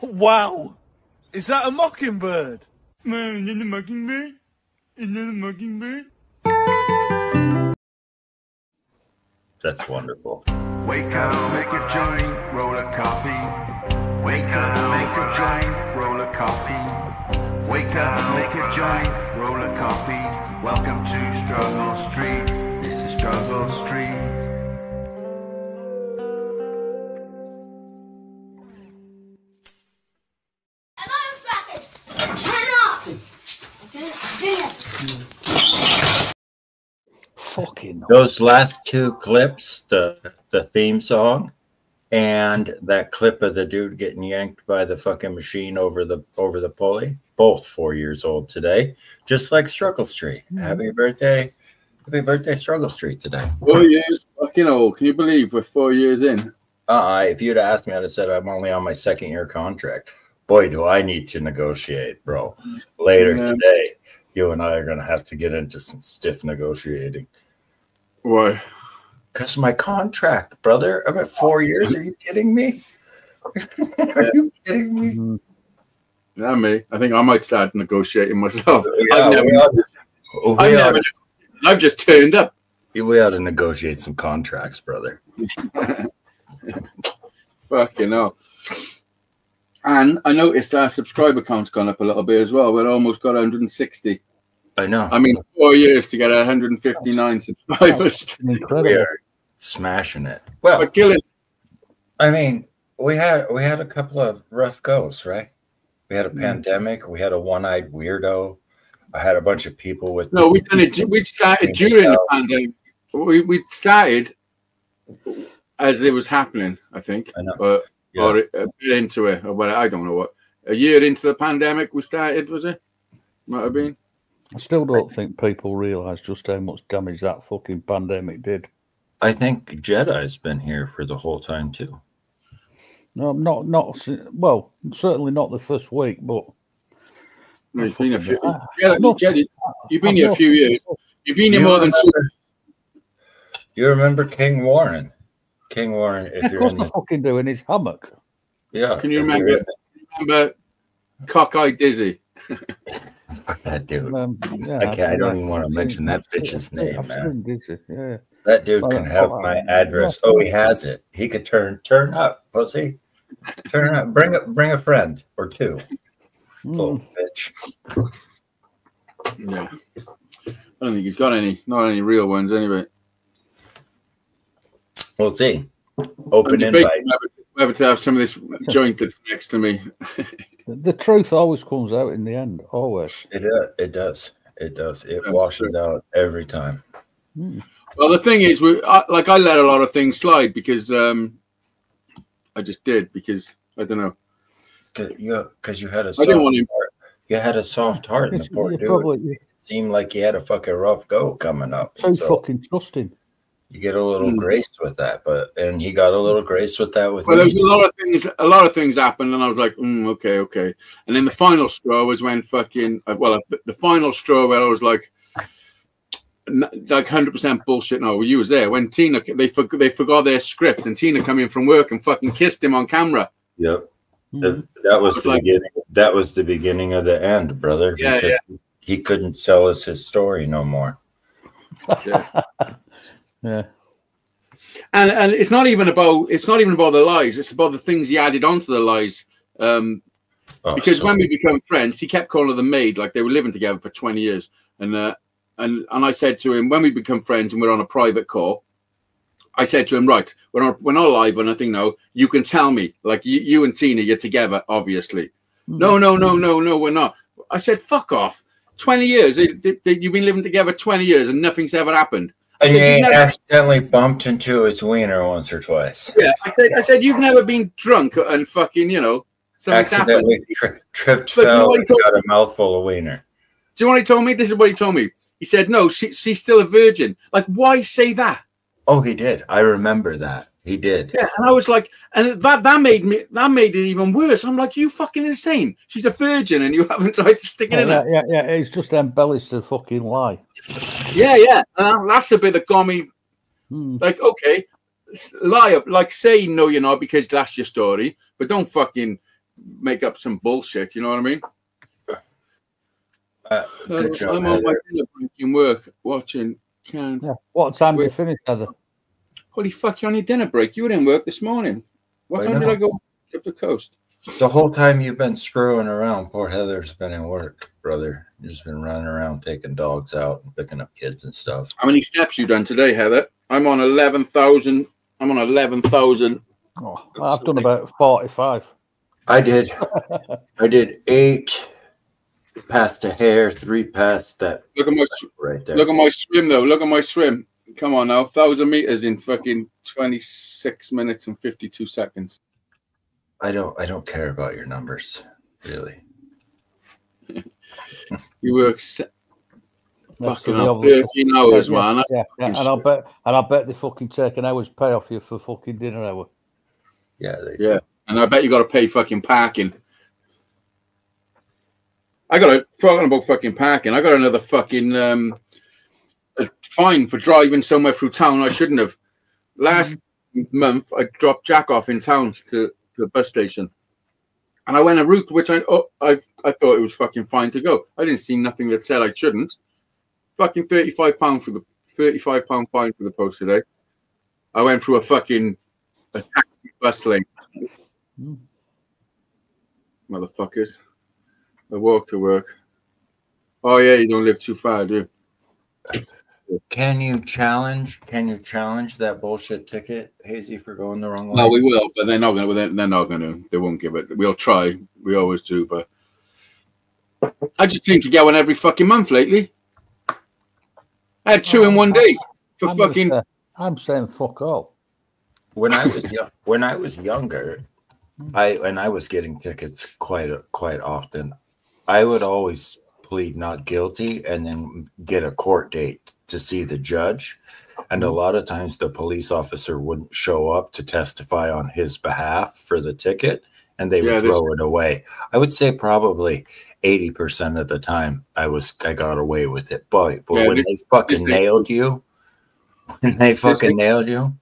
Wow! Is that a mockingbird? Man, is that a mockingbird? Is that a mockingbird? That's wonderful. Wake up, make a joint, roll a coffee. Wake up, make a joint, roll a coffee. Wake up, make a joint, roll a coffee. Welcome to Struggle Street. This is Struggle Street. Fucking Those last two clips, the theme song and that clip of the dude getting yanked by the fucking machine over the pulley, both 4 years old today, just like Struggle Street. Happy birthday, Struggle Street today. 4 years, fucking old. Can you believe we're 4 years in? If you'd asked me, I'd have said I'm only on my second year contract. Boy, do I need to negotiate, bro. Later today, you and I are gonna have to get into some stiff negotiating. Why? Because my contract, brother. I'm at 4 years. Are you kidding me? Are you kidding me? Yeah, me. I think I might start negotiating myself. Yeah, I've just turned up. We ought to negotiate some contracts, brother. Fucking hell. And I noticed our subscriber count's gone up a little bit as well. We're almost got 160. I know. I mean, 4 years to get 159 subscribers. incredible. We are smashing it. Well, We're killing it. I mean, we had a couple of rough goes, right? We had a pandemic. We had a one-eyed weirdo. I had a bunch of people with. No, we started during the pandemic. We started as it was happening, I think. I know. Or a bit into it, or what, I don't know what. A year into the pandemic, we started, was it? Might have been. I still don't think people realise just how much damage that fucking pandemic did. I think Jedi's been here for the whole time too. No, not well, certainly not the first week, but No, it's been a few. Jedi, you've been here a few years. You've been here more than 2 years. You remember King Warren? King Warren, if of you're course in I the, fucking do in his hammock. yeah. Can you remember Cockeye Dizzy? Fuck that dude. Yeah, I don't even want to mention that bitch's name, I've man. seen Dizzy, yeah. That dude can have my address. Oh, he has it. He could turn up, pussy. Turn up. Bring a friend or two. Little bitch. Yeah. I don't think he's got any, not any real ones anyway. We'll see. Open invite. Whether to have some of this joint that's next to me. The truth always comes out in the end, always. It does. It washes out every time. Well, the thing is, I let a lot of things slide because I just did because I don't know. Because you had a I didn't want him. You had a soft heart, and the poor dude. It seemed like you had a fucking rough go coming up. So fucking trusting. You get a little grace with that, and he got a little grace with that with Well, me. there's a lot of things happened, and I was like, okay. And then the final straw was when the final straw where I was like 100% bullshit. No, you was there when Tina they forgot their script, and Tina come in from work and fucking kissed him on camera. Yep, that was the beginning. That was the beginning of the end, brother. Yeah, because he couldn't sell us his story no more. Yeah. Yeah. And it's not even about the lies. It's about the things he added onto the lies. Because when we became friends, he kept calling her the maid, like they were living together for 20 years. And I said to him, when we become friends and we're on a private call, I said to him, right, we're not live or nothing now. You can tell me, like you and Tina, you're together, obviously. No, we're not. I said, fuck off. 20 years. You've been living together 20 years and nothing's ever happened. And you accidentally bumped into his wiener once or twice. Yeah, I said you've never been drunk and fucking, something's happened. Tripped, fell, and got a mouthful of wiener. Do you know what he told me? This is what he told me. He said, no, she's still a virgin. Like, why say that? Oh, he did. I remember that. He did. Yeah, and I was like, and that made it even worse. I'm like, you fucking insane. She's a virgin and you haven't tried to stick it in her. Yeah, it's just embellished the fucking lie. Yeah. That's a bit that got me like, okay, lie up, like say no you're not because that's your story, but don't fucking make up some bullshit. You know what I mean? Good job, I'm on my Heather. dinner break in work watching. Can't. Yeah. What time did you finish, Heather? Holy fuck! You're on your dinner break. You were in work this morning. What time did I go up the coast? The whole time you've been screwing around, poor Heather's been in work, brother. You've just been running around taking dogs out and picking up kids and stuff. How many steps you done today, Heather? I'm on 11,000. I'm on 11,000. Oh, I've done about 45. I did 8 past a hair, 3 past that. Look at my right there. Look at my swim though. Look at my swim. Come on now, 1,000 meters in fucking 26 minutes and 52 seconds. I don't care about your numbers, really. You work fucking 13 hours, man. Yeah. And I bet they fucking take an hour's pay off you for fucking dinner hour. Yeah. And I bet you got to pay fucking parking. Talking about fucking parking, I got another fucking a fine for driving somewhere through town I shouldn't have. Last month, I dropped Jack off in town to the bus station. And I went a route which I thought it was fucking fine to go. I didn't see nothing that said I shouldn't. Fucking £35 for the £35 fine for the post today. I went through a taxi bus lane. Motherfuckers. I walk to work. Oh yeah, you don't live too far, do you? Can you challenge that bullshit ticket, Hazy, for going the wrong way? No, we will, but they're not going to. They're not going to. They won't give it. We'll try. We always do, but I just seem to get one every fucking month lately. I had 2 in one day for I'm saying fuck all. When I was younger, I was getting tickets quite often. I would always plead not guilty and then get a court date to see the judge. And a lot of times the police officer wouldn't show up to testify on his behalf for the ticket, and they would throw it away. I would say probably 80% of the time I got away with it. But when they fucking nailed you,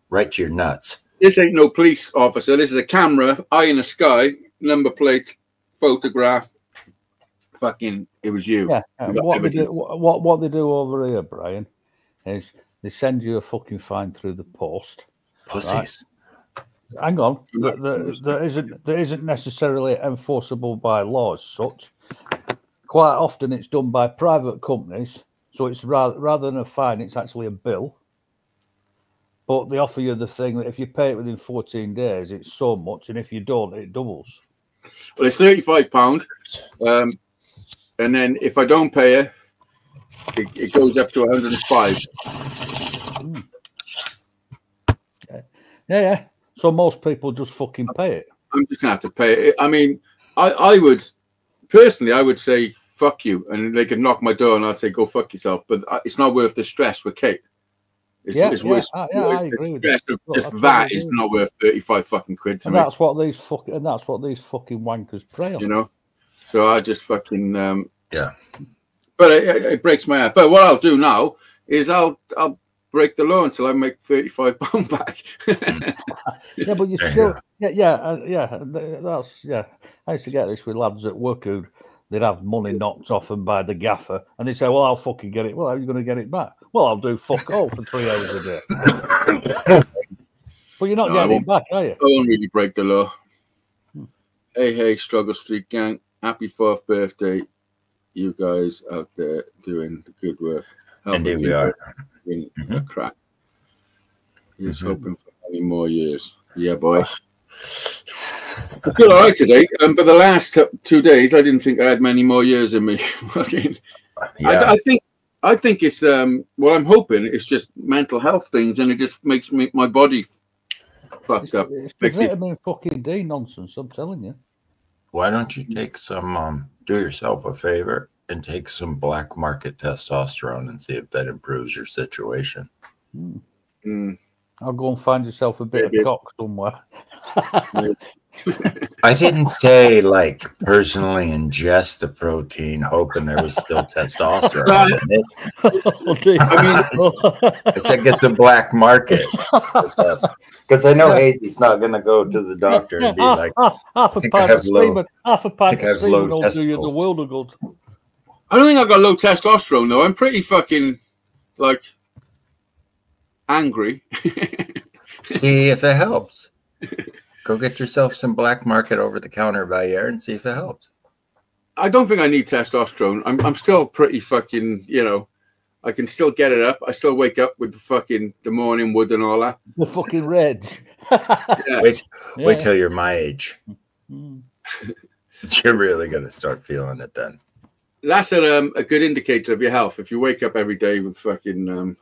right to your nuts. This ain't no police officer. This is a camera, eye in the sky, number plate, photograph. Fucking, it was you. Yeah. What they do over here, Brian, is they send you a fucking fine through the post. Pussies. Right? Hang on. That isn't necessarily enforceable by law as such. Quite often it's done by private companies, so it's rather than a fine, it's actually a bill. But they offer you the thing that if you pay it within 14 days, it's so much, and if you don't, it doubles. Well, it's £35. And then if I don't pay it, it goes up to 105. Yeah. So most people just fucking pay it. I'm just gonna have to pay it. I mean, I would personally, say fuck you, and they could knock my door, and I'd say go fuck yourself. But it's not worth the stress with Kate. It's worth I agree with stress of just that is not worth 35 fucking quid to me. That's what these fucking wankers prey on. You know. So I just fucking yeah. But it breaks my heart. But what I'll do now is I'll break the law until I make £35 back. Yeah, but you still that's I used to get this with lads at work who they'd have money knocked off them by the gaffer, and they say, "Well, I'll fucking get it." Well, how are you going to get it back? Well, I'll do fuck all for 3 hours a day. But you're not getting it back, are you? I won't really break the law. Hey, Struggle Street Gang. Happy 4th birthday, you guys out there doing the good work. And here we are. A crack. He's hoping for many more years. Yeah, boy. I feel all right today, but the last 2 days, I didn't think I had many more years in me. I think it's what I'm hoping is just mental health things, and it just makes my body fucked up. It's vitamin fucking D nonsense. I'm telling you. Why don't you take some, do yourself a favor and take some black market testosterone and see if that improves your situation? I'll go and find yourself a bit of cock somewhere. I didn't say like personally ingest the protein, hoping there was still testosterone in it. I said get the black market, because I know Hazy's not going to go to the doctor and be like, half a pint of semen will do you the world of good. I don't think I've got low testosterone though. I'm pretty fucking like angry. See if it helps. Go get yourself some black market over the counter by air and see if it helps. I don't think I need testosterone. I'm still pretty fucking, you know, I can still get it up. I still wake up with the morning wood and all that. The fucking rage. Yeah. Wait till you're my age. You're really going to start feeling it then. That's a good indicator of your health. If you wake up every day with fucking,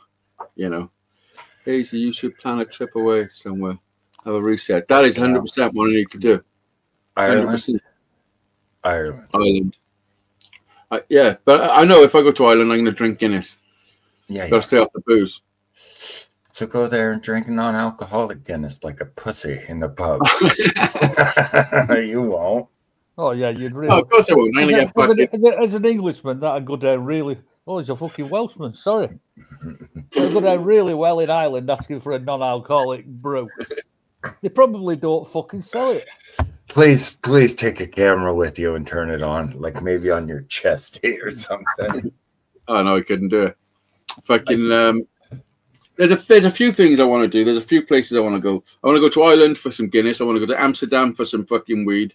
you know, Hazy, you should plan a trip away somewhere. Have a reset. That is 100% what I need to do. 100%. Ireland. Yeah, but I know if I go to Ireland, I'm going to drink Guinness. Yeah, Got to stay off the booze. So go there and drink non-alcoholic Guinness like a pussy in the pub. You won't. Oh yeah, you'd really. Oh, of course I won't. As an Englishman, that'd go down really. Oh, he's a fucking Welshman. Sorry. It'd go down really well in Ireland asking for a non-alcoholic brew. They probably don't fucking sell it. Please take a camera with you and turn it on, like maybe on your chest or something. Oh no, I couldn't do it. Fucking there's a few things I want to do. There's a few places I want to go. I want to go to Ireland for some Guinness. I want to go to Amsterdam for some fucking weed.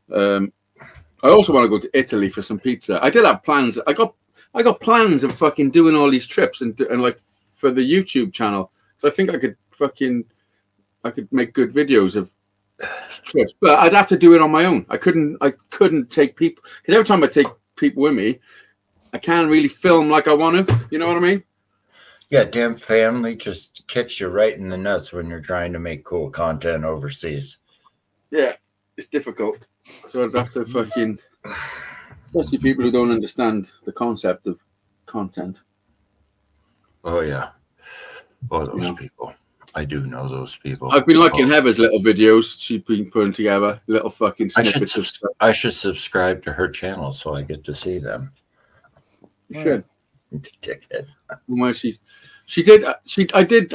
I also want to go to Italy for some pizza. I did have plans. I got plans of fucking doing all these trips and like for the YouTube channel. So I think I could make good videos of trips, but I'd have to do it on my own. I couldn't take people, because every time I take people with me, I can't really film like I want to. You know what I mean? Yeah, damn family just kicks you right in the nuts when you're trying to make cool content overseas. Yeah, it's difficult. So I'd have to fucking, especially people who don't understand the concept of content. Oh yeah. Oh, those people. I do know those people. I've been liking Heather's little videos she's been putting together, little fucking snippets of stuff. I should subscribe to her channel so I get to see them. You should. Dickhead. Well,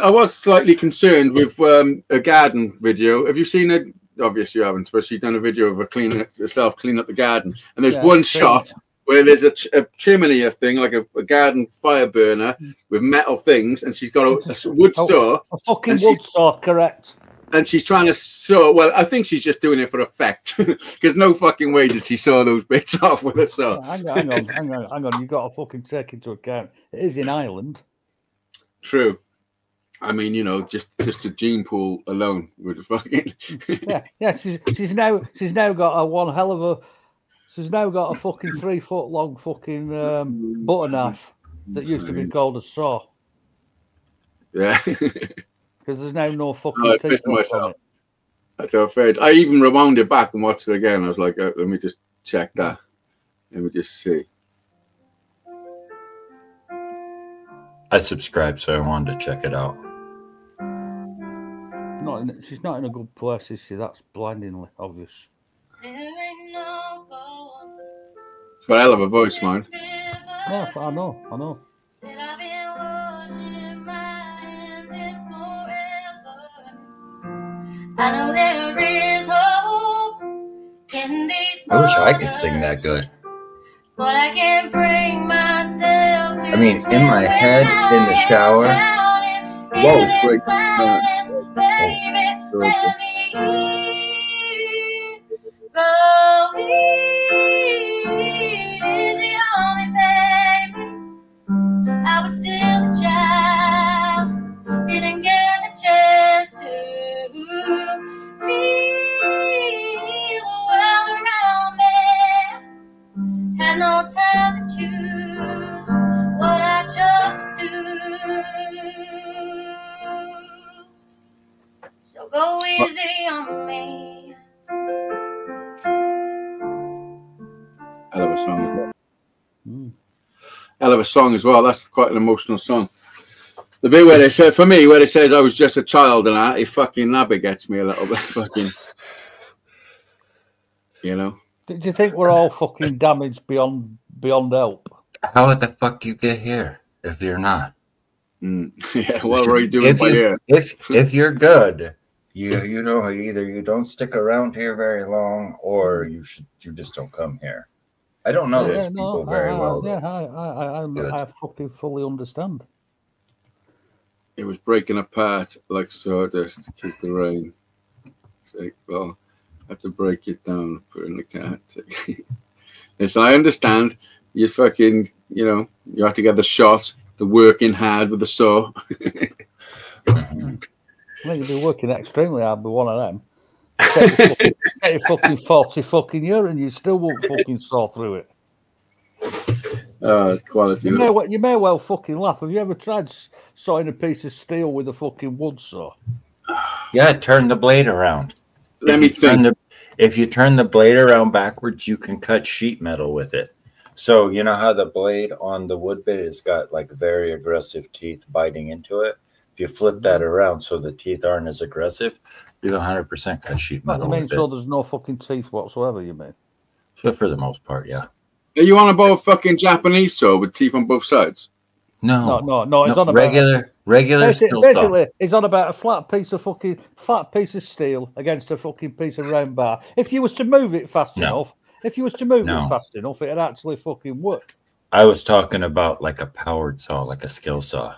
I was slightly concerned with a garden video. Have you seen it? Obviously you haven't, but she's done a video of her cleaning up the garden. And there's one shot where there's a chimney thing, like a garden fire burner with metal things, and she's got a wood saw. A fucking wood saw, correct. And she's trying to saw. Well, I think she's just doing it for effect, because no fucking way did she saw those bits off with a saw. Hang on. You've got to fucking take into account it is in Ireland. True. I mean, you know, just a gene pool alone would fucking. yeah. She's now got a one hell of a. She's now got a fucking 3 foot long fucking butter knife that used to be called a saw. Yeah. Because there's now no fucking teeth on it. I feel afraid. I even rewound it back and watched it again. I was like, let me just check that. Let me just see. I subscribed, so I wanted to check it out. She's not in a good place, is she? That's blindingly obvious. Got a hell of a voice, man. Yeah, I know. I know there is hope in these. I wish I could sing that good. But I can't bring myself to. I mean, in my head, in the shower. Whoa, great. Go easy on me, baby. I was still a child, didn't get the chance to feel the world around me. Had no time to choose what I chose to do. So go easy on me. Hell of a song as well. Hell of a song as well. That's quite an emotional song. The bit where they said, for me, where it says I was just a child and that, it fucking nabby gets me a little bit. Fucking. You know. Do you think we're all fucking damaged beyond help? How the fuck you get here if you're not? Yeah, what are you doing by here? If you're good, you know, either you don't stick around here very long, or you just don't come here. I don't know those people very well. Yeah, I fucking fully understand. It was breaking apart like sawdust. Kiss the rain. It's like, well, I have to break it down, put it in the cart. Listen, I understand. You fucking, you know, you have to get the shot, the working hard with the saw. Well, you'd be working extremely hard with one of them. Get your fucking 40 fucking year and you still won't fucking saw through it. Oh, it's quality. You may well fucking laugh. Have you ever tried sawing a piece of steel with a fucking wood saw? Yeah, turn the blade around. Let me think. If you turn the blade around backwards, you can cut sheet metal with it. So you know how the blade on the wood bit has got like very aggressive teeth biting into it? If you flip that around so the teeth aren't as aggressive, you 100% cut sheet metal. I mean, so there's no fucking teeth whatsoever, you mean? But for the most part, yeah. Are you on about a fucking Japanese saw with teeth on both sides? No. It's on about regular. Basically, it's on about a flat piece of steel against a fucking piece of round bar. If you was to move it fast enough, it'd actually fucking work. I was talking about like a powered saw, like a skill saw.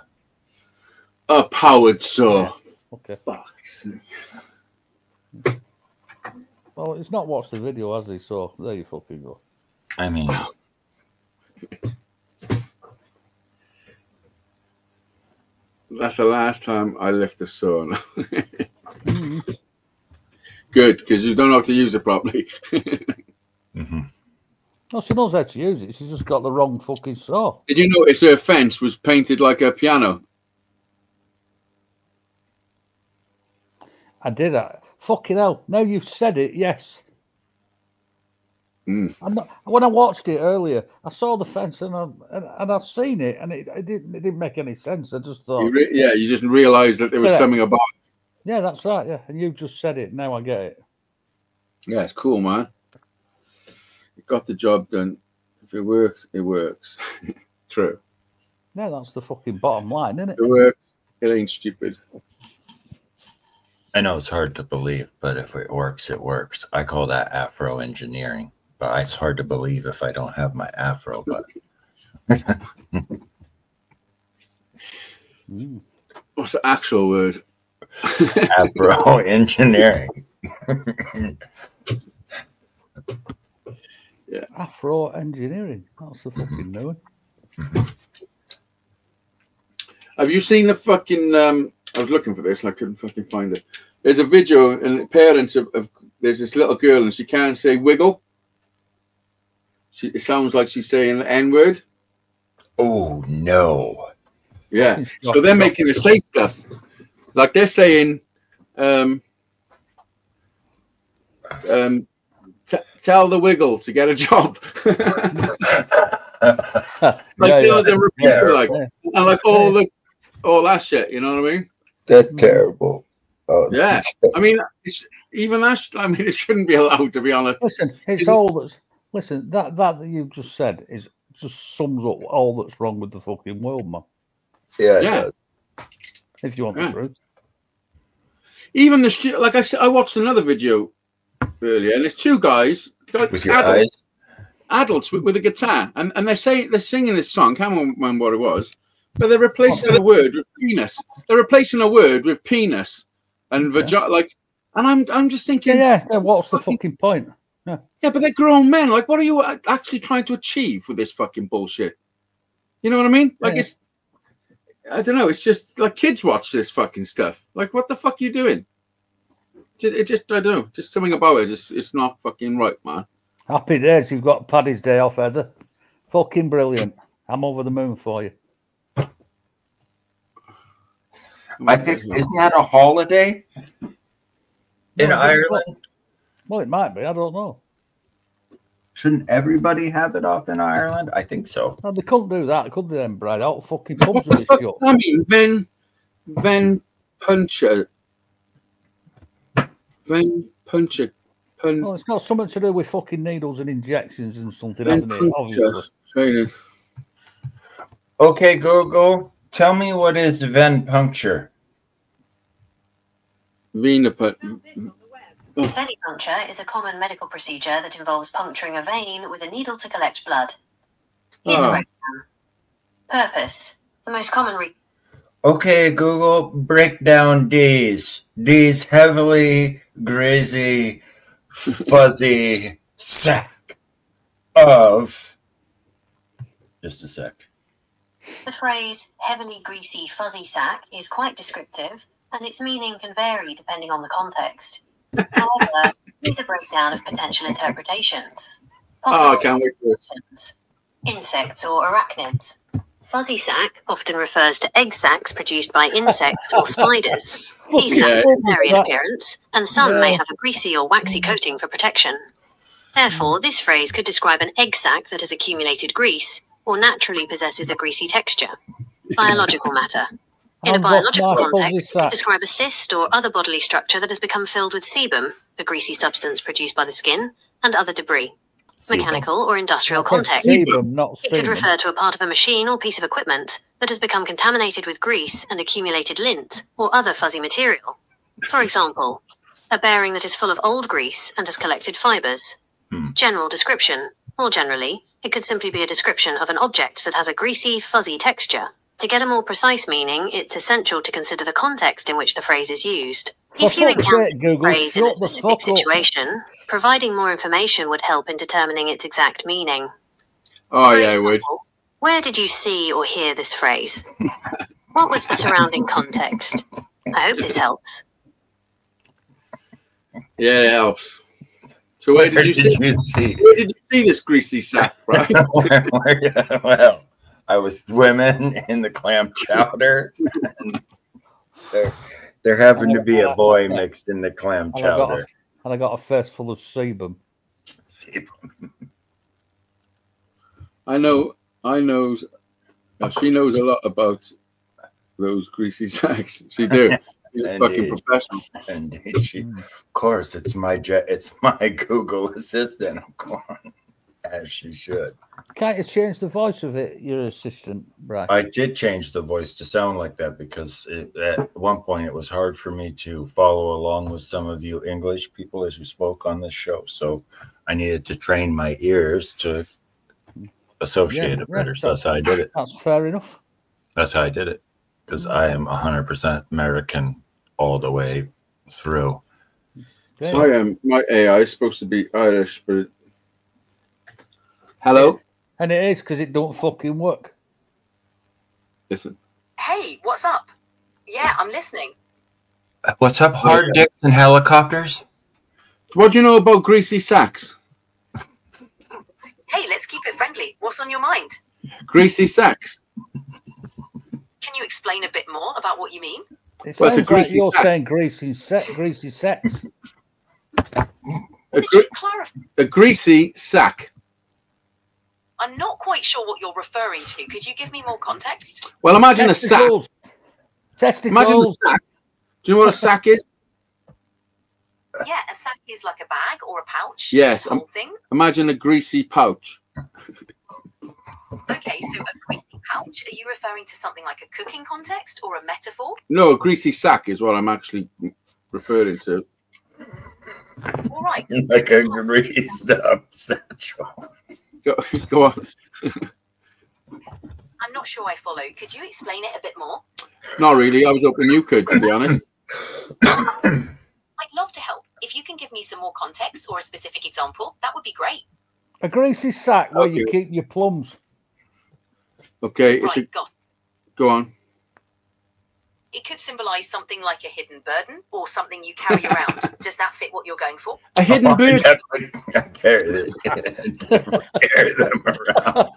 A powered saw. Okay. Well, it's not watched the video, has he? So there you fucking go. I mean, that's the last time I left the saw. Good, because you don't know how to use it properly. No, she knows how to use it. She's just got the wrong fucking saw. Did you notice her fence was painted like a piano? I did that. Fucking hell. Now you've said it, yes. When I watched it earlier, I saw the fence and I've seen it, and it didn't make any sense. I just thought, you just realised that there was something about it. Yeah, that's right. Yeah, and you just said it. Now I get it. Yeah, it's cool, man. You got the job done. If it works, it works. True. Yeah, that's the fucking bottom line, isn't it? It works. It ain't stupid. I know it's hard to believe, but if it works, it works. I call that Afro engineering, but it's hard to believe if I don't have my Afro. But what's the actual word? Afro engineering. Yeah, Afro engineering. That's the fucking new one. Have you seen the fucking? I was looking for this and I couldn't fucking find it. There's a video and parents of there's this little girl and she can't say wiggle. It sounds like she's saying the N-word. Oh no! Yeah, so they're making her say stuff like they're saying, tell the wiggle to get a job. They're repeating and like all that shit. You know what I mean? That's terrible. Oh, yeah, I mean, it's even that. I mean, it shouldn't be allowed, to be honest. Listen, it's all that's. Listen, that you just said is just sums up all that's wrong with the fucking world, man. Yeah. If you want the truth. Even the like I said, I watched another video earlier, and there's two guys, with your eyes, adults with a guitar, and they're singing this song. Can't remember what it was. But they're replacing a word with penis. They're replacing a word with penis and vagina. Like, and I'm just thinking, what's the fucking point? Yeah, but they're grown men. Like, what are you actually trying to achieve with this fucking bullshit? You know what I mean? Like, it's, I don't know. It's just like kids watch this fucking stuff. Like, what the fuck are you doing? It just, I don't know. Just something about it. It's not fucking right, man. Happy days. You've got Paddy's Day off, Heather. Fucking brilliant. I'm over the moon for you. I think, isn't that a holiday in Ireland? Well, it might be. I don't know. Shouldn't everybody have it off in Ireland? I think so. No, they couldn't do that, could they, then, Brad? Out fucking comes with this shit. I mean, Ven Puncher Well, it's got something to do with fucking needles and injections and something, hasn't it? Obviously. Training. Okay, Google, tell me what is venipuncture? Venipuncture is a common medical procedure that involves puncturing a vein with a needle to collect blood. Here's a breakdown. Purpose. The most common Okay, Google, break down D's. D's heavily greasy, fuzzy sack of... Just a sec. The phrase heavily greasy fuzzy sack is quite descriptive, and its meaning can vary depending on the context. However, here's a breakdown of potential interpretations. I can't wait for it. Insects or arachnids. Fuzzy sac often refers to egg sacs produced by insects or spiders. These sacs vary in appearance, and some may have a greasy or waxy coating for protection. Therefore, this phrase could describe an egg sac that has accumulated grease, or naturally possesses a greasy texture. Biological matter. In a biological context, it could describe a cyst or other bodily structure that has become filled with sebum, a greasy substance produced by the skin, and other debris. Mechanical or industrial context. It could refer to a part of a machine or piece of equipment that has become contaminated with grease and accumulated lint or other fuzzy material. For example, a bearing that is full of old grease and has collected fibers. General description. More generally, it could simply be a description of an object that has a greasy, fuzzy texture. To get a more precise meaning, it's essential to consider the context in which the phrase is used. If you encounter the phrase in a specific situation, providing more information would help in determining its exact meaning. Oh, yeah, it would. Where did you see or hear this phrase? What was the surrounding context? I hope this helps. Yeah, it helps. So where did you see? Where did you see this greasy sack, right? Well, I was swimming in the clam chowder. There happened to be a boy mixed in the clam chowder. And I got a face full of sebum. I know. She knows a lot about those greasy sacks. She do. She's a fucking professional. And she, of course, it's my Google Assistant. Of course, as she should. Can't you change the voice of it, your assistant, Brad? I did change the voice to sound like that because at one point it was hard for me to follow along with some of you English people as you spoke on this show. So I needed to train my ears to associate it better. So that's how I did it. That's fair enough. That's how I did it because I am 100% American all the way through. So I am. My AI is supposed to be Irish, but hello. And it is because it don't fucking work. Listen. Hey, what's up? Yeah, I'm listening. What's up, hard dicks and helicopters? What do you know about greasy sacks? Hey, let's keep it friendly. What's on your mind? Greasy sacks. Can you explain a bit more about what you mean? It sounds like you're saying greasy sex. A greasy sack. I'm not quite sure what you're referring to. Could you give me more context? Well, imagine a sack. Testicles. Imagine a sack. Do you know what a sack is? Yeah, a sack is like a bag or a pouch. Yes. Whole thing. Imagine a greasy pouch. Okay, so a greasy pouch. Are you referring to something like a cooking context or a metaphor? No, a greasy sack is what I'm actually referring to. All right. Like a greased up satchel. Go on. I'm not sure I follow. Could you explain it a bit more? Not really. I was hoping you could, to be honest. I'd love to help. If you can give me some more context or a specific example, that would be great. A greasy sack where you keep your plums. Okay. Right, go on. It could symbolize something like a hidden burden or something you carry around. Does that fit what you're going for? A hidden burden? I carry them around.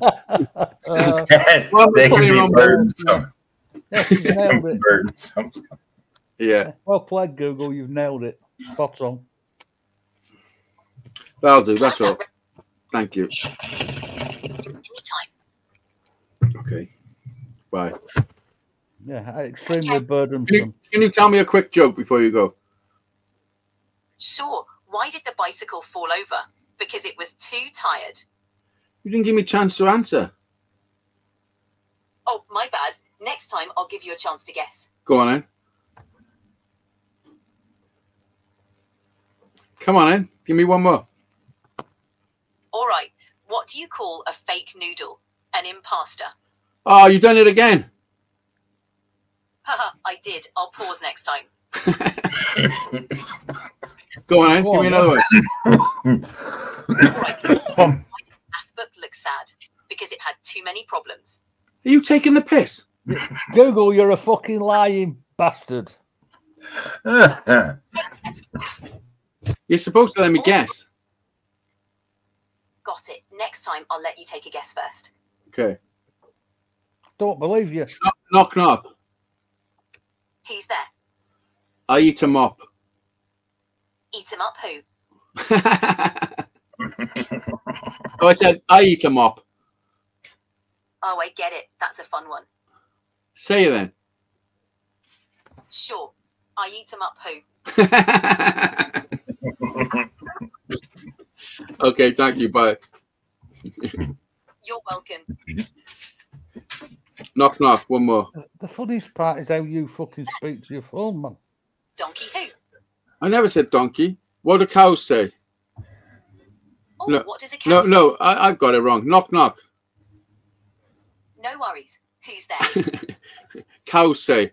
They can be burdensome. Burdensome. Yeah. Well played, Google. You've nailed it. Spot on. That'll do. That's all. Thank you. Anytime. Okay. Bye. Yeah, extremely burdensome. Can you tell me a quick joke before you go? Sure. Why did the bicycle fall over? Because it was too tired. You didn't give me a chance to answer. Oh, my bad. Next time, I'll give you a chance to guess. Go on, then. Come on, then. Give me one more. All right. What do you call a fake noodle? An imposter. Oh, you've done it again. Haha, I did. I'll pause next time. Go on, then. Give me another one. All right. Why did math book look sad? Because it had too many problems. Are you taking the piss? Google, you're a fucking lying bastard. You're supposed to let me guess. Got it. Next time, I'll let you take a guess first. Okay. Don't believe you. Knock, knock. Who's there? I eat 'em up. Eat 'em up who? Oh, I said I eat 'em up. Oh, I get it. That's a fun one. Say it then. Sure. I eat 'em up who? Okay, thank you. Bye. You're welcome. Knock, knock. One more. The funniest part is how you fucking speak to your phone, man. Donkey who? I never said donkey. What do cows say? Oh, No, what does a cow say? No, I've got it wrong. Knock, knock. No worries. Who's there? Cows say.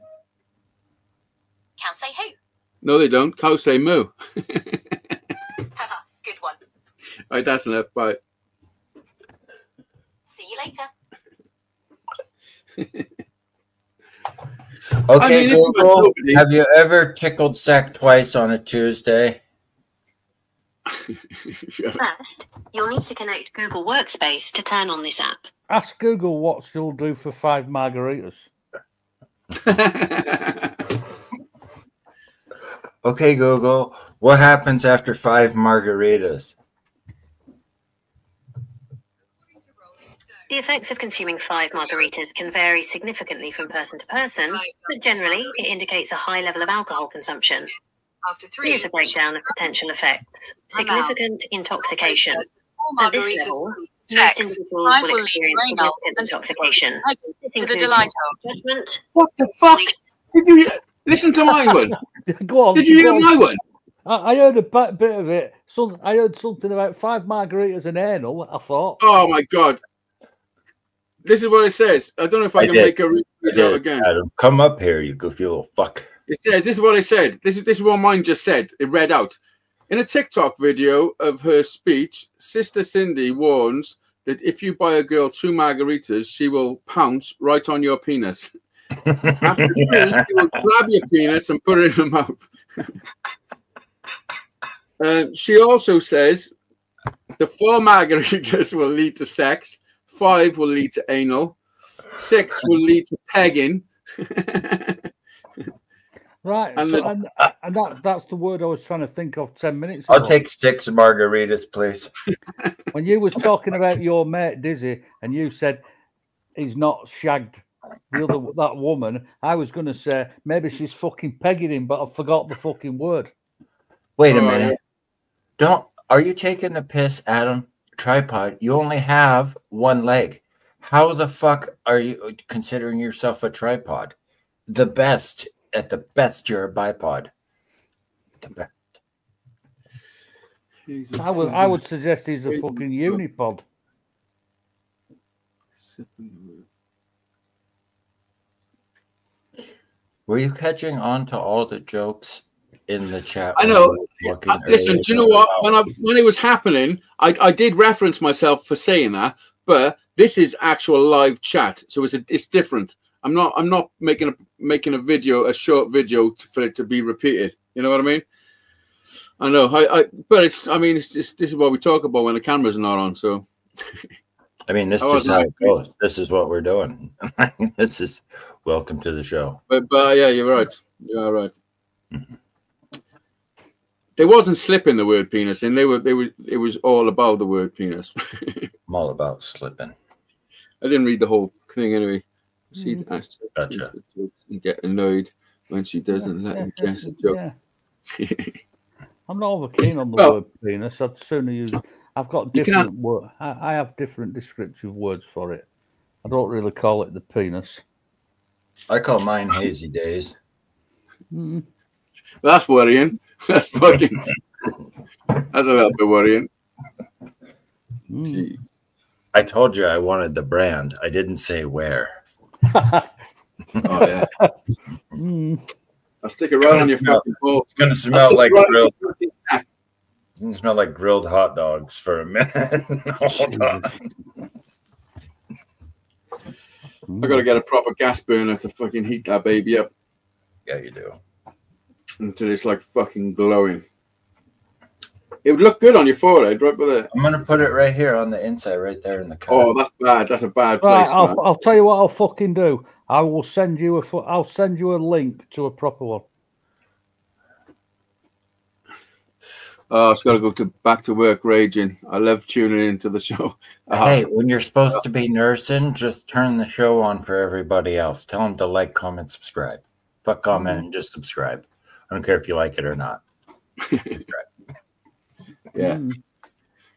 Cow say who? No, they don't. Cows say moo. Haha, good one. All right, that's enough. Bye. See you later. Okay, Google, have you ever tickled sack twice on a Tuesday? First, you'll need to connect Google Workspace to turn on this app. Ask Google what she'll do for 5 margaritas. Okay, Google, what happens after 5 margaritas? The effects of consuming 5 margaritas can vary significantly from person to person, but generally it indicates a high level of alcohol consumption. After 3, Here's a breakdown of potential effects. Significant intoxication. At this level, most individuals will experience significant intoxication. This includes judgment. What the fuck? Did you listen to my one? Go on. Did you hear my one? I heard a bit of it. I heard something about 5 margaritas and anal, I thought. Oh, my God. This is what it says. I don't know if I can make a read out again. Adam, come up here, you goofy little fuck. It says, this is what it said. This is what mine just said. It read out. In a TikTok video of her speech, Sister Cindy warns that if you buy a girl 2 margaritas, she will pounce right on your penis. After 3, she will grab your penis and put it in her mouth. She also says the 4 margaritas will lead to sex. 5 will lead to anal. 6 will lead to pegging. Right. And that's the word I was trying to think of 10 minutes ago. I'll take 6 margaritas, please. When you was talking about your mate Dizzy and you said he's not shagged that woman, I was going to say maybe she's fucking pegging him, but I forgot the fucking word. Wait a minute. Are you taking the piss, Adam? Tripod, you only have 1 leg. How the fuck are you considering yourself a tripod? The best, at the best, you're a bipod. The best. I would suggest he's a fucking unipod. Were you catching on to all the jokes in the chat? I know. Listen, do you know what? When it was happening, I did reference myself for saying that, but this is actual live chat, so it's different. I'm not making a video, a short video for it to be repeated. You know what I mean? I know. But this is what we talk about when the camera's not on. So, I mean, this is how it goes. This is what we're doing. This is welcome to the show. But yeah, you're right. You're right. Mm-hmm. They wasn't slipping the word penis, and it was all about the word penis. I'm all about slipping. I didn't read the whole thing anyway. She asked her gotcha. And get annoyed when she doesn't let him guess a joke. I'm not over keen on the word penis. I'd sooner use. I've got different words. I have different descriptive words for it. I don't really call it the penis. I call mine Hazeydaze. That's worrying. That's fucking. That's a little bit worrying. I told you I wanted the brand. I didn't say where. Oh yeah. I'll stick it right on your fucking ball. It's gonna smell like grilled. It's gonna smell like grilled hot dogs for a minute. Hold on. I gotta get a proper gas burner to fucking heat that baby up. Yeah, you do. Until it's like fucking glowing. It would look good on your forehead, right by there. I'm gonna put it right here on the inside, right there in the cut. Oh, that's bad. That's a bad Right, place. I'll tell you what I'll fucking do. I will send you I'll send you a link to a proper one. Oh, I've got to go back to work raging. I love tuning into the show. Hey, when you're supposed to be nursing, just turn the show on for everybody else. Tell them to like, comment, subscribe. Fuck comment and just subscribe. I don't care if you like it or not. Yeah.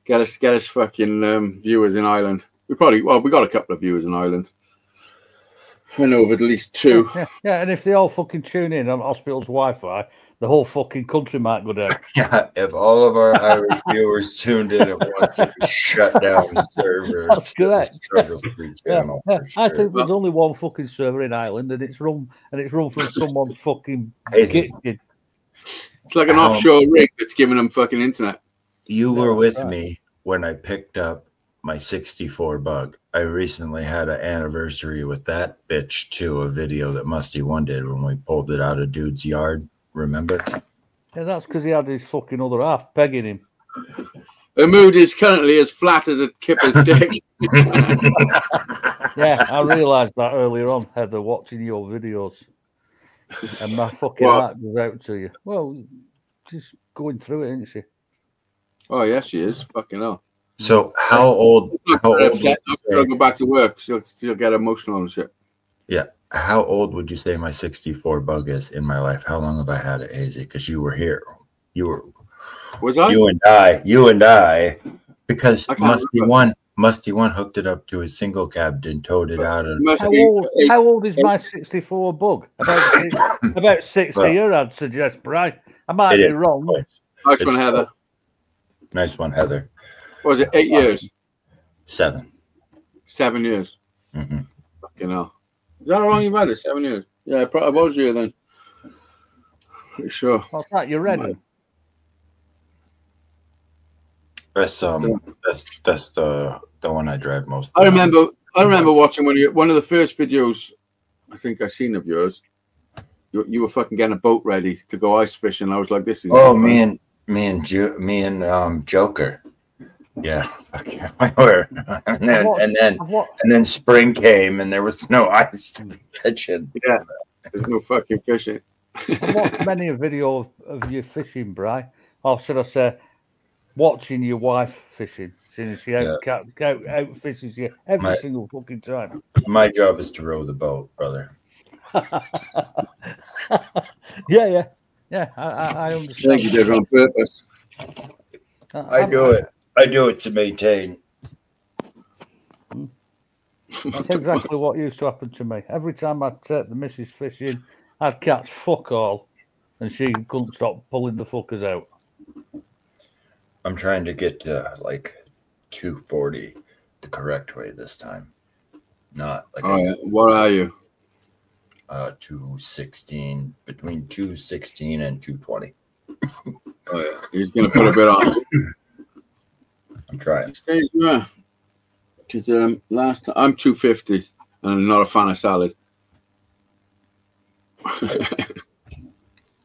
Get us fucking viewers in Ireland. We got a couple of viewers in Ireland. I know of at least 2. Yeah, and if they all fucking tune in on hospital's Wi-Fi, the whole fucking country might go down. Yeah, if all of our Irish viewers tuned in at once, it would shut down the server. That's correct. Channel, I think there's only one fucking server in Ireland, and it's run from someone's fucking kitchen. It's like an offshore rig that's giving them fucking internet. You were with me when I picked up my 64 bug. I recently had an anniversary with that bitch too, a video that Musty One did when we pulled it out of dude's yard. Remember? Yeah, that's because he had his fucking other half pegging him. The mood is currently as flat as a kipper's dick. Yeah, I realised that earlier on, Heather, watching your videos. And my fucking heart goes out to you. Well, just going through it, isn't she? Oh, yes, she is. Fucking hell. So how old? I'm going to go back to work. She'll get emotional and shit. Yeah. How old would you say my 64 bug is in my life? How long have I had it, Hazy? Because you were here. Was I? You and I. Because Musty One hooked it up to his single cab and towed it out of. How old is my 64 bug? About 60 years, I'd suggest, Brian. I might be wrong. Nice one, Heather. Nice one, Heather. What was it 8 years? 7. 7 years. Mm-hmm. Fucking hell. Is that how long you've had it? 7 years. Yeah, I was here then. Pretty sure. What's that? You're ready? That's the one I drive most. I remember watching one of the first videos I think I seen of yours. You were fucking getting a boat ready to go ice fishing. I was like, this is me and Joker. Yeah, okay. and then spring came and there was no ice to be fishing. Yeah, there's no fucking fishing. I watched many a video of you fishing, Bri, or should I say, watching your wife fishing, since she out fishes you every single fucking time. My job is to row the boat, brother. Yeah. I understand. I think you did it on purpose. I do it to maintain. That's exactly what used to happen to me. Every time I'd take the missus fishing, I'd catch fuck all, and she couldn't stop pulling the fuckers out. I'm trying to get to like 240 the correct way this time. Not like what are you? 216, between 216 and 220. Oh yeah, he's gonna put a bit on. I'm trying. Because last time I'm 250 and I'm not a fan of salad.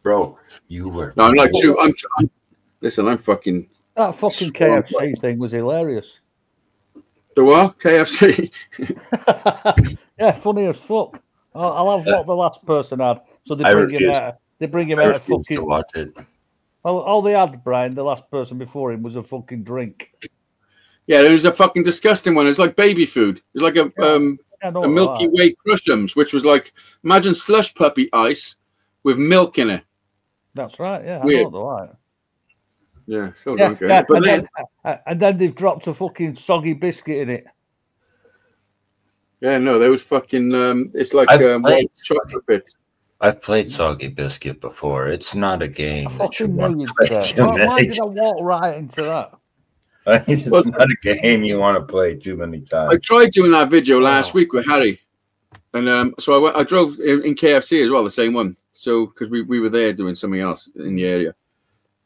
Bro, you were. No, I'm like two. Listen, I'm fucking. That fucking KFC thing was hilarious. The what? KFC? Yeah, funny as fuck. I'll have what the last person had. So they bring him out. They bring him out a fucking. To watch it. Well, all they had, Brian, the last person before him, was a fucking drink. Yeah, there was a fucking disgusting one. It's like baby food. It's like a Milky Way Crush'ems, which was like, imagine slush puppy ice with milk in it. That's right. Yeah, weird. I know the right. Yeah, still Yeah, drunk. yeah. But And then they've dropped a fucking soggy biscuit in it. yeah, no, they was fucking. It's like white chocolate bits. I've played Soggy Biscuit before. It's not a game I that you fucking want knew to you'd play say. too Why many did I walk right into that? It's not a game you want to play too many times. I tried doing that video last week with Harry, and so I drove in KFC as well, the same one. So because we were there doing something else in the area.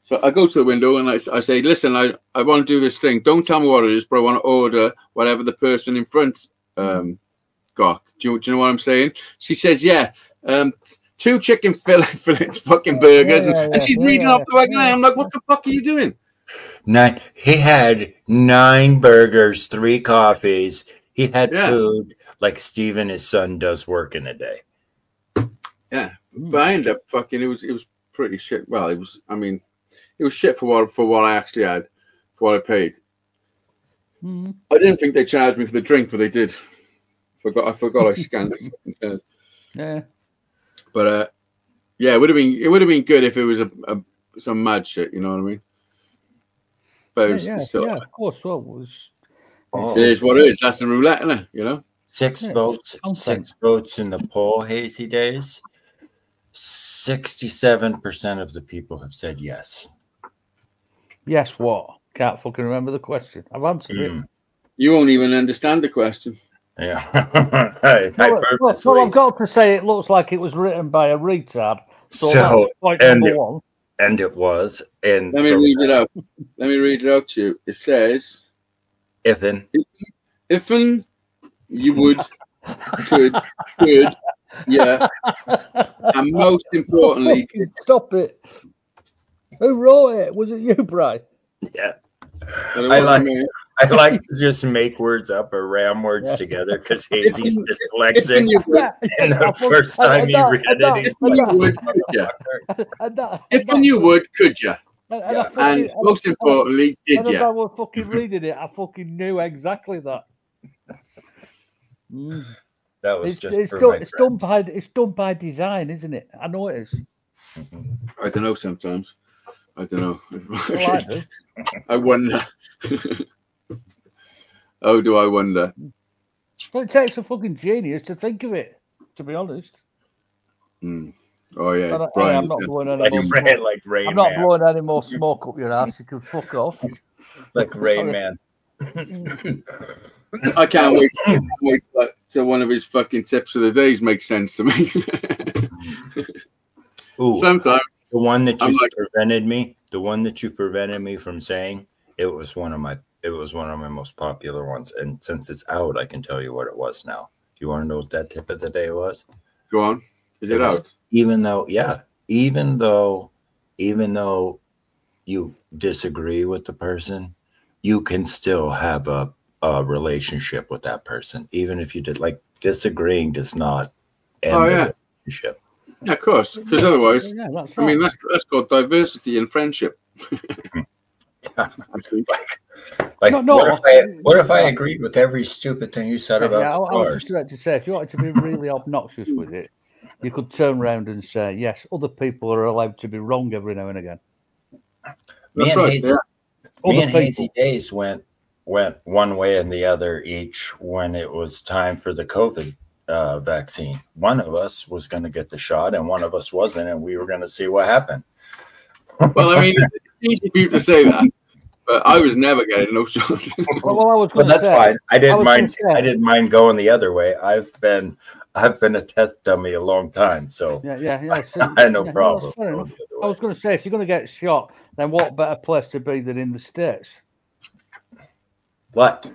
So I go to the window and I say, listen, I want to do this thing. Don't tell me what it is, but I want to order whatever the person in front got. Do you know what I'm saying? She says, yeah, 2 chicken fillet fucking burgers. And she's reading off the wagon. I'm like, what the fuck are you doing? He had 9 burgers, 3 coffees. He had food like Steven, his son, does work in a day. Yeah, but I ended up fucking. It was pretty shit. Well, it was. I mean, it was shit for what I actually had, for what I paid. I didn't think they charged me for the drink, but they did. I forgot I scanned it. Yeah. But yeah, it would have been good if it was some mad shit. You know what I mean? But it was yeah, of course. Well, it is what it is. That's the roulette, isn't it? You know. 6 votes. 6 votes in the poll. Hazeydaze. 67% of the people have said yes. Yes, what? Can't fucking remember the question. I've answered it. You won't even understand the question. Yeah. Well, I've got to say, it looks like it was written by a retard. So that's point number 1. And it was. And let me read it out. Let me read it out to you. It says, Ifin you would, could, yeah. And most importantly, stop it. Who wrote it? Was it you, Bri? Yeah. I like to just make words up or ram words together because Hazy's dyslexic. And the first time he read it, if you would, could you? And most importantly, did you? I was fucking reading it. I fucking knew exactly that. That was it's done by design, isn't it? I know it is. I don't know sometimes. I don't know. Well, I do. I wonder. Oh, do I wonder? But it takes a fucking genius to think of it, to be honest. Oh, yeah. I'm not blowing any more smoke. I'm not blowing any more smoke up your ass. You can fuck off. Like Rain Man. I can't wait till one of his fucking tips of the days makes sense to me. Ooh, sometimes the one that you prevented me from saying, it was one of my most popular ones, and since it's out, I can tell you what it was now. Do you want to know what that tip of the day was? Go on. Is it out? Even though you disagree with the person, you can still have a relationship with that person, even if you did. Like, disagreeing does not end the relationship. Yeah, of course, because otherwise, that's right. I mean, that's called diversity in friendship. What if I agreed with every stupid thing you said about I was just about to say, if you wanted to be really obnoxious with it, you could turn around and say, yes, other people are allowed to be wrong every now and again. Me and Hazeydaze went one way and the other each when it was time for the COVID vaccine. One of us was going to get the shot and one of us wasn't, and we were going to see what happened. Well, I mean, it's easy for you to say that, but I was never getting no shot. That's fine. I didn't mind going the other way. I've been a test dummy a long time, so yeah. So, I had no problem. I was going to say, if you're going to get shot, then what better place to be than in the States? What?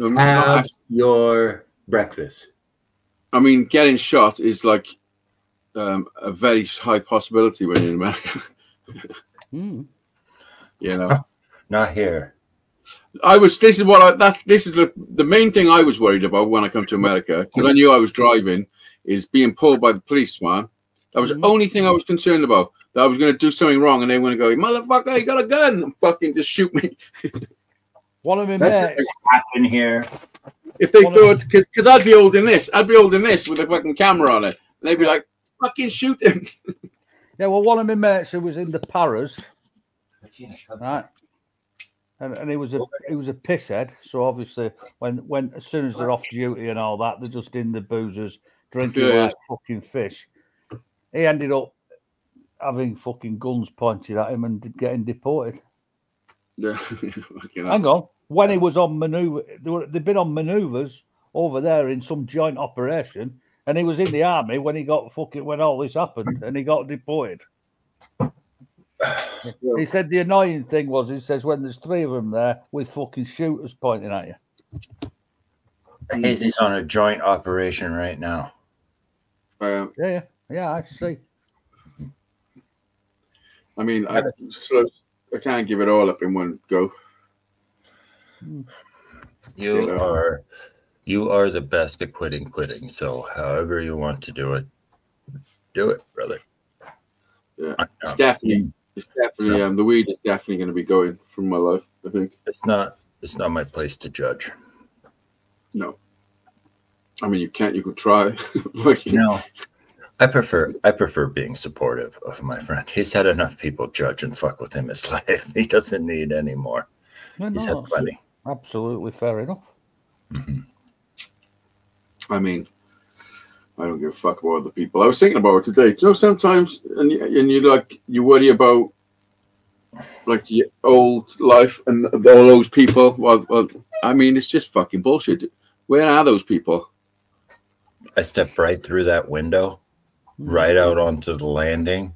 Have your breakfast. I mean, getting shot is like a very high possibility when you're in America. You know, not here. This is the main thing I was worried about when I come to America, because I knew I was driving, is being pulled by the police, man. That was the only thing I was concerned about. That I was going to do something wrong, and they were going to go, "Motherfucker, you got a gun!" and fucking just shoot me. One of them there. In here. If they thought, because I'd be holding this with a fucking camera on it, and they'd be like, "Fucking shoot him." Yeah, well, one of my mates who was in the paras, Right. And he was a pisshead. So obviously, when as soon as they're off duty and all that, they're just in the boozers drinking like fucking fish. He ended up having fucking guns pointed at him and getting deported. Yeah. Hang on. When he was on manoeuvre, they'd been on manoeuvres over there in some joint operation, and he was in the army when he got when all this happened, and he got deported. He said the annoying thing was, he says, when there's 3 of them there with fucking shooters pointing at you. He's on a joint operation right now. Yeah, I see. I mean, I can't give it all up in one go. You are the best at quitting. So however you want to do it brother. Yeah, it's definitely the weed is definitely going to be going from my life. I think it's not my place to judge. No, I mean you could try. No, I prefer being supportive of my friend. He's had enough people judge and fuck with him his life. He doesn't need any more. He's had plenty. Absolutely fair enough. Mm-hmm. I mean, I don't give a fuck about other people. I was thinking about it today. You know, sometimes, and you worry about like your old life and all those people. Well, I mean, it's just fucking bullshit. Where are those people? I stepped right through that window, right out onto the landing,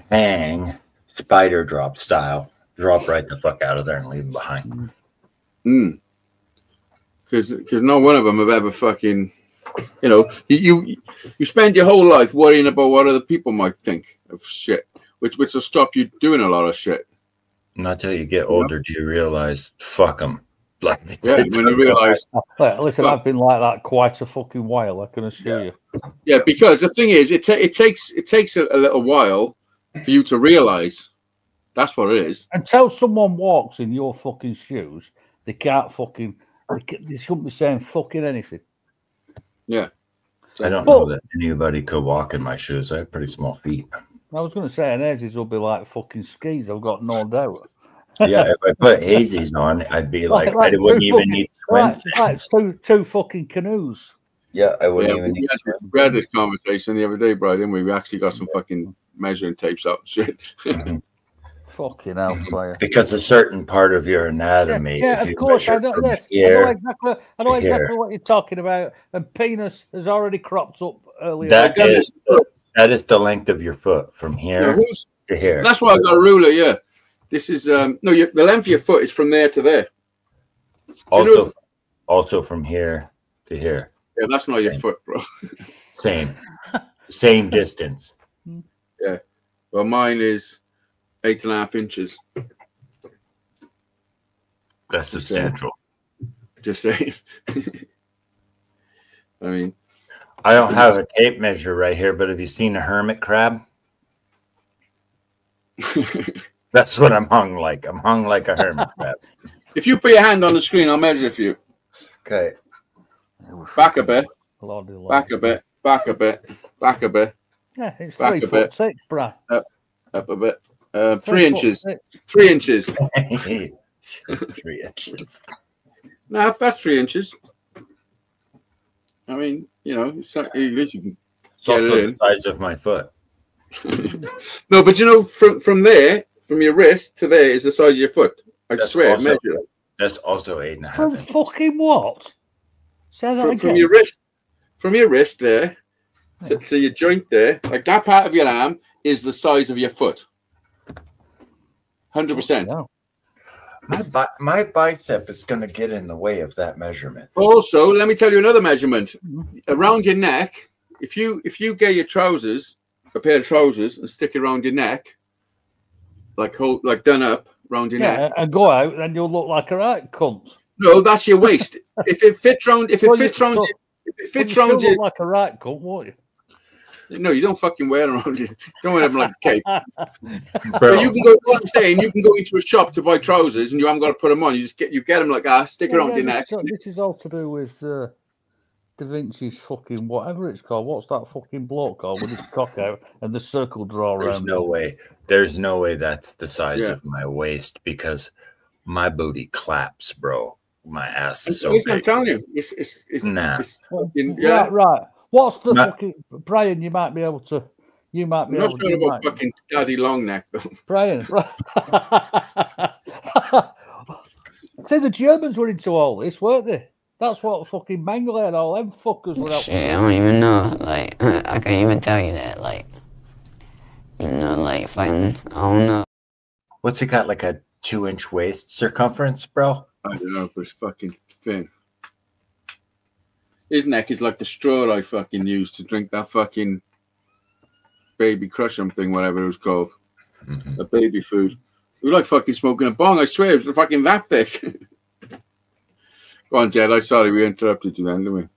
bang, spider drop style, drop right the fuck out of there and leave them behind. Because no one of them have ever fucking, you spend your whole life worrying about what other people might think of shit, which will stop you doing a lot of shit. Not till you get older do you realize, fuck them. Like, when you realize. Listen, I've been like that quite a fucking while, I can assure you. Yeah, because the thing is, it takes a little while for you to realize. That's what it is. Until someone walks in your fucking shoes, they can't fucking. They shouldn't be saying fucking anything. Yeah. I don't know that anybody could walk in my shoes. I have pretty small feet. I was going to say, and Hazey's will be like fucking skis. I've got no doubt. Yeah, if I put Hazey's on, I'd be like I wouldn't even need swim. Like two fucking canoes. Yeah, I wouldn't even need we had this conversation the other day, Brian, didn't we? We actually got some fucking measuring tapes out and shit. Mm-hmm. Fucking hell, player. Because a certain part of your anatomy. Yeah, of course. I know exactly what you're talking about. And penis has already cropped up earlier. That is the length of your foot from here to here. That's why I've got a ruler. Yeah, this is the length of your foot is from there to there. Also from here to here. Yeah, that's not your foot, bro. Same distance. Yeah. Well, mine is 8.5 inches. That's substantial. Just saying. I mean, I don't have a tape measure right here, but have you seen a hermit crab? That's what I'm hung like. I'm hung like a hermit crab. If you put your hand on the screen, I'll measure for you. Okay. Back a bit. Back a bit. Back a bit. Back a bit. Yeah, it's 3'6", Brad. Up a bit. 3 inches. 3 inches. 3 inches. No, that's 3 inches. I mean, it's not, at least you can get it in. The size of my foot. No, but from there, from your wrist to there is the size of your foot. I swear, measure it. That's also 8.5 From inches. fucking what? Say that again. From your wrist there to your joint there, like that part of your arm is the size of your foot. 100%. My bicep is going to get in the way of that measurement. Also, let me tell you another measurement. Around your neck, if you get your trousers, a pair of trousers, and stick it around your neck, like done up around your neck, and go out, then you'll look like a right cunt. No, that's your waist. If it fits round, you look like a right cunt, won't you? No, you don't fucking wear them around you. Don't wear them like a cape. But you can go. What I'm saying, you can go into a shop to buy trousers, and you haven't got to put them on. You get them like stick around your neck. This is all to do with Da Vinci's fucking whatever it's called. What's that fucking bloke called with his cock out and the circle draw There's around? no way. There's no way that's the size of my waist because my booty claps, bro. My ass is so big. I'm telling you, it's nah. It's fucking, yeah. Right. What's the fucking Brian? You might be able to. You might be. I'm able not sure about fucking daddy long neck though. Brian. See, the Germans were into all this, weren't they? That's what fucking Mengele and all them fuckers were up. Shit, I don't even know. Like, I can't even tell you that. Like, you know, like fighting. I don't know. What's it got? Like a 2-inch waist circumference, bro? I don't know, but it's fucking thin. His neck is like the straw I fucking used to drink that fucking baby crush'em thing, whatever it was called. The baby food. It was like fucking smoking a bong, I swear. It was fucking that thick. Go on, Jed. I'm sorry we interrupted you then, didn't we?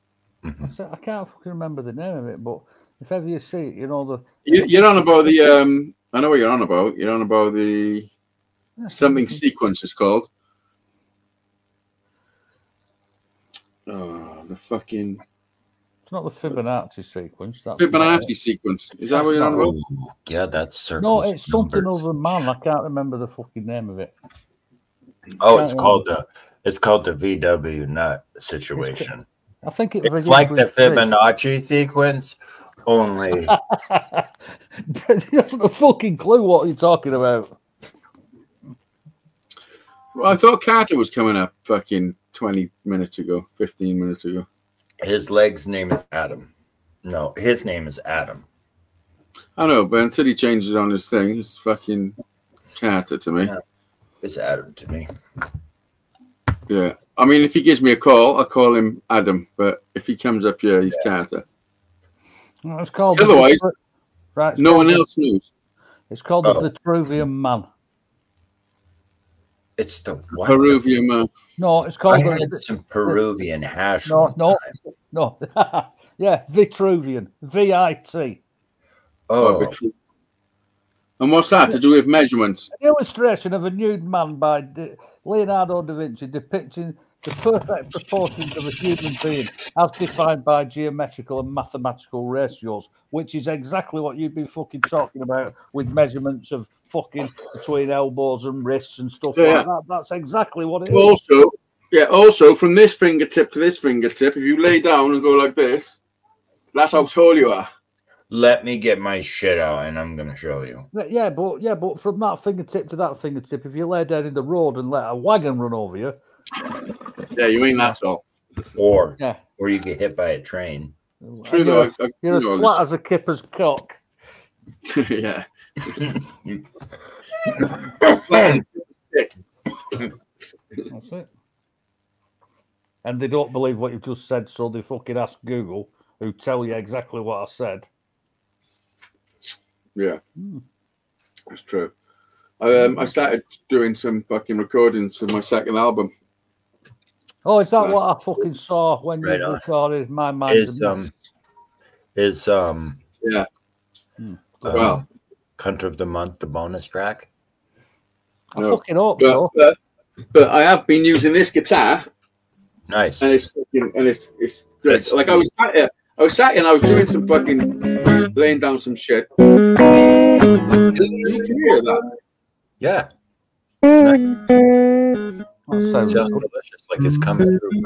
I can't fucking remember the name of it, but if ever you see it, you know the. You're on about the. I know what you're on about. You're on about the something sequence. It's called. Oh, the fucking. It's not the Fibonacci sequence. That's Fibonacci sequence. Is that what you're on about? Yeah, that's circles. No, it's something other than man. I can't remember the fucking name of it. Oh, it's called the VWNUT situation. I think it's like the Fibonacci sequence, only. He hasn't a fucking clue what you're talking about. Well, I thought Carter was coming up fucking 20 minutes ago, 15 minutes ago. His leg's name is Adam. No, his name is Adam. I know, but until he changes on his thing, it's fucking Carter to me. Yeah, it's Adam to me. Yeah. I mean, if he gives me a call, I'll call him Adam. But if he comes up here, he's Carter. No, it's called. Otherwise, right, no one else knows. It's called the Vitruvian Man. It's the what? Peruvian Man. No, it's called. I had some Peruvian hash. No. Yeah, Vitruvian. VIT. Oh. And what's that to do with measurements? An illustration of a nude man by Leonardo da Vinci depicting the perfect proportions of a human being as defined by geometrical and mathematical ratios, which is exactly what you've been fucking talking about with measurements of fucking between elbows and wrists and stuff like that. That's exactly what it is. Also from this fingertip to this fingertip, if you lay down and go like this, that's how tall you are. Let me get my shit out and I'm gonna show you. Yeah, but from that fingertip to that fingertip, if you lay down in the road and let a wagon run over you. Yeah, you ain't that tall. Or you get hit by a train. True though. You're as flat as a kipper's cock. Yeah. That's it. And they don't believe what you've just said, so they fucking ask Google, who tell you exactly what I said. Yeah, that's true. I started doing some fucking recordings for my second album. Oh, is that what I fucking saw when you recorded My Mind's yeah. Well, Cunt of the Month, the bonus track. I fucking hope so. But I have been using this guitar. Nice. And it's great. Like I was sat here and I was doing some fucking laying down some shit. You can hear that. Yeah. That sounds delicious, like it's coming through.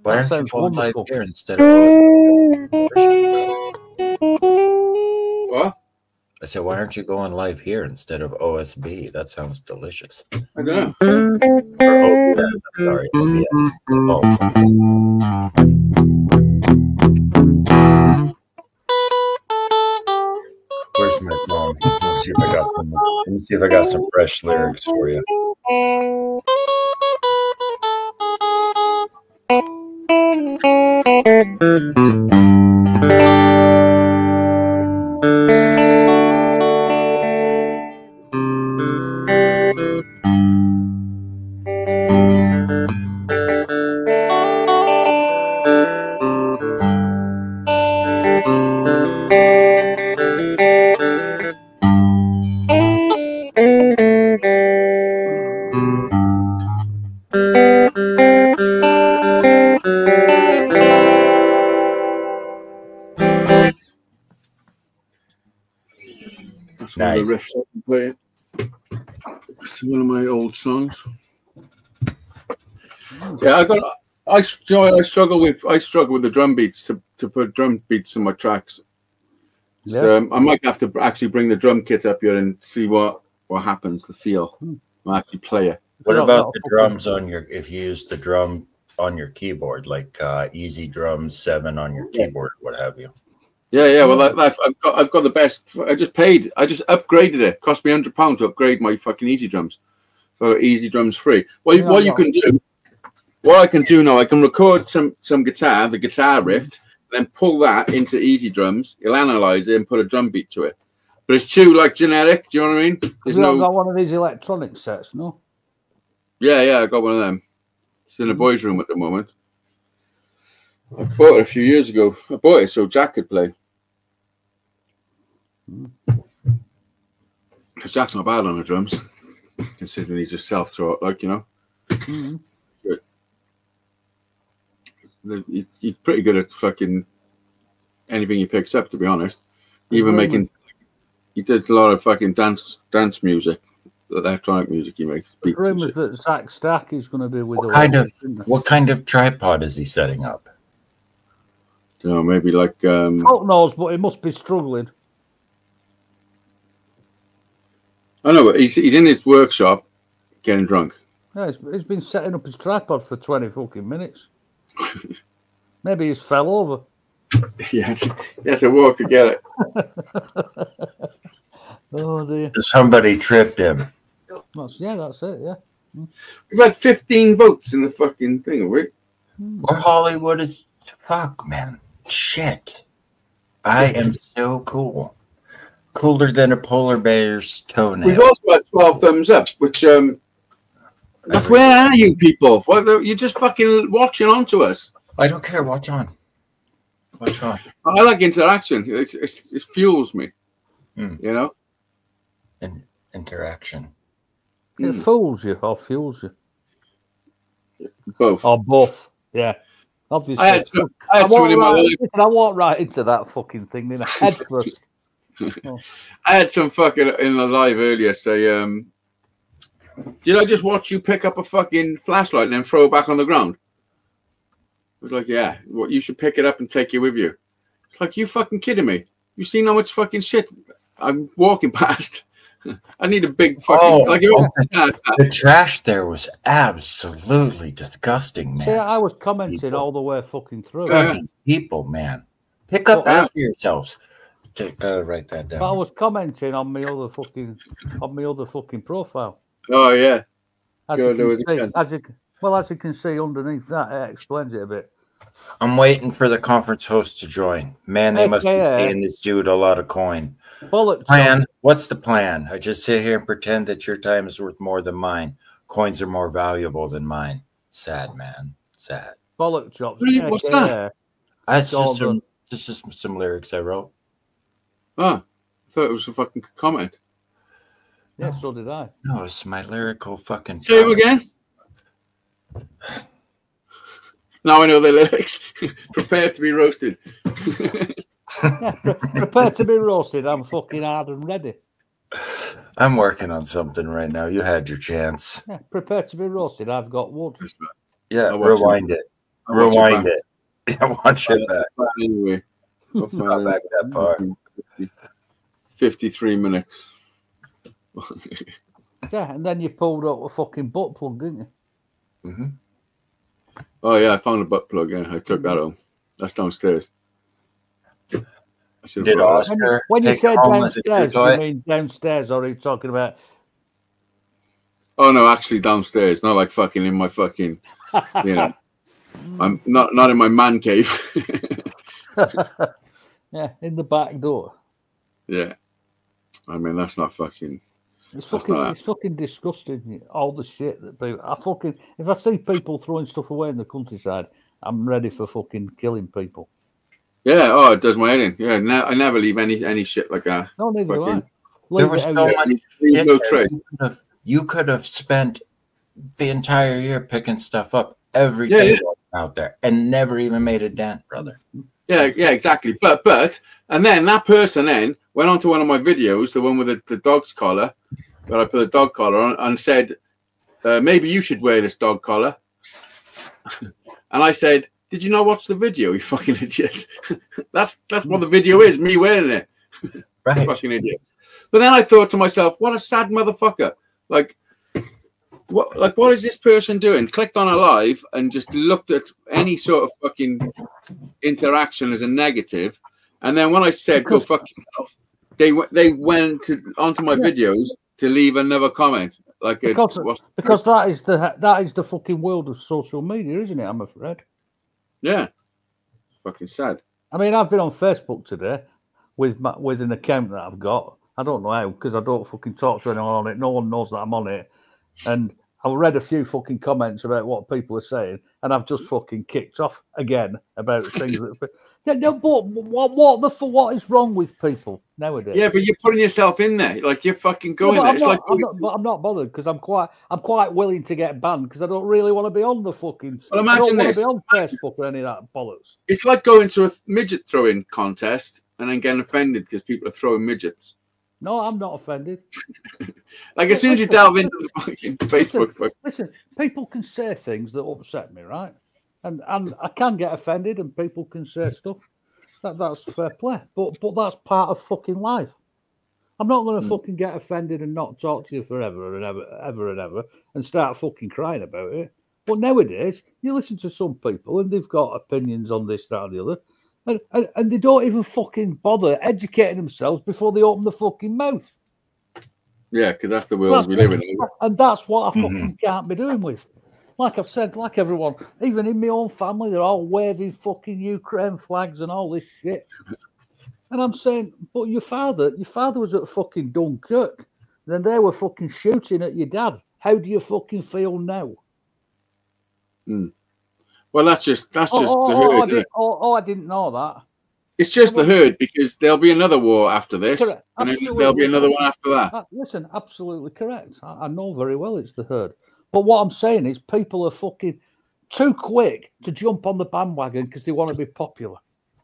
Why aren't you going live here instead of what? I said, why aren't you going live here instead of OSB? That sounds delicious. I don't know. Or OBS, I'm sorry. Where's my phone? Let's see if I got some fresh lyrics for you. Nice. The riffs I can play. It's one of my old songs. Yeah, I struggle with the drum beats to put drum beats in my tracks. Yeah. So I might have to actually bring the drum kit up here and see what happens, the feel. I'll actually play it. What about the drums on your, if you use the drum on your keyboard, like Easy Drums 7 on your keyboard, what have you? Yeah. Well, I've got the best. I just upgraded it. Cost me £100 to upgrade my fucking Easy Drums. So Easy Drums free. What I can do now, I can record some guitar, the guitar riff, then pull that into Easy Drums. You'll analyze it and put a drum beat to it. But it's too like generic. Do you know what I mean? There's no got one of these electronic sets, no? Yeah, I got one of them. It's in the boys' room at the moment. I bought it a few years ago. I bought it so Jack could play. Because Jack's not bad on the drums, considering he's just self-taught, like, you know. He's pretty good at fucking anything he picks up, to be honest. Even he does a lot of fucking dance music, electronic music he makes. The rumors that Zach Stack is going to do with what kind of tripod is he setting up? You know, maybe like God knows, but he must be struggling. I know, but he's in his workshop getting drunk. Yeah, he's been setting up his tripod for 20 fucking minutes. Maybe he's fell over. You had to walk to get it. Oh dear. Somebody tripped him. That's it, yeah. We've had 15 votes in the fucking thing, have we? Or Hollywood is fuck, man. Shit. I am so cool. Cooler than a polar bear's toenail. We've also had 12 thumbs up, which like, where are you people? What, you're just fucking watching on to us. I don't care. Watch on. Watch on. I like interaction. It fuels me. You know? Interaction. It fools you or fuels you? Both. Or both. Yeah. Obviously. I had someone in my life. I walked right into that fucking thing, then I head first. I had some fucking in the live earlier say, did I just watch you pick up a fucking flashlight and then throw it back on the ground? I was like, yeah, well, you should pick it up and take it with you. It's like, you fucking kidding me? You seen how much fucking shit I'm walking past? I need a big fucking... the trash there was absolutely disgusting, man. Yeah, I was commenting all the way fucking through. People, man. Pick up after yourselves. Write that down. But I was commenting on my other fucking profile. Oh yeah. As you can see underneath that, it explains it a bit. I'm waiting for the conference host to join. Man, they must be paying this dude a lot of coin. Plan? What's the plan? I just sit here and pretend that your time is worth more than mine. Coins are more valuable than mine. Sad, man. Sad. Bollock chops. What's that? This is some lyrics I wrote. Oh, I thought it was a fucking comment. Yeah, so did I. No, it's my lyrical fucking... Say it again. Now I know the lyrics. Prepare to be roasted. Prepare to be roasted. I'm fucking hard and ready. I'm working on something right now. You had your chance. Yeah, prepare to be roasted. I've got wood. Yeah, rewind it. Rewind it. Yeah, watch it back. Anyway, I'll back that part. 53 minutes. Yeah, and then you pulled up a fucking butt plug, didn't you? Mm-hmm. Oh yeah, I found a butt plug. Yeah, I took that home. That's downstairs. Did Oscar when you said downstairs, you mean downstairs, or are you talking about? Oh no, actually downstairs. Not like fucking in my fucking. You know, I'm not in my man cave. Yeah, in the back door. Yeah, I mean that's not fucking. It's fucking disgusting. All the shit that people. If I see people throwing stuff away in the countryside, I'm ready for fucking killing people. Yeah. Oh, it does my head in. Yeah. I never leave any shit like that. No, neither do I. There was so much shit no trace. You could have spent the entire year picking stuff up every day out there and never even made a dent, brother. Yeah, exactly. But and then that person then went on to one of my videos, the one with the dog's collar, where I put a dog collar on, and said, maybe you should wear this dog collar. And I said, did you not watch the video, you fucking idiot? That's what the video is, me wearing it. Right. Fucking idiot. But then I thought to myself, what a sad motherfucker. Like, what is this person doing? Clicked on a live and just looked at any sort of fucking interaction as a negative. And then when I said, go fuck yourself, they went onto my videos to leave another comment. Like because that is the fucking world of social media, isn't it? I'm afraid. Yeah, fucking sad. I mean, I've been on Facebook today with an account that I've got. I don't know how, because I don't fucking talk to anyone on it. No one knows that I'm on it. And I've read a few fucking comments about what people are saying, and I've just fucking kicked off again about things that. No, but what is wrong with people nowadays? Yeah, but you're putting yourself in there, like you're fucking going there. I'm not bothered because I'm quite willing to get banned because I don't really want to be on the fucking. Well, imagine this. I don't want to be on Facebook or any of that bollocks. It's like going to a midget throwing contest and then getting offended because people are throwing midgets. No, I'm not offended. Like as soon as you delve into the fucking Facebook. Listen, people can say things that upset me, right? And I can get offended, and people can say stuff. That's fair play, but that's part of fucking life. I'm not going to fucking get offended and not talk to you forever and ever and start fucking crying about it. But nowadays, you listen to some people and they've got opinions on this, that, or the other, and they don't even fucking bother educating themselves before they open the fucking mouth. Yeah, because that's the world we live in. And that's what I fucking can't be doing with. Like I've said, like everyone, even in my own family, they're all waving fucking Ukraine flags and all this shit. And I'm saying, but your father was at fucking Dunkirk. And then they were fucking shooting at your dad. How do you fucking feel now? Well, that's just the herd. I didn't know that. It's just the herd because there'll be another war after this, correct. And then there'll be another one after that. Listen, absolutely correct. I know very well it's the herd. But what I'm saying is people are fucking too quick to jump on the bandwagon because they want to be popular.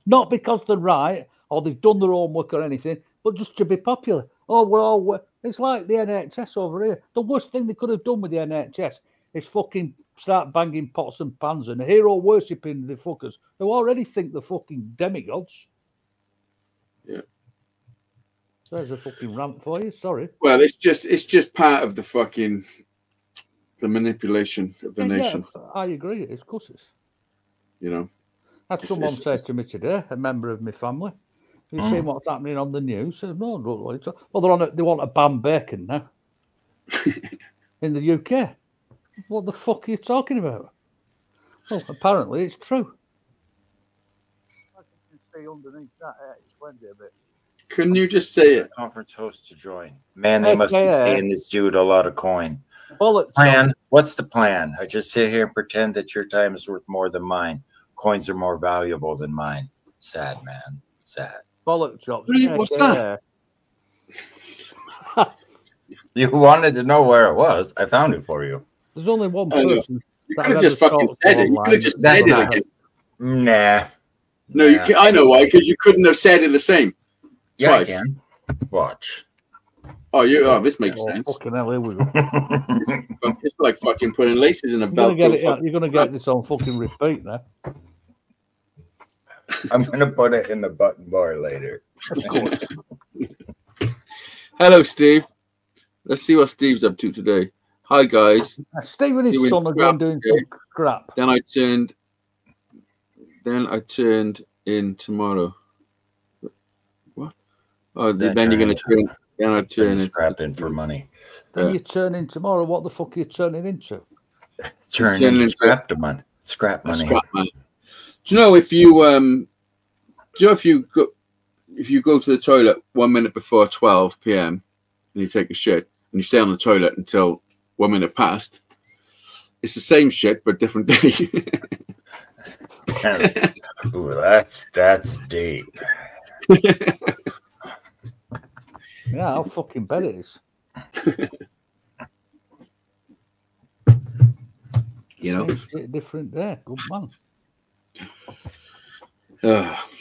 Not because they're right or they've done their homework or anything, but just to be popular. Oh, it's like the NHS over here. The worst thing they could have done with the NHS is fucking start banging pots and pans and hero worshipping the fuckers who already think they're fucking demigods. Yeah. There's a fucking rant for you. Sorry. Well, it's just part of the fucking the manipulation of the nation. Yeah, I agree. It's cusses. You know. Had someone say to me today, a member of my family, "You seen what's happening on the news?" I said, "No, I don't know what you're talking." Well, they want to ban bacon now in the UK. What the fuck are you talking about? Well, apparently it's true. I can see underneath that. Explain it a bit. Couldn't you just say it? Conference host to join. Man, they must be paying this dude a lot of coin. Well, plan? What's the plan? I just sit here and pretend that your time is worth more than mine. Coins are more valuable than mine. Sad, man. Sad. Bollock chops. What's that? You wanted to know where it was. I found it for you. There's only one person. You could have just fucking said it. You could have just said it. Nah. No, you can, I know why. Because you couldn't have said it the same. Yeah, twice. I can. Watch. Oh, this makes sense. Fucking hell, here we go. It's like fucking putting laces in a belt. You're going to get this on fucking repeat now. I'm going to put it in the button bar later. Of course. Hello, Steve. Let's see what Steve's up to today. Hi, guys. Steve and his son are going doing some crap. Then I turned in tomorrow. What? Oh, then you're going to turn. Then I turn in. Scrap in for money. Then you turn in tomorrow. What the fuck are you turning into? Turn into scrap money. Scrap money. Scrap money. Do you know if you go to the toilet 1 minute before 12 p.m. and you take a shit and you stay on the toilet until 1 minute past, it's the same shit but different day. Ooh, that's deep. Yeah, I'll fucking bet it is. You know, it's a different day. Good man.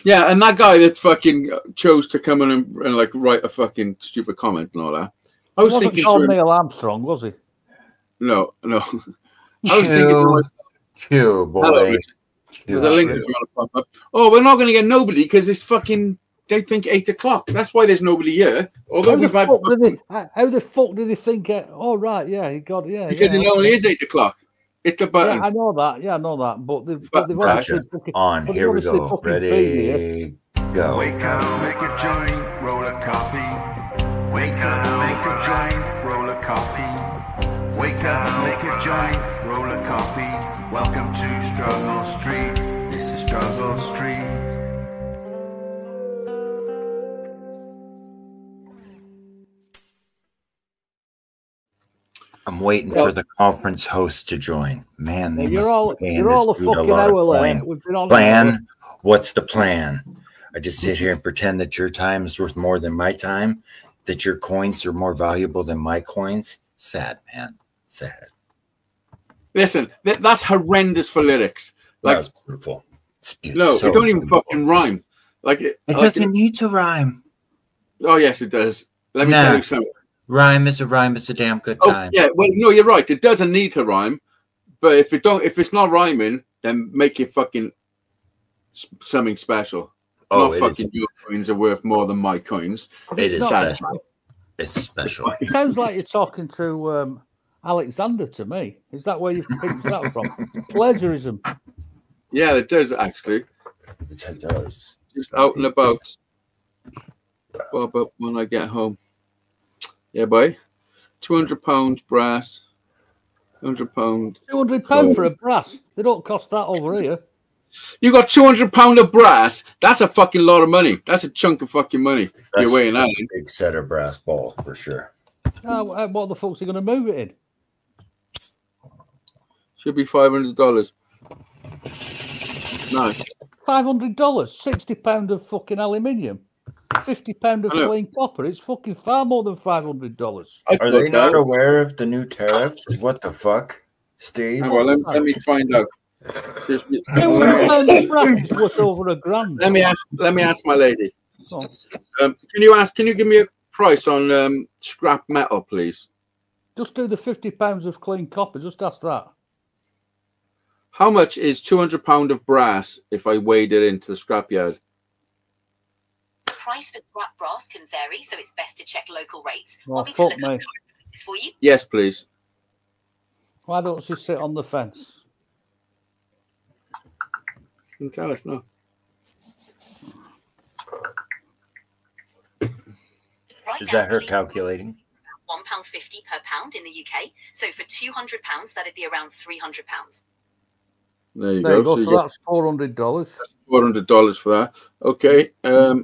Yeah, and that guy that fucking chose to come in and like write a fucking stupid comment and all that. I was thinking John Neil Armstrong, was he? No. I was thinking to myself, Chew, boy. There's a link that's going to pop up. Oh, we're not going to get nobody because it's fucking. They think 8 o'clock. That's why there's nobody here. Although we've had. How the fuck did they think? Oh right, yeah, he got because it only is 8 o'clock. Hit the button. Yeah, I know that. Yeah, I know that. But they've gotcha. On. Here we go. Ready? Go. Wake up, make a joint, roll a coffee. Wake up, make a joint, roll a coffee. Wake up, make a joint, roll a coffee. Welcome to Struggle Street. This is Struggle Street. I'm waiting for the conference host to join. Man, they you're all a fucking hour late. Plan? What's the plan? I just sit here and pretend that your time is worth more than my time, that your coins are more valuable than my coins. Sad, man. Sad. Listen, that's horrendous for lyrics. Like, that's beautiful. No, it don't even fucking rhyme. Like it doesn't need to rhyme. Oh yes, it does. Let me tell you something. Rhyme is a damn good time. Yeah, well, no, you're right. It doesn't need to rhyme, but if it's not rhyming, then make it fucking something special. Oh, not fucking your coins are worth more than my coins. It is special. It's special. It sounds like you're talking to Alexander to me. Is that where you picked that from? Plagiarism. Yeah, it does actually. It does. Just out and about. Bob up when I get home. Yeah, boy. £200 brass. £100. £200 for a brass. They don't cost that over here. You got £200 of brass. That's a fucking lot of money. That's a chunk of fucking money. You're weighing out. A big set of brass balls for sure. What the fuck's he going to move it in? Should be $500. Nice. $500. £60 of fucking aluminium. £50 of clean copper. It's fucking far more than $500. Are they not aware of the new tariffs? What the fuck, Steve? Well, let me find out. Worth over £1,000. Let me ask my lady. Can you give me a price on scrap metal, please? Just do the £50 of clean copper. Just ask that. How much is £200 of brass if I weighed it into the scrapyard? The price for scrap brass can vary, so it's best to check local rates. Oh, Want me to look up current prices for you? Yes, please. Why don't you sit on the fence? You can tell us now. Is that her calculating? £1.50 per pound in the UK. So for £200, that'd be around £300. There you go. So that's $400. $400 for that. Okay. Yeah,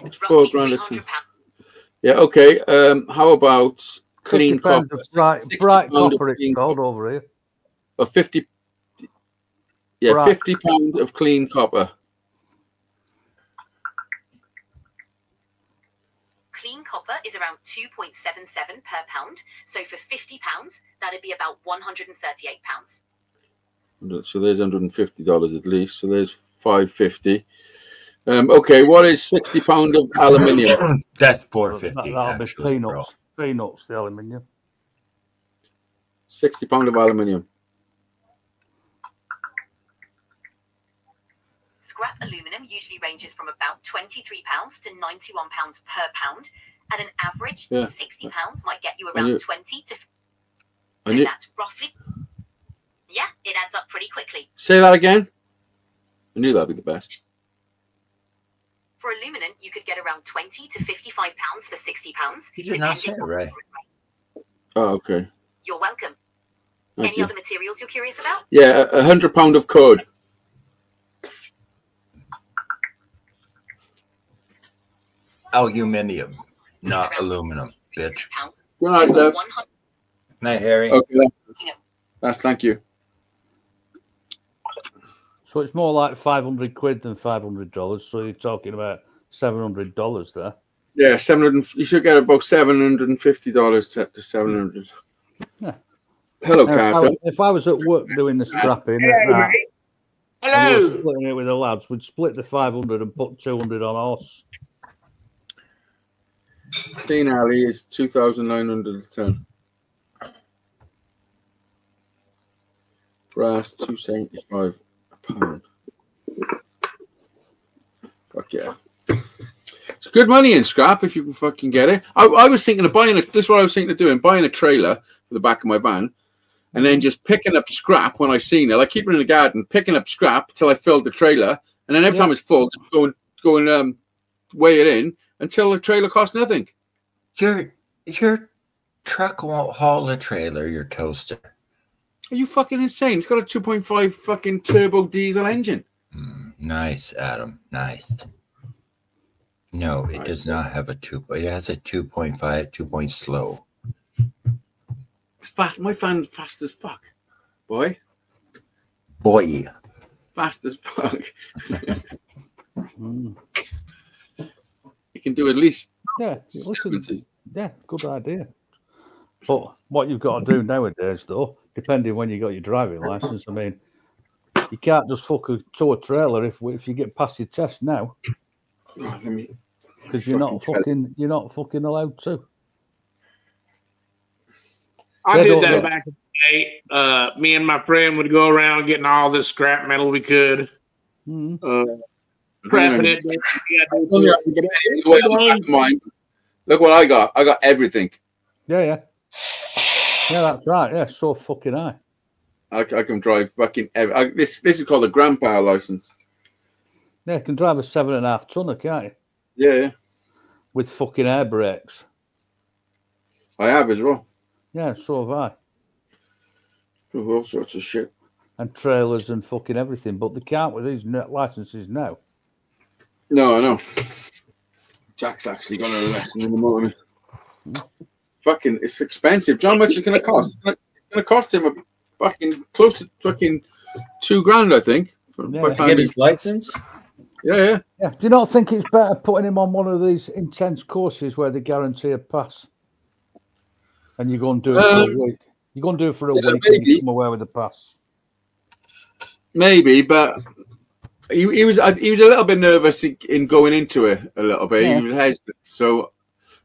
roughly £300. Yeah. Okay. How about clean copper? Bright copper. It's called over here. Or 50. Yeah, £50 of clean copper. Clean copper is around 2.77 per pound. So for £50, that'd be about £138. So there's $150 at least. So there's $550. Okay, what is £60 of aluminium? That's $450. That'll be peanuts. Peanuts, the aluminium. £60 of aluminium. Scrap aluminum usually ranges from about £23 to £91 per pound. At an average, £60 might get you around 20 to. So that's roughly. Yeah, it adds up pretty quickly. Say that again. I knew that'd be the best. For aluminum, you could get around £20 to £55 for £60. You did not say it right. Oh, okay. You're welcome. Any other materials you're curious about? Yeah, £100 of code. Aluminium, not aluminum, bitch. Good night, Deb. Night, Harry. Okay. Thank you. So it's more like 500 quid than $500. So you're talking about $700 there. Yeah, 700. You should get about $750 set to 700. Yeah. Hello, Carter. If I was at work doing the scrapping And we were splitting it with the lads. We'd split the 500 and put 200 on horse. Dean Alley is 2,900 a ton. Brass 275 a pound. Fuck yeah. It's good money in scrap if you can fucking get it. I was thinking of buying this is what I was thinking of doing, buying a trailer for the back of my van and then just picking up scrap when I seen it. Like keeping it in the garden, picking up scrap till I filled the trailer, and then every time it's full, just go and weigh it in until the trailer costs nothing. Your truck won't haul a trailer, your toaster. Are you fucking insane? It's got a 2.5 fucking turbo diesel engine. Nice, Adam. Nice. No, it does not have a 2. It has a 2.5, 2 point slow. It's fast. My fan's fast as fuck, boy. Fast as fuck. You can do at least 70. Yeah, good idea. But what you've got to do nowadays, though, depending when you got your driving license, I mean, you can't just fuck a tow trailer if you get past your test now, because you're not fucking allowed to. I did that back in the day. Me and my friend would go around getting all this scrap metal we could. Prepping it. Look what I got. I got everything. Yeah, that's right. Yeah, so fucking high. I can drive fucking this is called a grandpa license. Yeah, you can drive a 7.5 tonner, can't you? Yeah. With fucking air brakes. I have as well. Yeah, so have I. All sorts of shit. And trailers and fucking everything, but they can't with these licenses now. No, I know. Jack's actually got a lesson in the morning. Fucking, it's expensive. Do you know how much it's going to cost? It's going to cost him a fucking close to fucking $2,000, I think. To get his license? Yeah. Do you not think it's better putting him on one of these intense courses where they guarantee a pass? And you go and do it for a week. You go and do it for a week and you come away with a pass. Maybe, but he was a little bit nervous in going into it a little bit. Yeah. He was hesitant. So,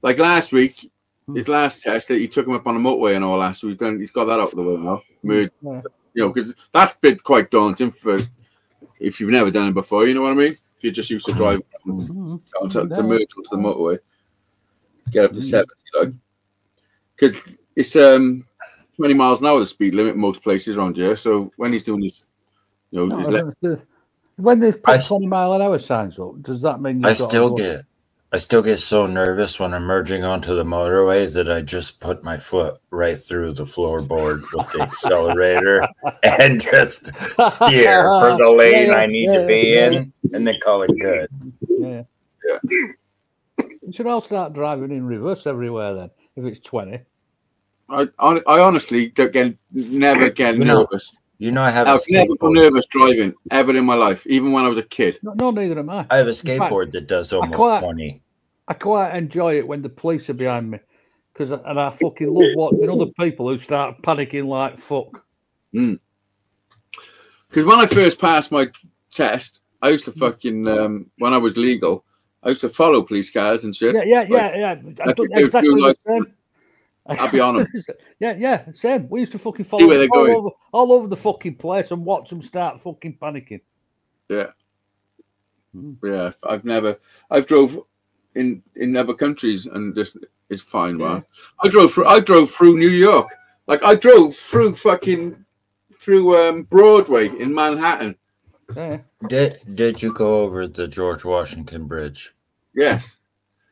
like last week, his last test, he took him up on a motorway and all that. So he's got that out of the way now. You know, because that's been quite daunting for if you've never done it before. You know what I mean? If you're just used to driving to merge onto the motorway, get up to 70, like. Because it's 20 miles an hour the speed limit in most places around here. So when he's doing this, you know, when they put 20 mile an hour signs up, does that mean I still get so nervous when I'm merging onto the motorways that I just put my foot right through the floorboard with the accelerator and just steer for the lane I need to be in, and then call it good. Yeah. You should all start driving in reverse everywhere then, if it's 20. I honestly never get nervous. You know, I've never been nervous driving ever in my life, even when I was a kid. No, neither am I. I have a skateboard that does almost 20. I quite enjoy it when the police are behind me, and I fucking love watching other people who start panicking like fuck. Because when I first passed my test, I used to fucking when I was legal, I used to follow police cars and shit. Yeah. I've done exactly the same. I'll be honest. Yeah, same. We used to fucking follow them all over the fucking place and watch them start fucking panicking. Yeah. I've drove in other countries and this is fine, man. I drove through New York. Like I drove through Broadway in Manhattan. Yeah. Did you go over the George Washington Bridge? Yes.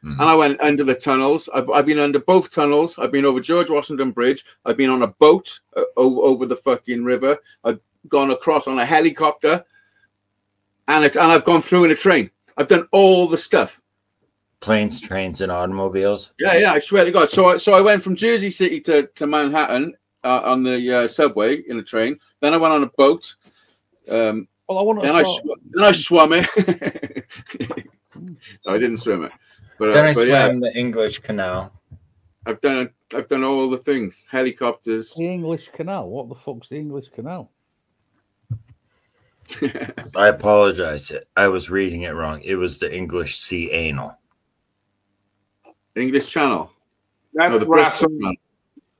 And I went under the tunnels. I've been under both tunnels. I've been over George Washington Bridge. I've been on a boat over the fucking river. I've gone across on a helicopter. And I've gone through in a train. I've done all the stuff. Planes, trains, and automobiles? Yeah, I swear to God. So I went from Jersey City to Manhattan on the subway in a train. Then I went on a boat. Then I swam it. No, I didn't swim it. But then I swam the English Canal. I've done all the things. Helicopters. The English Canal. What the fuck's the English Canal? I apologize. I was reading it wrong. It was the English Sea Anal. English Channel. That's no, the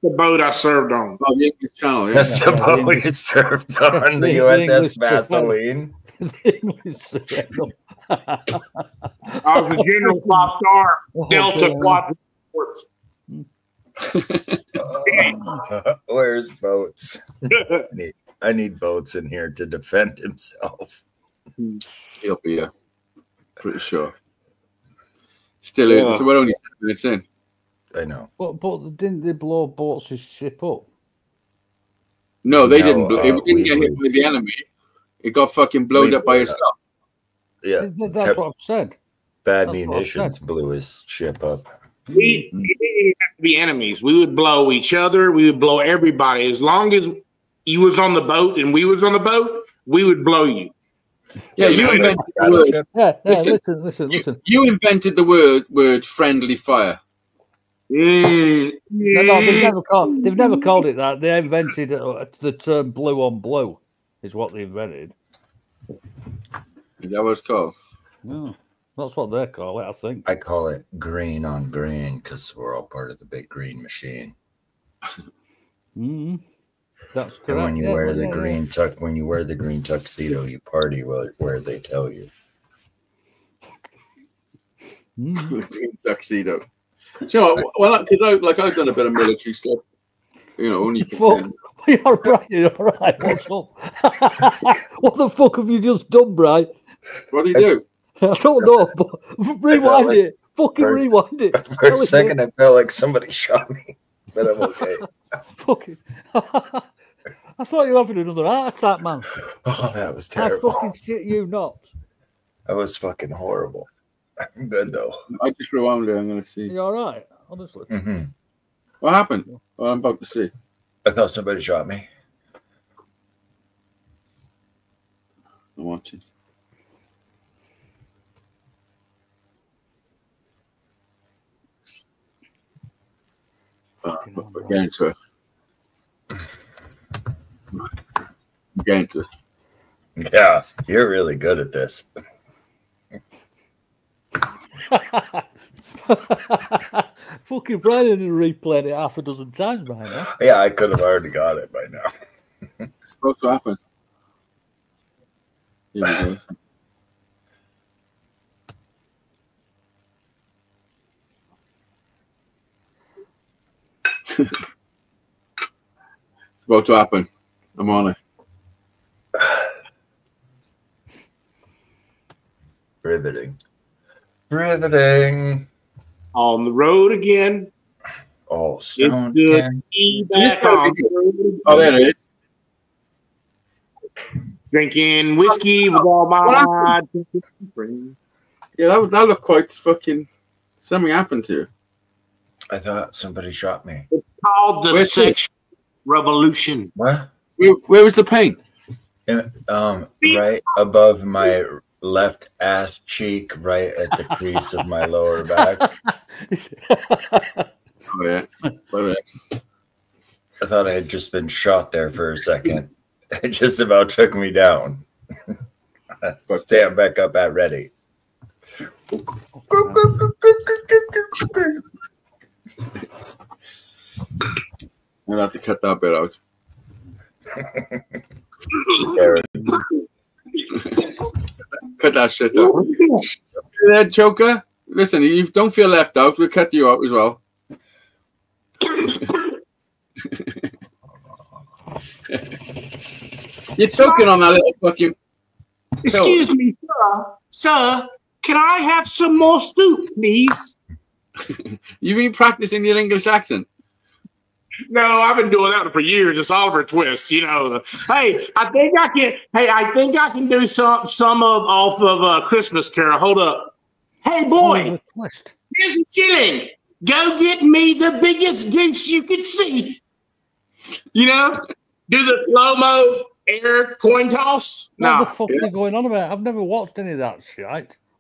the boat I served on. Oh, the English Channel. Yeah. That's the boat we served on the USS Vaseline. I was a General 5-star Delta Quad Force. Where's Boats? I need Boats in here to defend himself. He'll be here. Pretty sure. Still in. So we're only 10 minutes in. I know. But didn't they blow Boats' ship up? No, they didn't. It didn't get hit by the enemy. It got fucking blown up by itself. Yeah, that's what I've said. Bad munitions blew his ship up. We didn't even have to be enemies. We would blow each other. We would blow everybody. As long as you was on the boat and we was on the boat, we would blow you. Yeah, you invented the word. Listen. You invented the word friendly fire. No, they've never called it that. They invented the term blue on blue, is what they invented. Is that what it's called? No, that's what they call it, I think. I call it green on green because we're all part of the big green machine. That's correct. And when you wear the green when you wear the green tuxedo, you party where they tell you. Green tuxedo. Do you know, well, because I've done a bit of military stuff. You know, only. You're right. What's up? What the fuck have you just done, Brian? What do you do? I don't know, but rewind it. Fucking rewind it. For a second, I felt like somebody shot me, but I'm okay. Fucking. I thought you were having another heart attack, man. Oh, that was terrible. I fucking shit you not. That was fucking horrible. I'm good though. I just rewound it. I'm going to see. You all right? Honestly. What happened? Well, I'm about to see. I thought somebody shot me. I'm watching. We're getting to it. I'm getting to it. Yeah, you're really good at this. Fucking Brian replayed it half a dozen times by now. Yeah, I could have already got it by now. It's supposed to happen. Here we go. It's about to happen. I'm on it. Riveting. Riveting. On the road again. Oh, stone. Oh, there it is. Drinking whiskey with all my friends. Yeah, that looked quite fucking. Something happened to you. I thought somebody shot me. It's called the sexual revolution. What? Where was the pain? Right above my left ass cheek, right at the crease of my lower back. Oh yeah. I thought I had just been shot there for a second. It just about took me down. Stand back up at ready. I'm gonna have to cut that bit out. Cut that shit out. Yeah, Joker. Listen, if you don't feel left out, we'll cut you out as well. You're choking on that little fucking. Excuse me, sir. Can I have some more soup, please? You've been practicing your English accent. No, I've been doing that for years. It's Oliver Twist, you know. Hey, I think I can do some off of Christmas Carol. Hold up. Hey, boy, here's a shilling. Go get me the biggest goose you could see. You know, do the slow-mo air coin toss. What the fuck are you going on about? I've never watched any of that shit.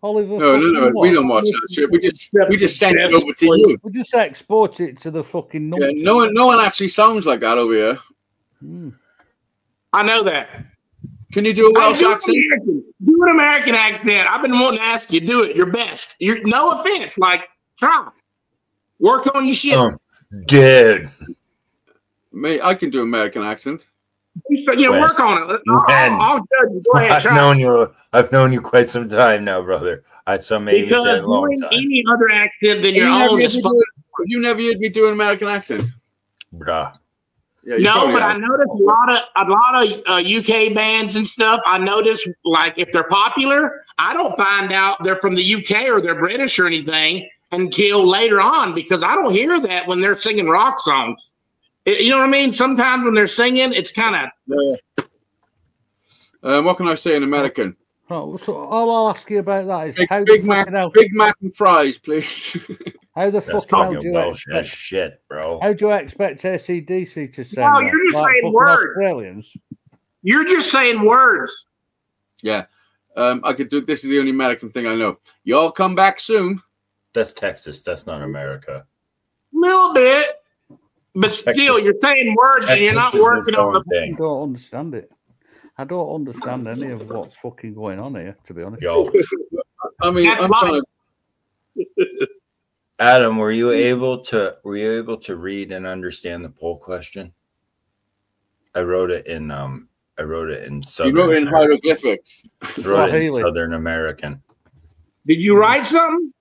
Oliver, no, we don't watch that shit. We just send it over to you. We just export it to the fucking. Yeah, no one actually sounds like that over here. I know that. Can you do a Welsh accent? Do an American accent. I've been wanting to ask you. Do it. Your best. No offense. Like, try. Work on your shit. Dude. Me, I can do American accent. Work on it. I'll judge you. Go ahead, try. I've known you quite some time now, brother. Maybe because a long time. Any other accent than your own is fun. You never heard me do an American accent, bruh. Yeah, no, but I noticed a lot of UK bands and stuff. I noticed, like, if they're popular, I don't find out they're from the UK or they're British or anything until later on, because I don't hear that when they're singing rock songs. You know what I mean? Sometimes when they're singing, it's kind of. What can I say in American? Oh, so all I'll ask you about that is Big Mac and fries, please. How the fuck do you expect shit, bro? How do you expect AC/DC to sound? No, you're just saying words. Australians. You're just saying words. Yeah, I could do. This is the only American thing I know. Y'all come back soon. That's Texas. That's not America. A little bit. But still, you're saying words and you're not working on the thing. I don't understand it. I don't understand any of what's fucking going on here, to be honest. Yo. I mean, I'm trying to... Adam, were you able to read and understand the poll question? I wrote it in Southern. You wrote it in hieroglyphics. Wrote it in Southern American. Did you write something?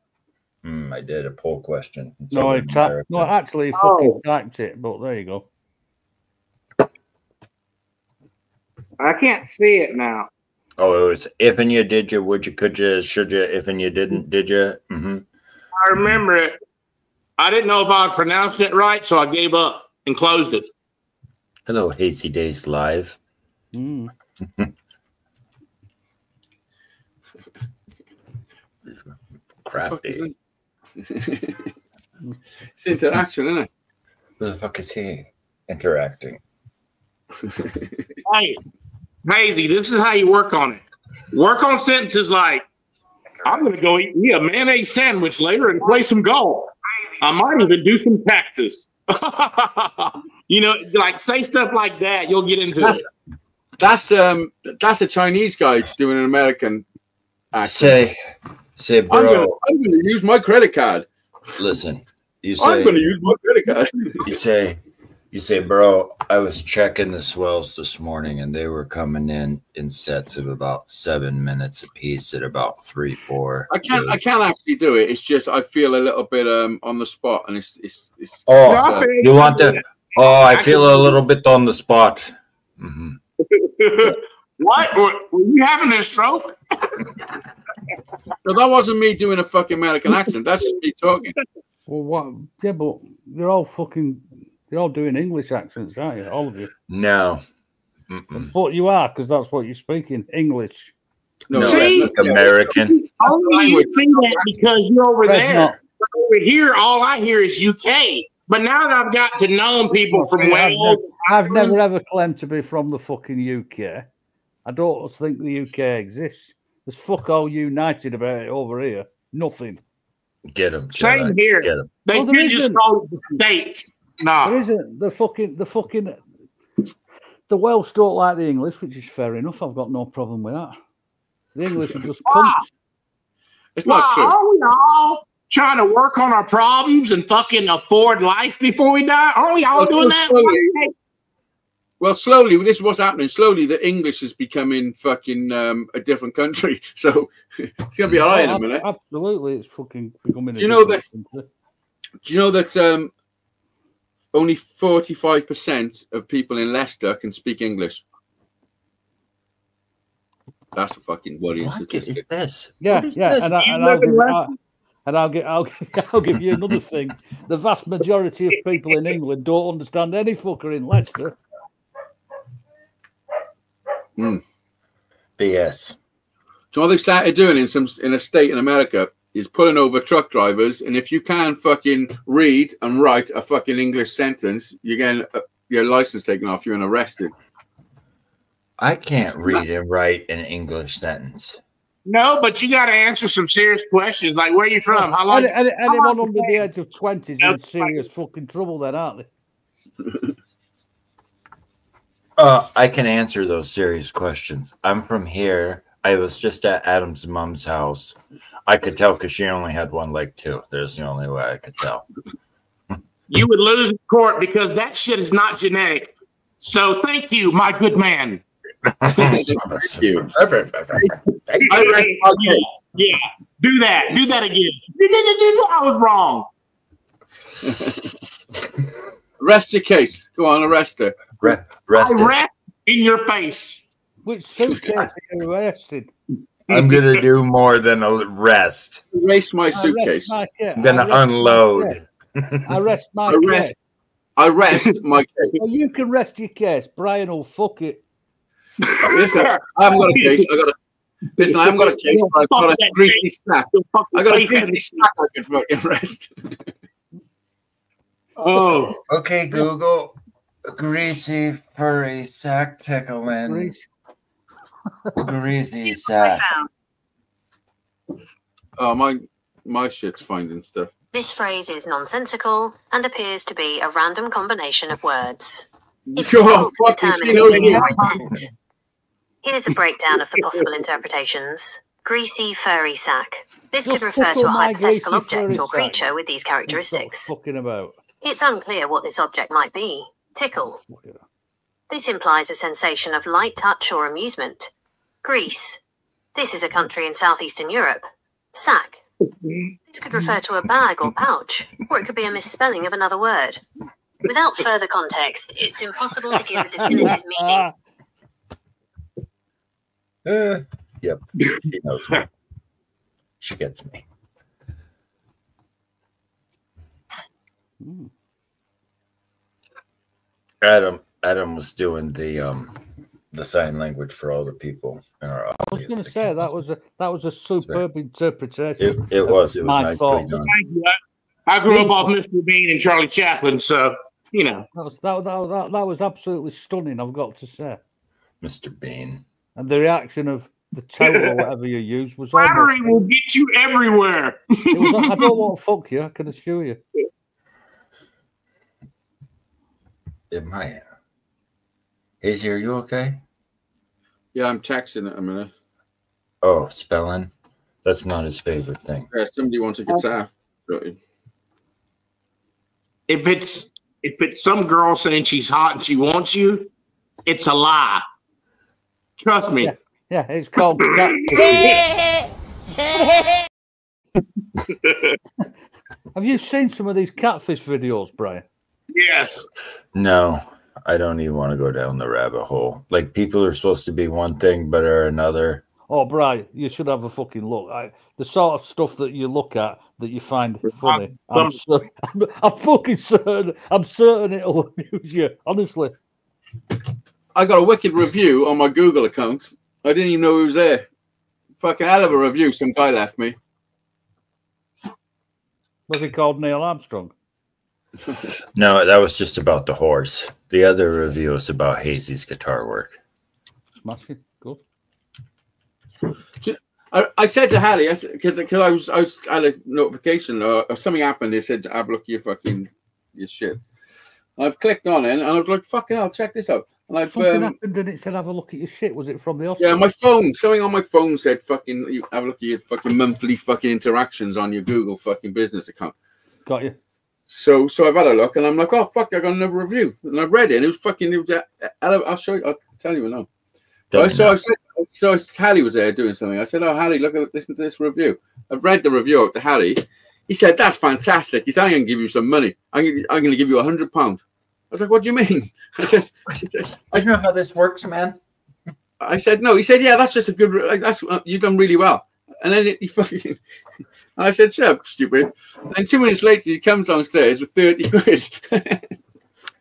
I did a poll question. No, actually, fucking typed it. But there you go. I can't see it now. Oh, it was if and you, did you, would you, could you, should you, if and you didn't, did you? Mm-hmm. I remember it. I didn't know if I was pronouncing it right, so I gave up and closed it. Hello, Hazeydaze Live. Crafty. It's interaction, isn't it? Who the fuck is he interacting? Hey, Hazy, this is how you work on it. Work on sentences like, I'm going to go eat me a mayonnaise sandwich later and play some golf. I might even do some taxes. Like say stuff like that. You'll get into it. That's a Chinese guy doing an American accent. Say, bro. I'm gonna use my credit card. Listen, I'm gonna use my credit card. You say, bro, I was checking the swells this morning and they were coming in sets of about 7 minutes apiece at about 3-4. I can't actually do it. It's just I feel a little bit on the spot, and it's you want to? Oh, I feel a little bit on the spot. Mm-hmm. What? Were you having a stroke? No, that wasn't me doing a fucking American accent. That's just me talking. Well, what? Yeah, but you're all doing English accents, aren't you? All of you. No. But you are, because that's what you're speaking, English. No, see? American. Only you see that because you're over there. Over here, all I hear is UK. But now that I've got to know people from Wales. I've never ever claimed to be from the fucking UK. I don't think the UK exists. There's fuck all united about it over here. Nothing. Get them. Same here. Get them. They should just call it the States. No. There isn't. The Welsh don't like the English, which is fair enough. I've got no problem with that. The English are just cunts. It's not true. Are we all trying to work on our problems and fucking afford life before we die? Aren't we all doing that? Well, slowly, this is what's happening. Slowly, the English is becoming fucking a different country. So it's gonna be all right in a minute. Absolutely, it's fucking becoming. Do you know that only 45% of people in Leicester can speak English? That's a fucking worrying statistic. This? Yeah, and I'll give you another thing. The vast majority of people in England don't understand any fucker in Leicester. BS. Do you know what they've started doing in a state in America is pulling over truck drivers, and if you can't fucking read and write a fucking English sentence, you're getting your license taken off you and arrested. I can't read and write an English sentence. No, but you got to answer some serious questions, like where are you from? How long? Anyone under the age of 20 is in serious fucking trouble, then, aren't they? I can answer those serious questions. I'm from here. I was just at Adam's mom's house. I could tell because she only had one leg too. There's the only way I could tell. You would lose in court because that shit is not genetic. So thank you, my good man. Thank you. Yeah, do that. Do that again. I was wrong. Rest your case. Go on, arrest her. Rest in your face. Which suitcase are you arrested? I'm gonna do more than a rest. Erase my suitcase. I'm gonna unload. Arrest my case. Arrest my case. Well, you can rest your case. Brian will fuck it. Listen, I haven't got a case. Listen, I haven't got a case, but I've got a greasy snack. I got a greasy snack I can fucking rest. Oh. Okay, Google. Greasy furry sack tickling. Greasy sack. Oh, my shit's finding stuff. This phrase is nonsensical and appears to be a random combination of words. It's Sure, difficult to fucking determine its meaning or intent. Here's a breakdown of the possible interpretations. Greasy furry sack. This could refer to a hypothetical object or creature with these characteristics. It's unclear what this object might be. Tickle. This implies a sensation of light touch or amusement. Greece. This is a country in southeastern Europe. Sack. This could refer to a bag or pouch, or it could be a misspelling of another word. Without further context, it's impossible to give a definitive meaning. Yep, she knows me. She gets me. Adam was doing the sign language for all the people in our audience. I was going to say that was a superb interpretation. It was nicely done. I grew up off Mr. Bean and Charlie Chaplin, so you know that was absolutely stunning. I've got to say, Mr. Bean, and the reaction of the tone or whatever you use was. Flattery will get you everywhere. I don't want to fuck you. I can assure you. It might. Hazy, are you okay? Yeah, I'm texting it a minute. Oh, spelling? That's not his favorite thing. Yeah, somebody wants a guitar. If it's some girl saying she's hot and she wants you, it's a lie. Trust me. Yeah, it's called. Have you seen some of these catfish videos, Brian? Yes. No, I don't even want to go down the rabbit hole. Like, people are supposed to be one thing but are another. Oh, Brian, you should have a fucking look. The sort of stuff that you look at that you find funny. I'm fucking certain. I'm certain it'll amuse you. Honestly. I got a wicked review on my Google account. I didn't even know he was there. Fucking hell of a review some guy left me. Was he called Neil Armstrong? No, that was just about the horse. The other review is about Hazy's guitar work. Smashing, good. I said to Harry, because I was had a notification or something happened. They said, "Have a look at your shit." And I've clicked on it, and I was like, "Fucking hell, check this out." And something happened, and it said, "Have a look at your shit." Was it from the hospital? Yeah, my phone. Something on my phone said, "Fucking, you have a look at your fucking monthly fucking interactions on your Google fucking business account." Got you. So I've had a look, and I'm like, "Oh fuck, I got another review," and I've read it, and it was fucking. I'll show you. I'll tell you now. So Harry was there doing something. I said, "Oh, Harry, listen to this review." I've read the review up to Harry. He said, "That's fantastic." He said, "I'm going to give you some money. I'm going to give you £100." I was like, "What do you mean?" I said, "I know how this works, man." I said, "No." He said, "Yeah, that's just a good. That's you've done really well." And then he fucking. And I said, "Shut up, stupid." And 2 minutes later, he comes downstairs with 30 quid.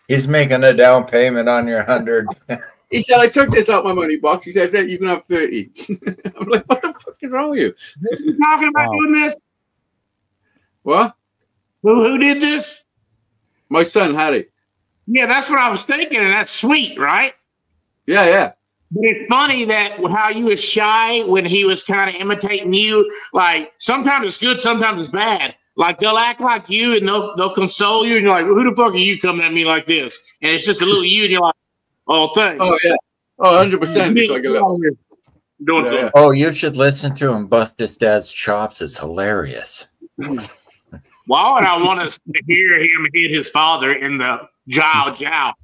He's making a down payment on your 100. He said, "I took this out my money box." He said, "Hey, you can have 30. I'm like, "What the fuck is wrong with you?" You talking about doing this? What? Who did this? My son, Harry. Yeah, that's what I was thinking, and that's sweet, right? Yeah, yeah. But it's funny that how you was shy when he was kind of imitating you. Like, sometimes it's good, sometimes it's bad. Like, they'll act like you, and they'll console you, and you're like, well, who the fuck are you coming at me like this? And it's just a little you, and you're like, all things. Oh yeah. Oh, 100%. It's like a little. Doing Oh, you should listen to him bust his dad's chops. It's hilarious. Why would I want to hear him hit his father in the jow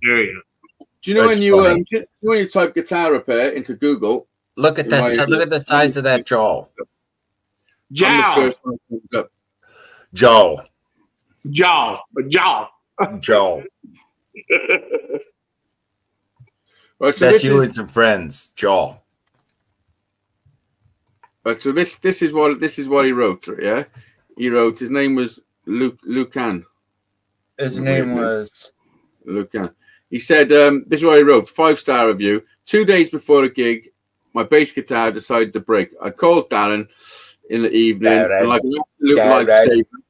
area? Do you know when you type guitar repair into Google? Look at that! Look at the size of that jaw. Jow. Jaw. Jaw. Jaw. Jaw. Right, so that's you and some friends. Jaw. Right, so this is what he wrote. Yeah, he wrote. His name was Lucan. His name was Lucan. He said, "This is what he wrote. 5-star review. 2 days before a gig, my bass guitar decided to break. I called Darren in the evening, and like an absolute lifesaver,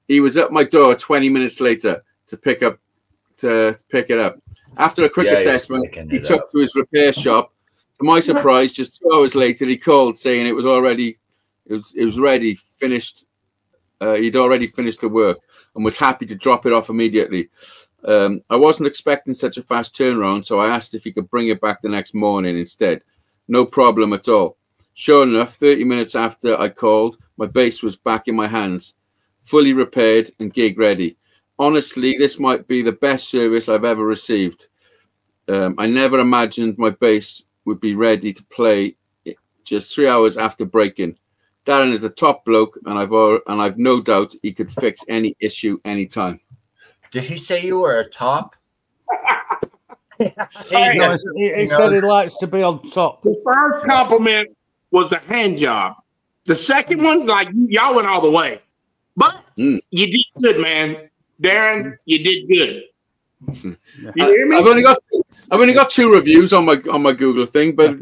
he was at my door 20 minutes later to pick it up. After a quick assessment, he took to his repair shop. To my surprise, just 2 hours later, he called saying it was ready, finished. He'd already finished the work and was happy to drop it off immediately. I wasn't expecting such a fast turnaround, so I asked if he could bring it back the next morning instead. No problem at all. Sure enough, 30 minutes after I called, my bass was back in my hands, fully repaired and gig ready. Honestly, this might be the best service I've ever received. I never imagined my bass would be ready to play just 3 hours after breaking. Darren is a top bloke, and I've no doubt he could fix any issue anytime." Did he say you were a top? He said he likes to be on top. The first compliment was a hand job. The second one, like, y'all went all the way. But you did good, man. Darren, you did good. You hear me? I've only got 2 reviews on my Google thing, but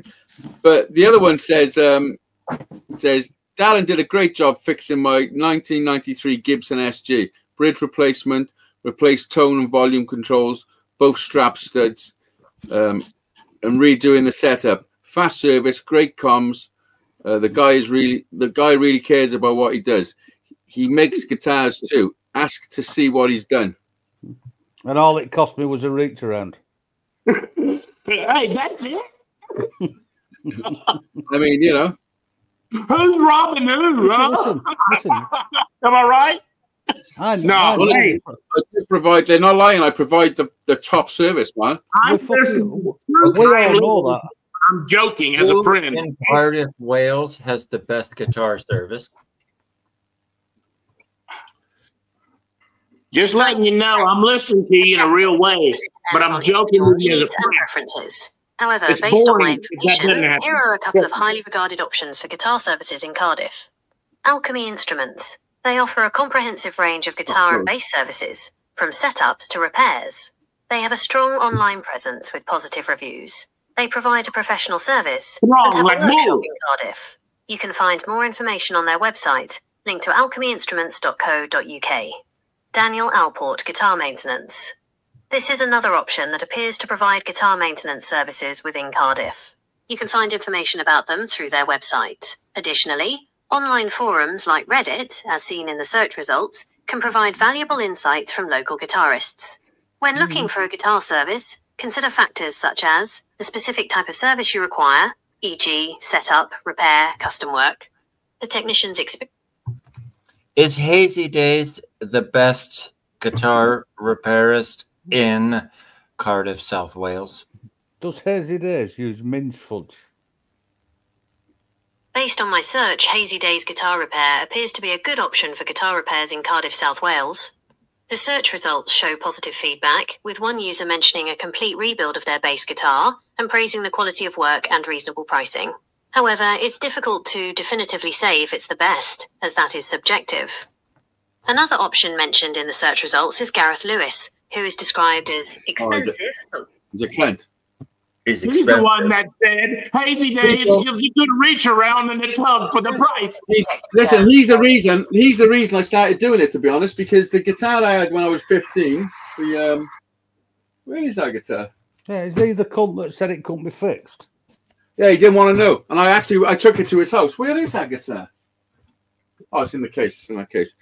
the other one says Darren did a great job fixing my 1993 Gibson SG. Bridge replacement, replaced tone and volume controls, both strap studs, and redoing the setup. Fast service, great comms. The guy really cares about what he does. He makes guitars too. Ask to see what he's done. And all it cost me was a reach around. Hey, that's it. I mean, you know. Who's robbing who, huh? Listen. Am I right? I provide. They're not lying. I provide the top service, man. I'm joking as a friend. In Cardiff, Wales has the best guitar service. Just letting you know, I'm listening to you in a real way, but I'm joking with you as a friend. Preferences. However, based on my information, here are a couple of highly regarded options for guitar services in Cardiff. Alchemy Instruments. They offer a comprehensive range of guitar and bass services, from setups to repairs. They have a strong online presence with positive reviews. They provide a professional service and have a workshop in Cardiff. You can find more information on their website, linked to alchemyinstruments.co.uk. Daniel Alport Guitar Maintenance. This is another option that appears to provide guitar maintenance services within Cardiff. You can find information about them through their website. Additionally, online forums like Reddit, as seen in the search results, can provide valuable insights from local guitarists. When looking for a guitar service, consider factors such as the specific type of service you require, e.g. setup, repair, custom work, the technician's experience. Is Hazeydaze the best guitar repairist in Cardiff, South Wales? Does Hazeydaze use minge fudge? Based on my search, Hazeydaze Guitar Repair appears to be a good option for guitar repairs in Cardiff, South Wales. The search results show positive feedback, with one user mentioning a complete rebuild of their bass guitar and praising the quality of work and reasonable pricing. However, it's difficult to definitively say if it's the best, as that is subjective. Another option mentioned in the search results is Gareth Lewis, who is described as expensive. He's a cunt. He's the one that said, Hazeydaze gives you good reach around in the tub for the price. Listen, he's the reason I started doing it, to be honest, because the guitar I had when I was 15, where is that guitar? Yeah, is he the cunt that said it couldn't be fixed? Yeah, he didn't want to know. And I took it to his house. Where is that guitar? Oh, it's in the case. It's in that case.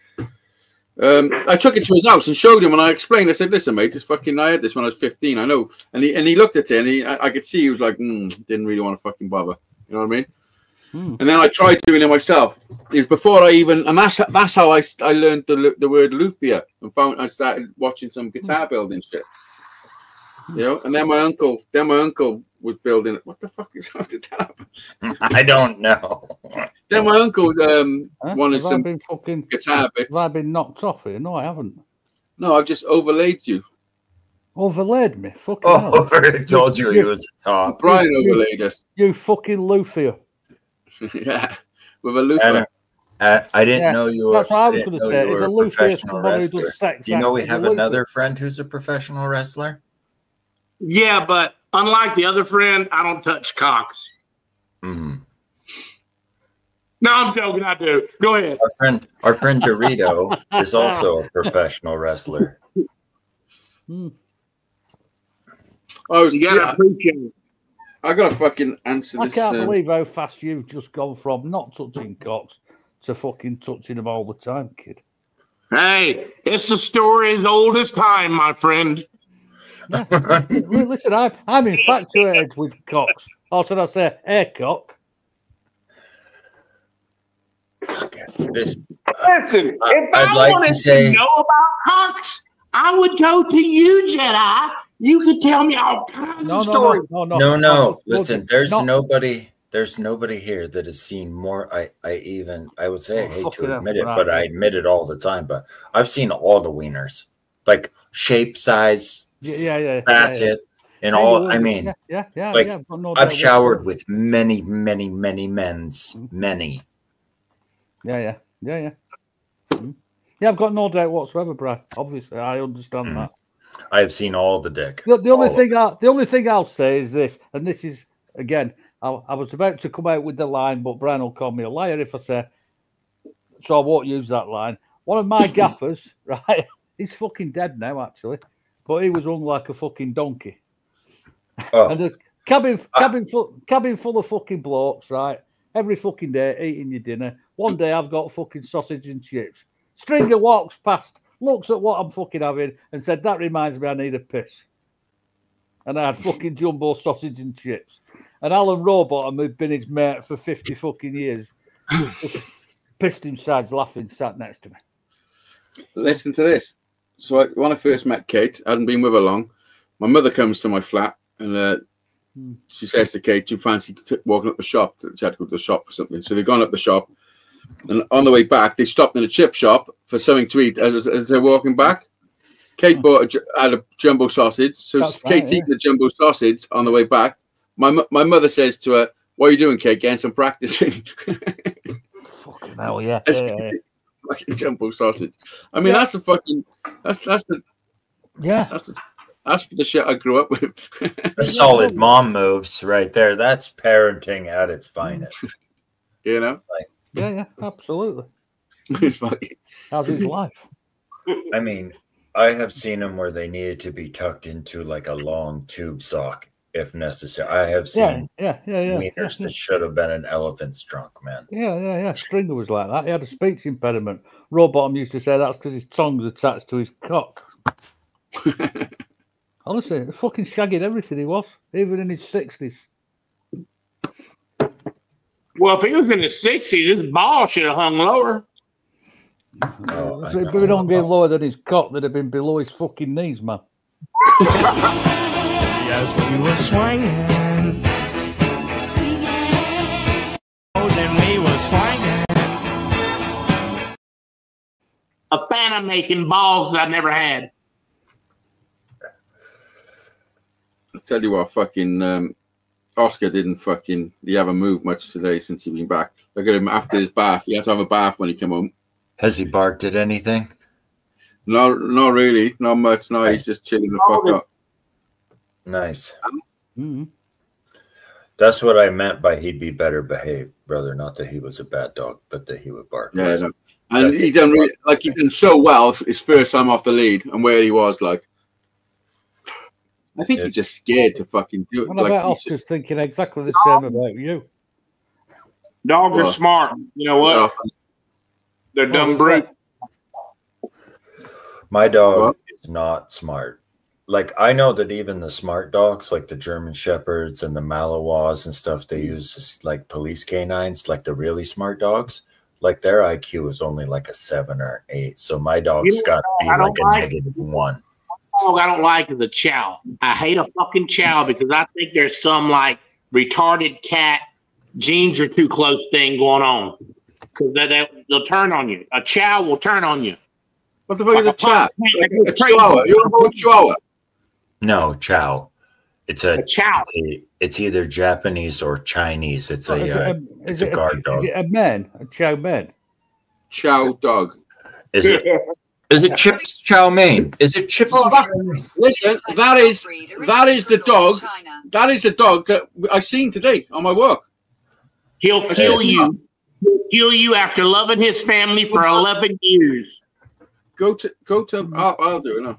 I took it to his house and showed him, and I explained. I said, "Listen, mate, this fucking I had this when I was 15. I know." And he looked at it, and I could see he was like, didn't really want to fucking bother. You know what I mean? And then I tried doing it myself. It was before I even, and that's how I learned the word luthier, and I started watching some guitar building shit. You know, and then my uncle was building it. What the fuck is how did that happen? I don't know. Then my uncle wanted some fucking guitar bits. Have I been knocked off here? No, I haven't. No, I've just overlaid you. Overlaid me? Fucking hell. I told you he was top. Brian overlaid us. You fucking luthier. Yeah, with a loofah. I didn't know you were. That's what I was going to say. Is a luthier somebody who does sex? Do you know we have another friend who's a professional wrestler? Yeah, but unlike the other friend, I don't touch cocks. Mm-hmm. No, I'm joking. I do. Go ahead. Our friend Dorito is also a professional wrestler. You gotta appreciate it. I gotta fucking answer this. I can't believe how fast you've just gone from not touching cocks to fucking touching them all the time, kid. Hey, it's a story as old as time, my friend. Yeah. Listen, I'm infatuated with cocks. Or should I say, a cock? Listen, if I wanted to know about cocks, I would go to you, Jedi. You could tell me all kinds of stories. No. Listen, there's nobody here that has seen more. I would say I hate to admit it, but I admit it all the time. But I've seen all the wieners, like shape, size, facet, and all. I mean, I've showered with many men's, many. Yeah. Yeah, I've got no doubt whatsoever, Brad. Obviously, I understand that. I have seen all the dick. The only thing I'll say is this, and this is again, I was about to come out with the line, but Brian will call me a liar if I say, so I won't use that line. One of my gaffers, right? He's fucking dead now, actually, but he was hung like a fucking donkey. And the cabin full of fucking blokes, right? Every fucking day eating your dinner. One day I've got fucking sausage and chips. Stringer walks past, looks at what I'm fucking having, and said, "That reminds me, I need a piss." And I had fucking jumbo sausage and chips. And Alan Rowbottom, who'd been his mate for 50 fucking years, just pissed himself laughing, sat next to me. Listen to this. So when I first met Kate, I hadn't been with her long. My mother comes to my flat and she says to Kate, "Do you fancy walking up the shop?" She had to go to the shop or something. So they've gone up the shop. And on the way back, they stopped in a chip shop for something to eat as they're walking back. Kate had a jumbo sausage. So Kate's eating the jumbo sausage on the way back. My mother says to her, "What are you doing, Kate? Getting some practicing." Fucking hell, yeah. Fucking jumbo sausage. I mean, that's the fucking that's the shit I grew up with. A solid mom moves right there. That's parenting at its finest. You know? Yeah, absolutely. It's fucking. How's his life? I mean, I have seen them where they needed to be tucked into like a long tube sock if necessary. I have seen wieners that should have been an elephant's trunk, man. Yeah. Stringer was like that. He had a speech impediment. Rowbottom used to say that's because his tongue's attached to his cock. Honestly, fucking shagging everything he was, even in his 60s. Well, if he was in his 60s, his ball should have hung lower. If he'd been on getting lower than his cock, they'd have been below his fucking knees, man. Yes, we were swinging. And we were swinging. A fan of making balls that I never had. I tell you what, fucking Oscar didn't fucking. He haven't moved much today since he's been back. Look at him after his bath. He had to have a bath when he came home. Has he barked at anything? No, not really. Not much. No, he's just chilling the fuck up. Nice. Mm-hmm. That's what I meant by he'd be better behaved, brother. Not that he was a bad dog, but that he would bark. Yeah, no. And he done really, like he done so well his first time off the lead and where he was like. I think he's just scared to fucking do it. Well, I bet Oscar's thinking exactly the same about you. Dogs are smart. You know what? They're dumb brute. My dog is not smart. Like, I know that even the smart dogs, like the German Shepherds and the Malinois and stuff, they use as, like, police canines, like the really smart dogs. Like, their IQ is only like a 7 or 8. So my dog's got to be like a -1. Dog I don't like is a chow. I hate a fucking chow because I think there's some like retarded cat genes are too close thing going on. Because they'll turn on you. A chow will turn on you. What the fuck is a chow? A chihuahua. You're a chihuahua. No, chow. It's a chow. It's either Japanese or Chinese. It's a guard dog. Is it a man? A chow man? Chow dog. Is it? Is it Chips Chow Mein? Is it Chips? Listen, that is the dog. That is the dog that I seen today on my work. He'll kill you. He'll kill you after loving his family for 11 years. Go to. I'll do it now.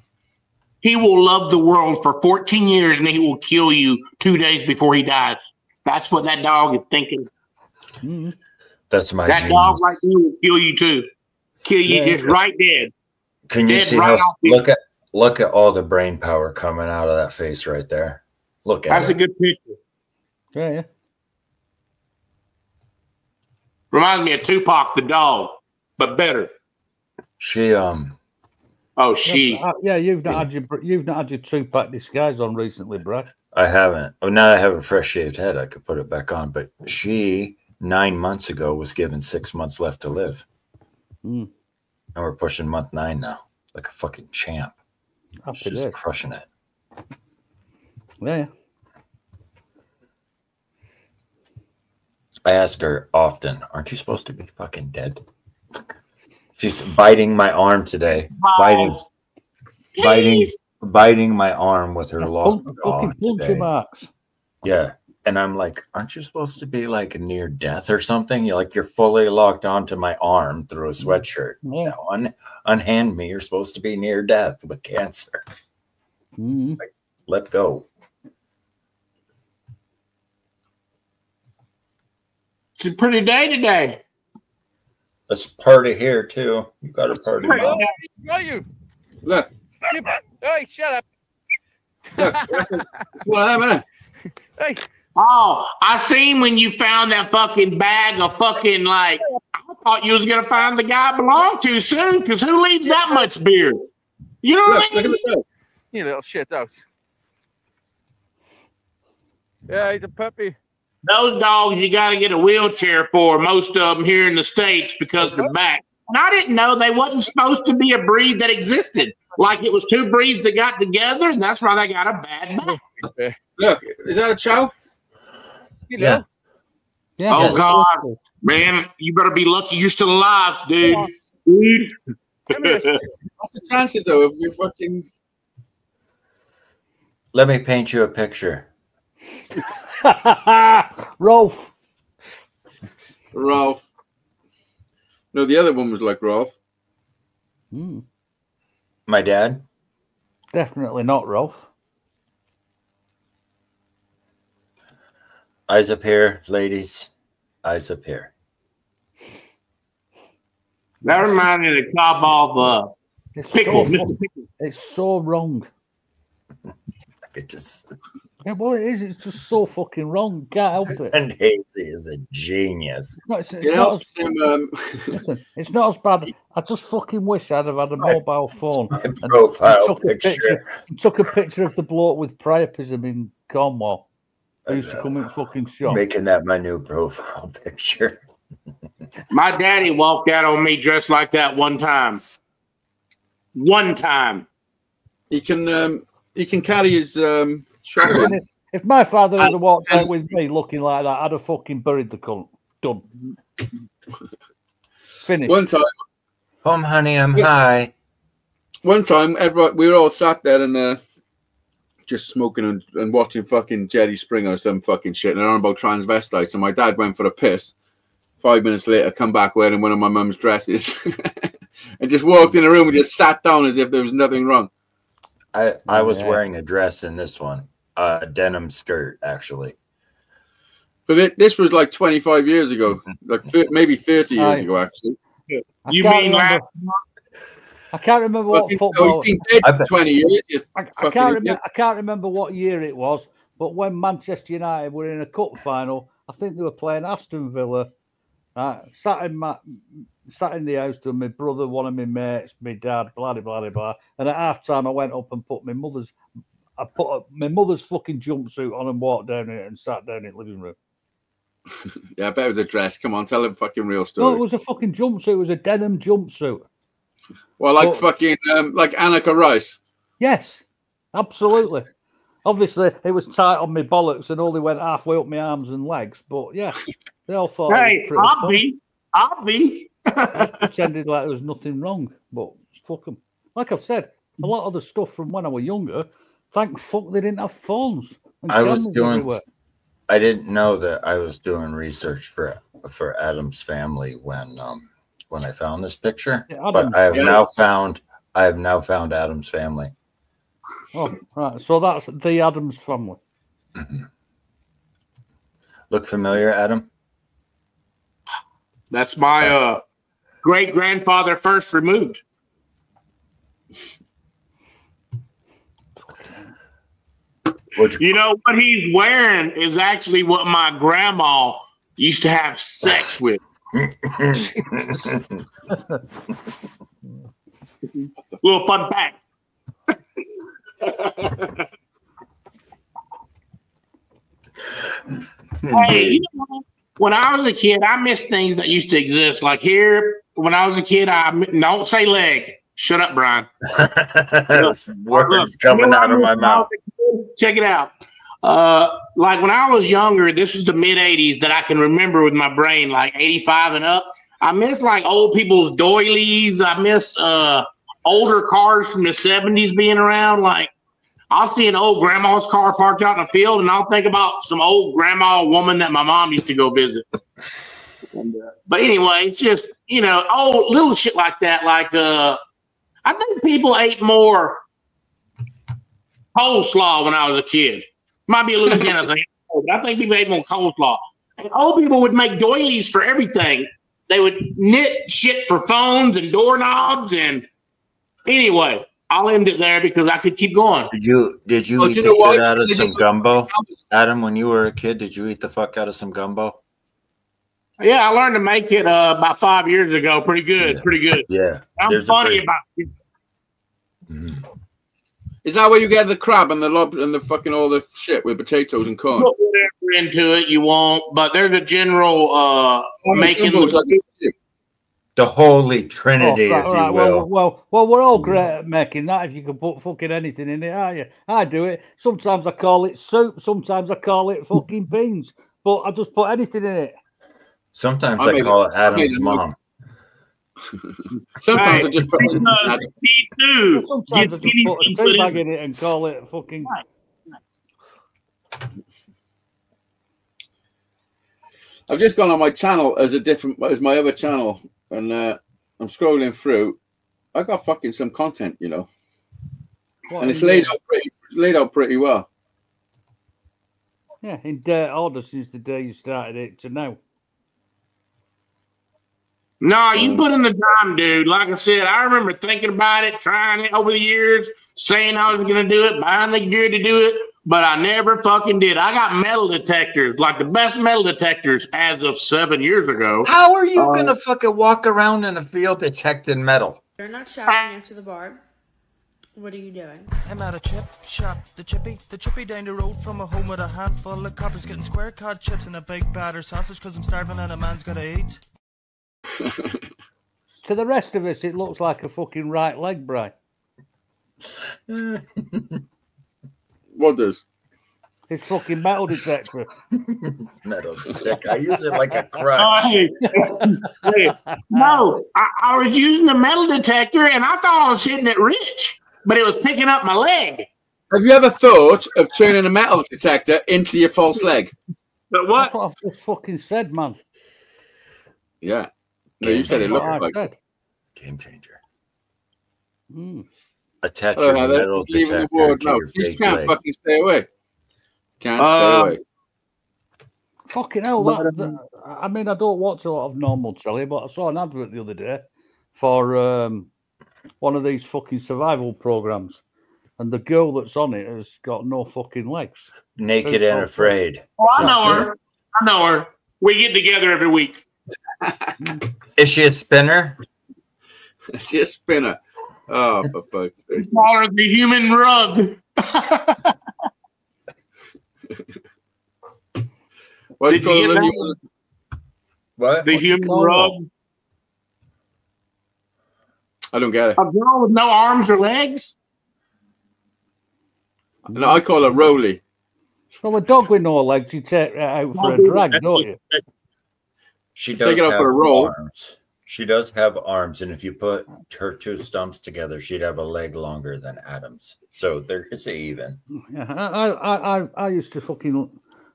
He will love the world for 14 years and he will kill you 2 days before he dies. That's what that dog is thinking. That's my That dog right there will kill you too. Kill you just right dead. Can you see how look at all the brain power coming out of that face right there? Look at That's it. a good picture. Yeah. Reminds me of Tupac the dog, but better. She Oh, she. Yeah, you've not had your Tupac disguise on recently, Brad. I haven't. Oh, now I have a fresh shaved head. I could put it back on. But she 9 months ago was given 6 months left to live. And we're pushing month 9 now, like a fucking champ. She's crushing it. Yeah. I ask her often, aren't you supposed to be fucking dead? She's biting my arm today. Biting my arm with her long jaw today. Marks. Yeah. And I'm like, aren't you supposed to be like near death or something? You're fully locked onto my arm through a sweatshirt. Yeah. Now, unhand me. You're supposed to be near death with cancer. Like, let go. It's a pretty day today. Let's party here too. You got a party. Are you? Look. Hey, shut up. Look. What happened? Hey. Oh, I seen when you found that fucking bag of fucking like. I thought you was gonna find the guy I belonged to soon, because who leaves that much beer? You know what I mean? Look at the You little shit house. Yeah, he's a puppy. Those dogs you got to get a wheelchair for. Most of them here in the States because they're back. And I didn't know they wasn't supposed to be a breed that existed. Like it was 2 breeds that got together, and that's why they got a bad back. Look, is that a chow? Yeah. Oh God, man, you better be lucky you're still alive, dude. What's the chances though if you fucking? Let me paint you a picture. Rolf. No, the other one was like Rolf. My dad? Definitely not Rolf. Eyes up here, ladies. Eyes up here. That reminded me of the cob of Pickle. It's so wrong. I could just. Yeah, well, it is. It's just so fucking wrong. Can't help it. And Hazy is a genius. Listen, it's not as bad. I just fucking wish I'd have had a mobile phone. And profile took a picture of the bloke with priapism in Cornwall. Who used to come in fucking shop. Making that my new profile picture. My daddy walked out on me dressed like that one time. One time. He can carry his shopping. If my father had walked out with me looking like that, I'd have fucking buried the cunt. Done. Finished. One time. Home, honey, I'm high. One time, we were all sat there and just smoking and watching fucking Jerry Springer or some fucking shit, and they're on about transvestites. And my dad went for a piss. 5 minutes later, come back wearing one of my mum's dresses, and just walked in the room and just sat down as if there was nothing wrong. I was wearing a dress in this one, a denim skirt, actually. But this was like 25 years ago, like maybe 30 years ago, actually. You mean last month? I can't remember what football. He's been dead for 20 years. I can't remember what year it was, but when Manchester United were in a cup final, I think they were playing Aston Villa. Sat in the house with my brother, one of my mates, my dad, blah blah blah. And at half time, I went up and put my mother's fucking jumpsuit on and walked down it and sat down in the living room. Yeah, I bet it was a dress. Come on, tell him fucking real story. No, it was a fucking jumpsuit. It was a denim jumpsuit. Well, like fucking like Annika Rice. Yes, absolutely. Obviously, it was tight on my bollocks and only went halfway up my arms and legs. But yeah, they all thought. Hey, I'll be. I pretended like there was nothing wrong, but fuck them. Like I've said, a lot of the stuff from when I was younger, thank fuck they didn't have phones. I didn't know that I was doing research for Adam's family when I found this picture. Yeah, but I have now found Adam's family. Oh, right. So that's the Adams family. Mm-hmm. Look familiar, Adam? That's my great grandfather first removed. You know what he's wearing is actually what my grandma used to have sex with. Little fun fact. Hey, you know what? When I was a kid, I missed things that used to exist. Like here, when I was a kid, don't say leg. Shut up, Brian. Words coming out of my mouth. Check it out. Like when I was younger, this was the mid 80s that I can remember with my brain, like 85 and up. I miss like old people's doilies. I miss older cars from the 70s being around. Like I'll see an old grandma's car parked out in the field, and I'll think about some old grandma woman that my mom used to go visit. But anyway, it's just, little shit like that. Like I think people ate more coleslaw when I was a kid. Might be a Louisiana thing, but I think people ate more coleslaw. And old people would make doilies for everything. They would knit shit for phones and doorknobs. And anyway, I'll end it there because I could keep going. Did you eat the shit out of some gumbo? Adam, when you were a kid, did you eat the fuck out of some gumbo? Yeah, I learned to make it about 5 years ago. Pretty good. Yeah. I'm funny about it. Mm-hmm. Is that where you get the crab and the lob and the fucking all the shit with potatoes and corn? Put whatever into it you won't, but there's a general making the holy trinity, if you will. Well, we're all great at making that. If you can put fucking anything in it, are you? I do it. Sometimes I call it soup. Sometimes I call it fucking beans. But I just put anything in it. Sometimes I call it Adam's mom. Sometimes I just put sometimes I just put a tea bag in it and call it fucking. I've just gone on my channel as my other channel, and I'm scrolling through. I got fucking some content, and it's laid out pretty well. Yeah, in order since the day you started it to now. No, you put in the time, dude. Like I said, I remember thinking about it, trying it over the years, saying I was going to do it, buying the gear to do it, but I never fucking did. I got metal detectors, like the best metal detectors as of 7 years ago. How are you going to fucking walk around in a field detecting metal? You're not shopping after the bar. What are you doing? I'm at a chip shop, the chippy down the road from a home with a handful of coppers getting square cod chips and a big batter sausage because I'm starving and a man's got to eat. To the rest of us, it looks like a fucking right leg, Brian. What does? It's fucking metal detector. Metal detector. I use it like a crutch. No, I was using the metal detector and I thought I was hitting it rich, but it was picking up my leg. Have you ever thought of turning a metal detector into your false leg? But what? That's what I've just fucking said, man. Yeah. No, you said it looked like game changer. Mm. Attach your metal detector to your fake can't leg. Fucking stay away. Can't stay away. Fucking hell! I mean, I don't watch a lot of normal telly, but I saw an advert the other day for one of these fucking survival programs, and the girl that's on it has got no fucking legs. Naked and afraid. Oh, I know her. I know her. We get together every week. Is she a spinner? She's a spinner. Oh, for fuck's sake. Call her the human rug. What do you Did call you get it? that? What? The human rug. I don't get it. A girl with no arms or legs? No, I call her Rolly. Well, a dog with no legs, you take it out for a drag, don't you? She does Take it out have for a roll. arms. She does have arms, and if you put her two stumps together, she'd have a leg longer than Adam's. So there is a even. Yeah, I used to fucking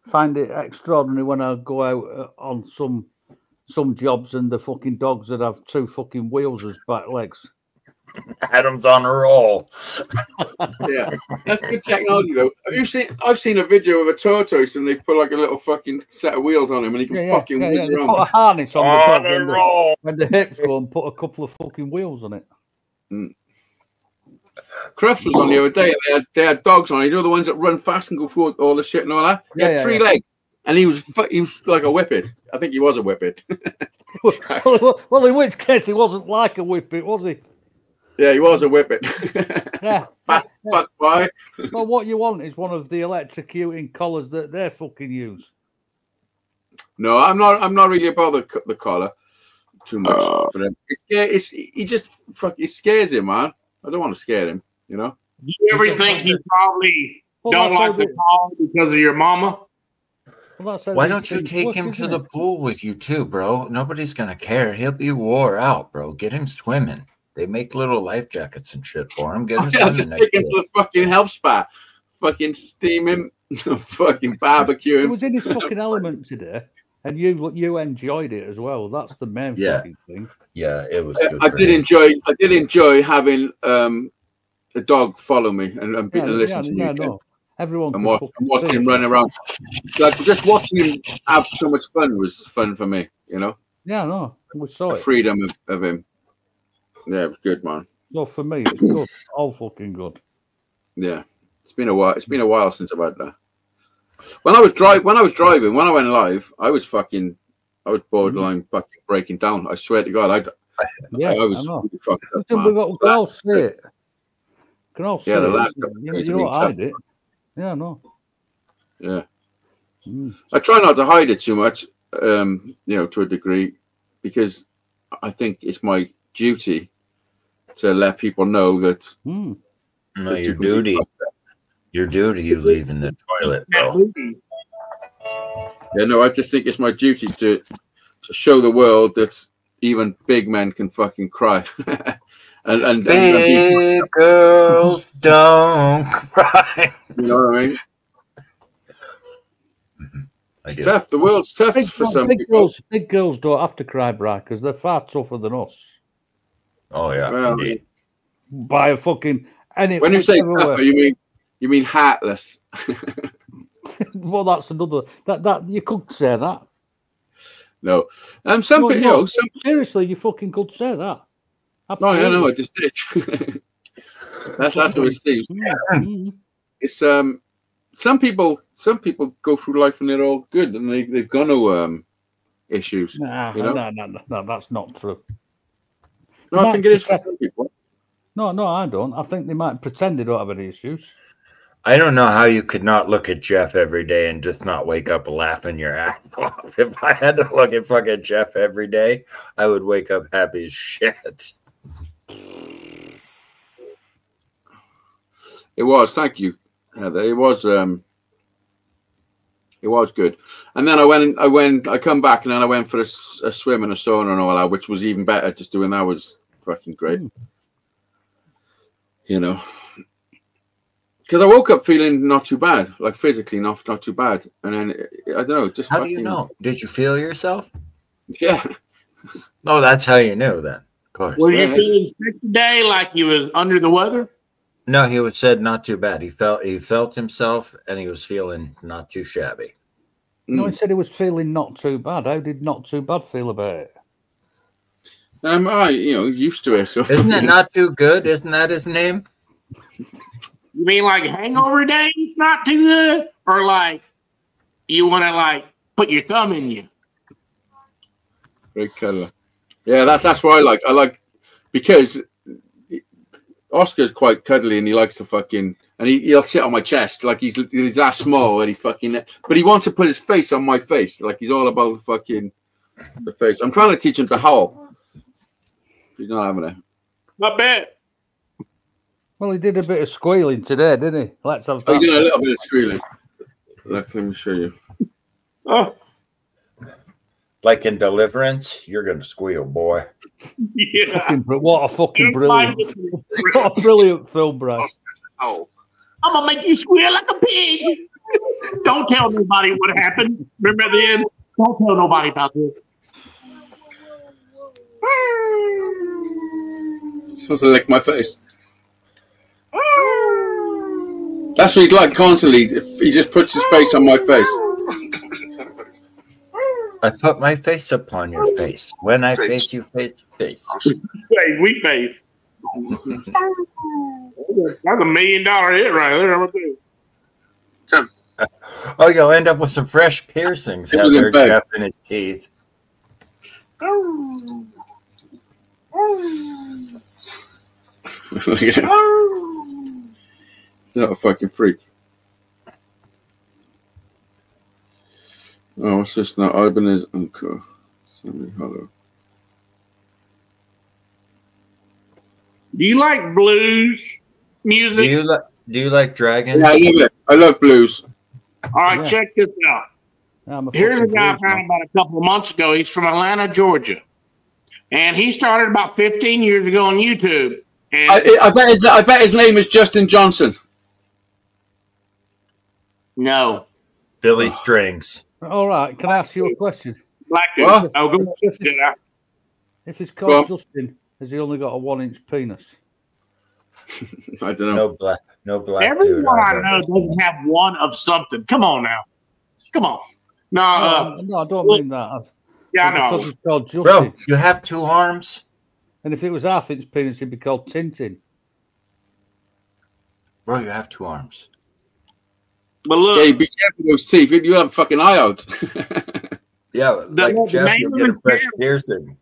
find it extraordinary when I go out on some jobs and the fucking dogs that have two fucking wheels as back legs. Adam's on a roll. Yeah, that's good technology though. Have you seen? I've seen a video of a tortoise and they've put like a little fucking set of wheels on him and he can fucking whiz They around. put a harness on the dog roll. when the hips go and put a couple of fucking wheels on it. Crufts was on the other day and they had dogs on. You know the ones that run fast and go through all the shit and all that. He had three legs and he was like a whippet. I think he was a whippet. well, in which case he wasn't like a whippet, was he? Yeah, he was a whippet. Yeah. Fast by. Well, what you want is one of the electrocuting collars that they fucking use. No, I'm not really about the collar too much for them. It scares him, man. I don't want to scare him, you know. Do you ever think you probably don't like the call because of your mama? Why don't you take him to the pool with you too, bro? Nobody's gonna care. He'll be wore out, bro. Get him swimming. They make little life jackets and shit for him. Get him I'll just take him to the fucking health spa, fucking steam him, fucking barbecue him. He was in his fucking element today, and you enjoyed it as well. That's the main fucking thing. Yeah, it was good. I did enjoy having a dog follow me and listen to me. No. Everyone and watch him run around. Like just watching him have so much fun was fun for me, you know. Yeah, no, we saw the it. freedom of him. Yeah, it was good, man. No, for me, it's good. All fucking good. Yeah, it's been a while. It's been a while since I've had that. When I was driving, when I went live, I was borderline fucking breaking down. I swear to God, I was really fucked up. We can all see it. We can all see the it. last You don't hide it. Yeah, no. Yeah. I try not to hide it too much, you know, to a degree, because I think it's my duty to let people know that. No, your duty. Your duty, you leave in the toilet, bro. Yeah, no, I just think it's my duty to show the world that even big men can fucking cry. and big girls don't cry. You know what I mean? It's tough. The world's tough for some people. Big girls don't have to cry, Brad, because they're far tougher than us. Oh yeah. Well, by a fucking any. When you say tougher, you mean heartless. Well, that's another. That you could say that. No, some people. Seriously, you fucking could say that. Absolutely. No, I just did. that's what it seems. It's some people go through life and they're all good and they've got no issues. No, that's not true. No, I think it is for some people. No, I don't. I think they might pretend they don't have any issues. I don't know how you could not look at Jeff every day and just not wake up laughing your ass off. If I had to look at fucking Jeff every day, I would wake up happy as shit. It was, thank you, Heather. It was good. And then I come back and then I went for a swim and a sauna and all that, which was even better. Just doing that was fucking great. You know, because I woke up feeling not too bad, like physically not too bad. And then I don't know, just how do you know? Did you feel yourself? Yeah. No, that's how you knew then. Of course. Were you feeling sick today, like you was under the weather? No, he said not too bad. He felt himself, and he was feeling not too shabby. No, he said he was feeling not too bad. How did not too bad feel about it? You know, he's used to it. So isn't it not too good? Isn't that his name? You mean like hangover days not too good, or like you want to like put your thumb in you? Great color. Yeah, that's what I like. I like because Oscar's quite cuddly and he likes to fucking and he'll sit on my chest like he's that small and he fucking but he wants to put his face on my face like he's all about fucking the face. I'm trying to teach him to howl. He's not having it. Not bad. Well, he did a bit of squealing today, didn't he? Let's have that. He did a little bit of squealing. Let me show you. Oh. Like in Deliverance, you're gonna squeal, boy. Yeah. What a fucking brilliant! What a brilliant film, Bryce. Oh. I'm gonna make you squeal like a pig. Don't tell nobody what happened. Remember at the end? Don't tell nobody about this. He's supposed to lick my face. That's what he's like constantly. If he just puts his face on my face. I put my face upon your face. When I face you face to face. Hey, we face. That's $1 million hit right there. Oh, you'll end up with some fresh piercings out there, Jeff, in his teeth. Look at him. Not a fucking freak. Oh, what's this now? Ibanez Uncle. Hello. Do you like blues music? Do you like dragons? Yeah, I love it. I love blues. All right, check this out. Here's a guy I found about a couple of months ago. He's from Atlanta, Georgia, and he started about 15 years ago on YouTube. And I bet his name is Justin Johnson. No, Billy Strings. All right, can I ask you a question? Black dude. What? Oh, go ahead. If it's called Justin, has he only got a 1-inch penis? I don't know. No black. Everyone I know doesn't have one of something. Come on now. Come on. No, no, I don't mean that. Yeah, I know. Because it's called Justin. Bro, you have 2 arms. And if it was 1/2-inch penis, it'd be called Tintin. Bro, you have 2 arms. But look, hey, be careful with those teeth. You have a fucking eye out. Yeah, like Jeff, you get a fresh piercing.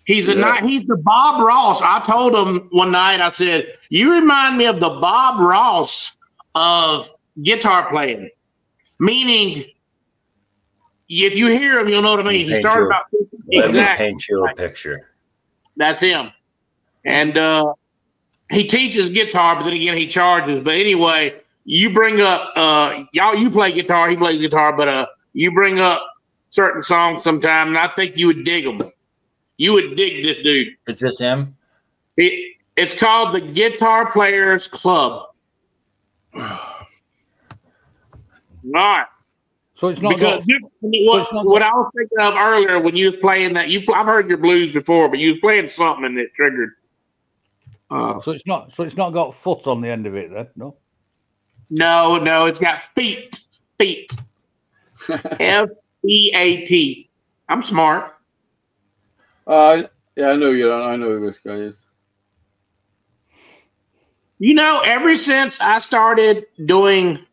He's the Bob Ross. I told him one night, I said, you remind me of the Bob Ross of guitar playing. Meaning, if you hear him, you'll know what I mean. He started about Let me paint you a picture. That's him. And he teaches guitar, but then again, he charges. But anyway, you bring up, you play guitar, he plays guitar, but you bring up certain songs sometime, and I think you would dig them. You would dig this dude. Is this him? It's called the Guitar Players Club. All right. So it's not because what I was thinking of earlier when you was playing that. I've heard your blues before, but you was playing something that triggered. So it's not got foot on the end of it, then? No. No, it's got feet. F-E-A-T. I'm smart. Yeah, I know you. I know who this guy is. You know, ever since I started doing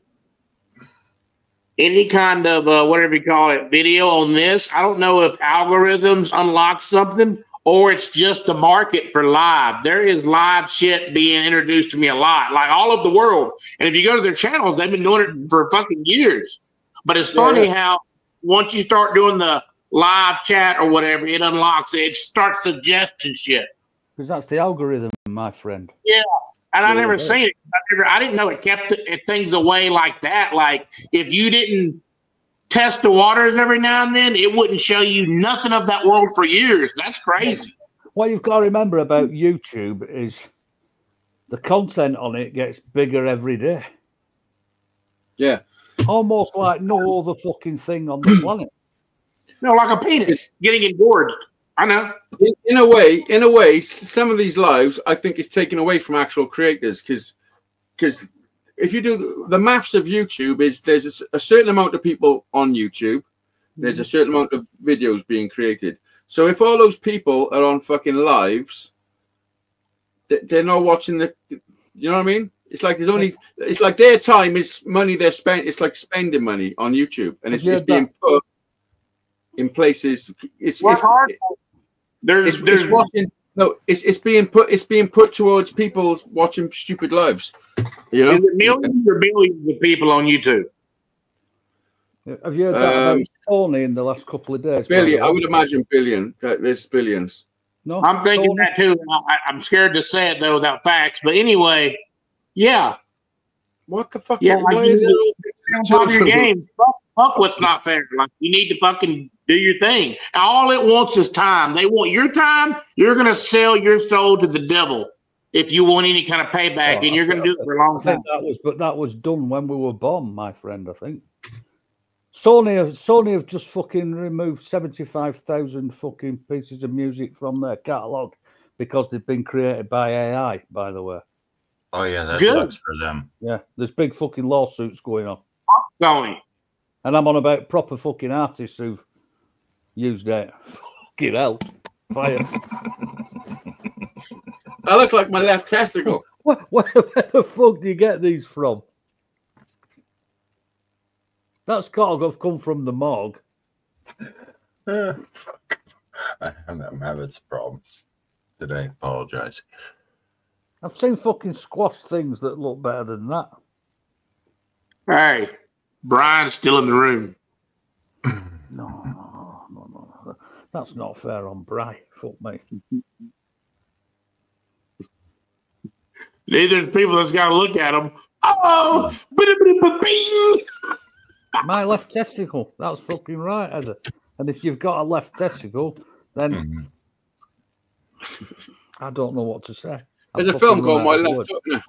any kind of whatever you call it, video on this, I don't know if algorithms unlock something or it's just the market for live. There is live shit being introduced to me a lot, like all over the world. And if you go to their channels, they've been doing it for fucking years. But it's funny how once you start doing the live chat or whatever, it unlocks it. It starts suggesting shit. Because that's the algorithm, my friend. Yeah. And I never seen it. I didn't know it kept things away like that. Like if you didn't test the waters every now and then, it wouldn't show you nothing of that world for years. That's crazy. What you've got to remember about YouTube is the content on it gets bigger every day. Yeah. Almost like no other fucking thing on the planet. No, like a penis getting engorged. I know. In a way, some of these lives I think is taken away from actual creators because if you do the maths of YouTube is there's a certain amount of people on YouTube, there's a certain amount of videos being created. So if all those people are on fucking lives, they're not watching the. You know what I mean? It's like there's only. It's like their time is money they're spent. It's like spending money on YouTube, and it's being put in places. It's watching. No, it's being put towards people watching stupid lives. You know, is it millions or billions of people on YouTube? Have you heard that about Sony in the last couple of days? Billion, I would imagine billion. There's billions. No, I'm thinking that too. I'm scared to say it though without facts. But anyway, yeah. What the fuck? Yeah, like you top of your game. Fuck what's not fair. Like you need to fucking do your thing. All it wants is time. They want your time. You're gonna sell your soul to the devil if you want any kind of payback, and you're gonna do it for a long time. That was done when we were born, my friend. I think. Sony have just fucking removed 75,000 fucking pieces of music from their catalog because they've been created by AI. By the way. Oh yeah, that sucks for them. Yeah, there's big fucking lawsuits going on. Going. And I'm on about proper fucking artists who've used it. Fucking hell, fire. I look like my left testicle. Where the fuck do you get these from? That's got to have come from the morgue. Fuck. I'm having some problems today. Apologize. I've seen fucking squash things that look better than that. Hey, Brian's still in the room. No. That's not fair on Brian. Fuck me. Neither the people that's got to look at them. Oh, my left testicle. That's fucking right, Heather. And if you've got a left testicle, then I don't know what to say. There's a film called My Left Foot. I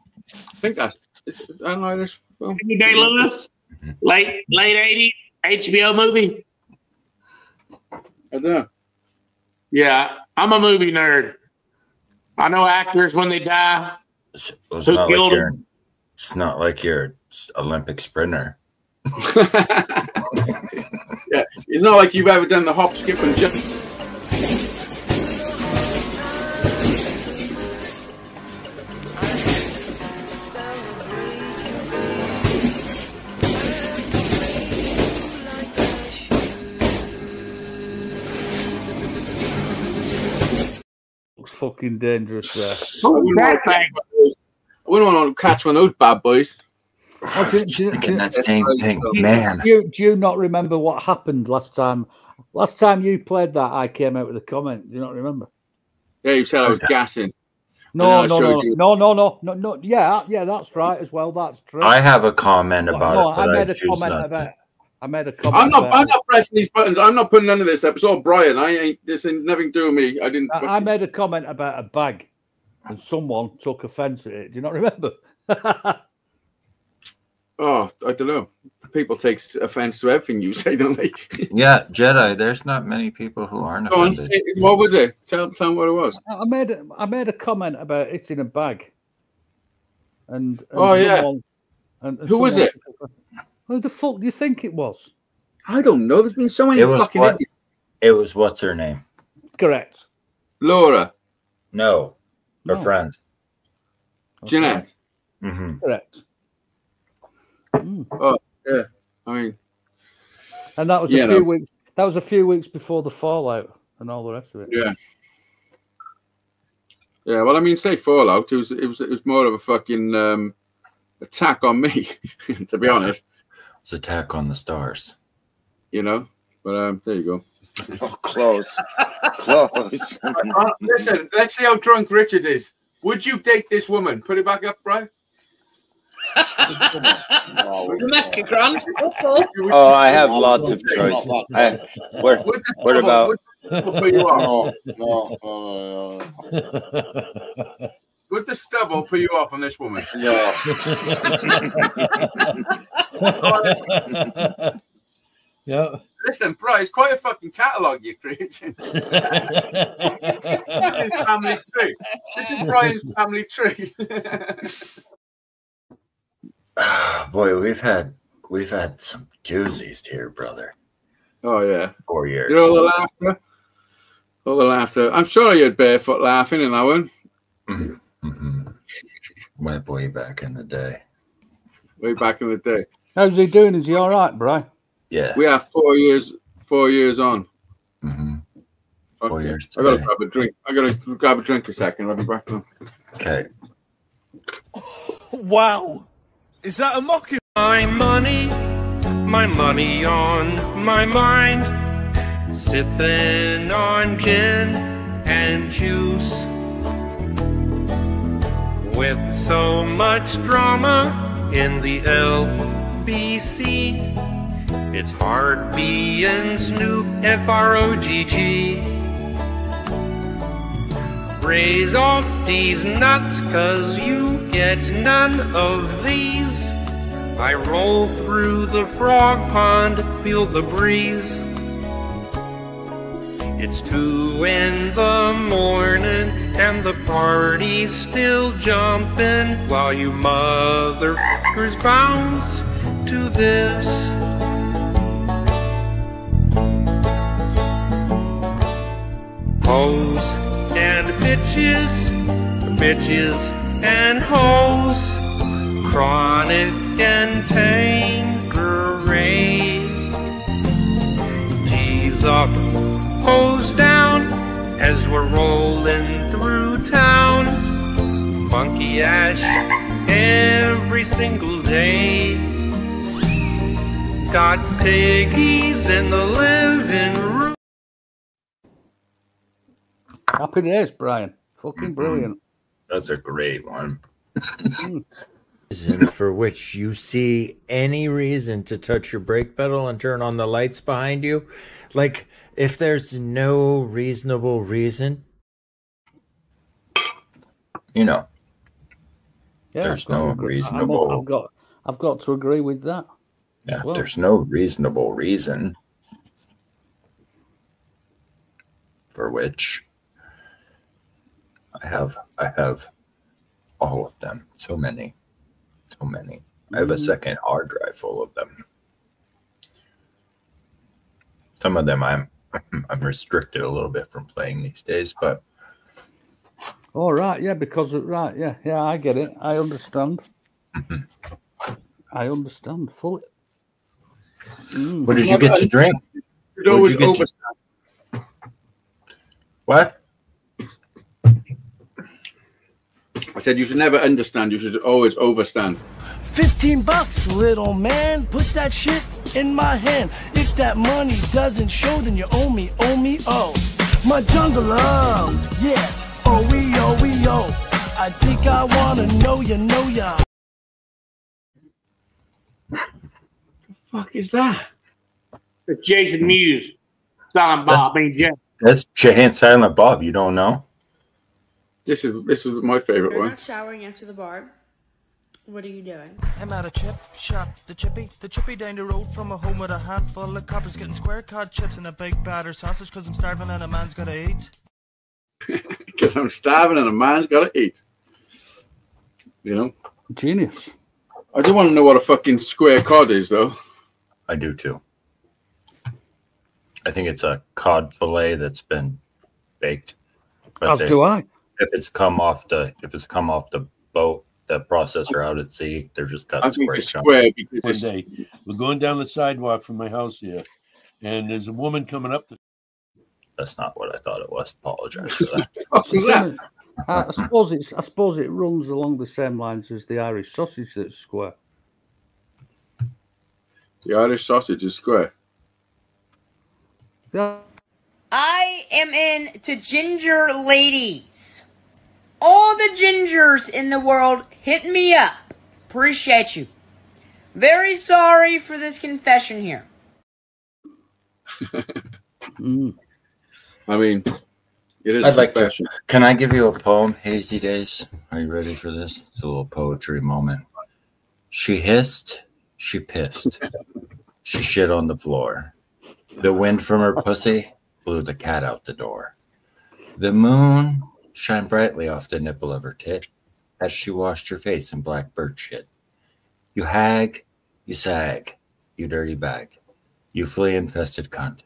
think that's an Irish film. Day-Lewis, late 80s HBO movie. I don't know. Yeah, I'm a movie nerd. I know actors when they die. It's not like you're Olympic sprinter. Yeah, it's not like you've ever done the hop, skip, and jump. Looks fucking dangerous there. I wouldn't want to catch one of those bad boys. Oh, that same thing, man. Do you not remember what happened last time? Last time you played that, I came out with a comment. Do you not remember? Yeah, you said I was gassing. No. Yeah, that's right as well. That's true. I have a comment about it. I made a comment about. I'm not pressing these buttons. I'm not putting none of this up. It's all Brian. This ain't nothing to do with me. I made a comment about a bag, and someone took offence at it. Do you not remember? Oh, I don't know. People take offense to everything you say, don't they? Yeah, Jedi. There's not many people who aren't offended. What was it? Tell them what it was. I made a comment about it in a bag. And oh yeah. And who was it? Who the fuck do you think it was? I don't know. There's been so many fucking idiots. It was what's her name? Correct. Laura. No, her friend. Jeanette. Mm-hmm. Correct. Oh yeah, I mean, and that was a few weeks. That was a few weeks before the fallout and all the rest of it. Yeah, yeah. Well, I mean, say fallout. It was more of a fucking attack on me, to be honest. It was attack on the stars. You know, but there you go. Oh, close, close. Listen, let's see how drunk Richard is. Would you date this woman? Put it back up, Brian. Oh, I have lots of choices. What about? No. Would the stubble put you off on this woman? No. Yeah. Listen, bro, it's quite a fucking catalogue you're creating. This is family tree. This is Brian's family tree. Boy, we've had some doozies here, brother. Oh yeah, 4 years. You know the laughter. All the laughter. I'm sure I heard Barefoot laughing in that one. Went way back in the day. Way back in the day. How's he doing? Is he all right, Bri? Yeah. We are 4 years on. 4 years. I gotta grab a drink. I gotta grab a drink a second. I'll be back now. Okay. Wow. Is that a mocking? My money on my mind. Sipping on gin and juice. With so much drama in the LBC, it's hard being Snoop F-R-O-G-G. Raise off these nuts, cause you get none of these. I roll through the frog pond, feel the breeze. It's 2 in the morning and the party's still jumping while you motherfuckers bounce to this. Hoes and bitches, bitches and hoes, chronic and Tanqueray. G's up, hose down, as we're rolling through town. Funky ash every single day. Got piggies in the living room. Happy days, Brian. Fucking brilliant. That's a great one. For which you see any reason to touch your brake pedal and turn on the lights behind you. Like, if there's no reasonable reason, Yeah, there's no reasonable. I've got to agree with that. Yeah, Well, there's no reasonable reason for which I have all of them. So many. I have a second hard drive full of them. Some of them I'm restricted a little bit from playing these days, but all right, yeah, because yeah, I get it. I understand. I understand fully. What did you get to drink? You'd always overstand. What? I said you should never understand. You should always overstand. $15, little man. Put that shit in my hand. If that money doesn't show, then you owe me, oh. My jungle love, yeah. Oh, we, I think I wanna know ya. The fuck is that? It's Jason Mewes. Silent Bob being Jay. That's Silent Bob. You don't know? This is my favorite You're one. not showering after the bar. What are you doing? I'm at a chip shop, the chippy down the road from a home with a handful of coppers getting square cod chips and a big batter sausage cause I'm starving and a man's gotta eat. Because I'm starving and a man's gotta eat. You know? Genius. I do want to know what a fucking square cod is, though. I do too. I think it's a cod fillet that's been baked. As do I. If it's come off the boat, the processor out at sea, they're just cut square chunks. One day, we're going down the sidewalk from my house here, and there's a woman coming up. That's not what I thought it was. Apologize for that. I suppose it runs along the same lines as the Irish sausage that's square. The Irish sausage is square. Yeah. I am into ginger ladies. All the gingers in the world, hit me up. Appreciate you. Very sorry for this confession here. I mean, it is. I'd like to. Can I give you a poem, Hazeydaze? Are you ready for this? It's a little poetry moment. She hissed, she pissed, she shit on the floor. The wind from her pussy blew the cat out the door. The moon shined brightly off the nipple of her tit as she washed her face in black bird shit. You hag, you sag, you dirty bag, you flea-infested cunt.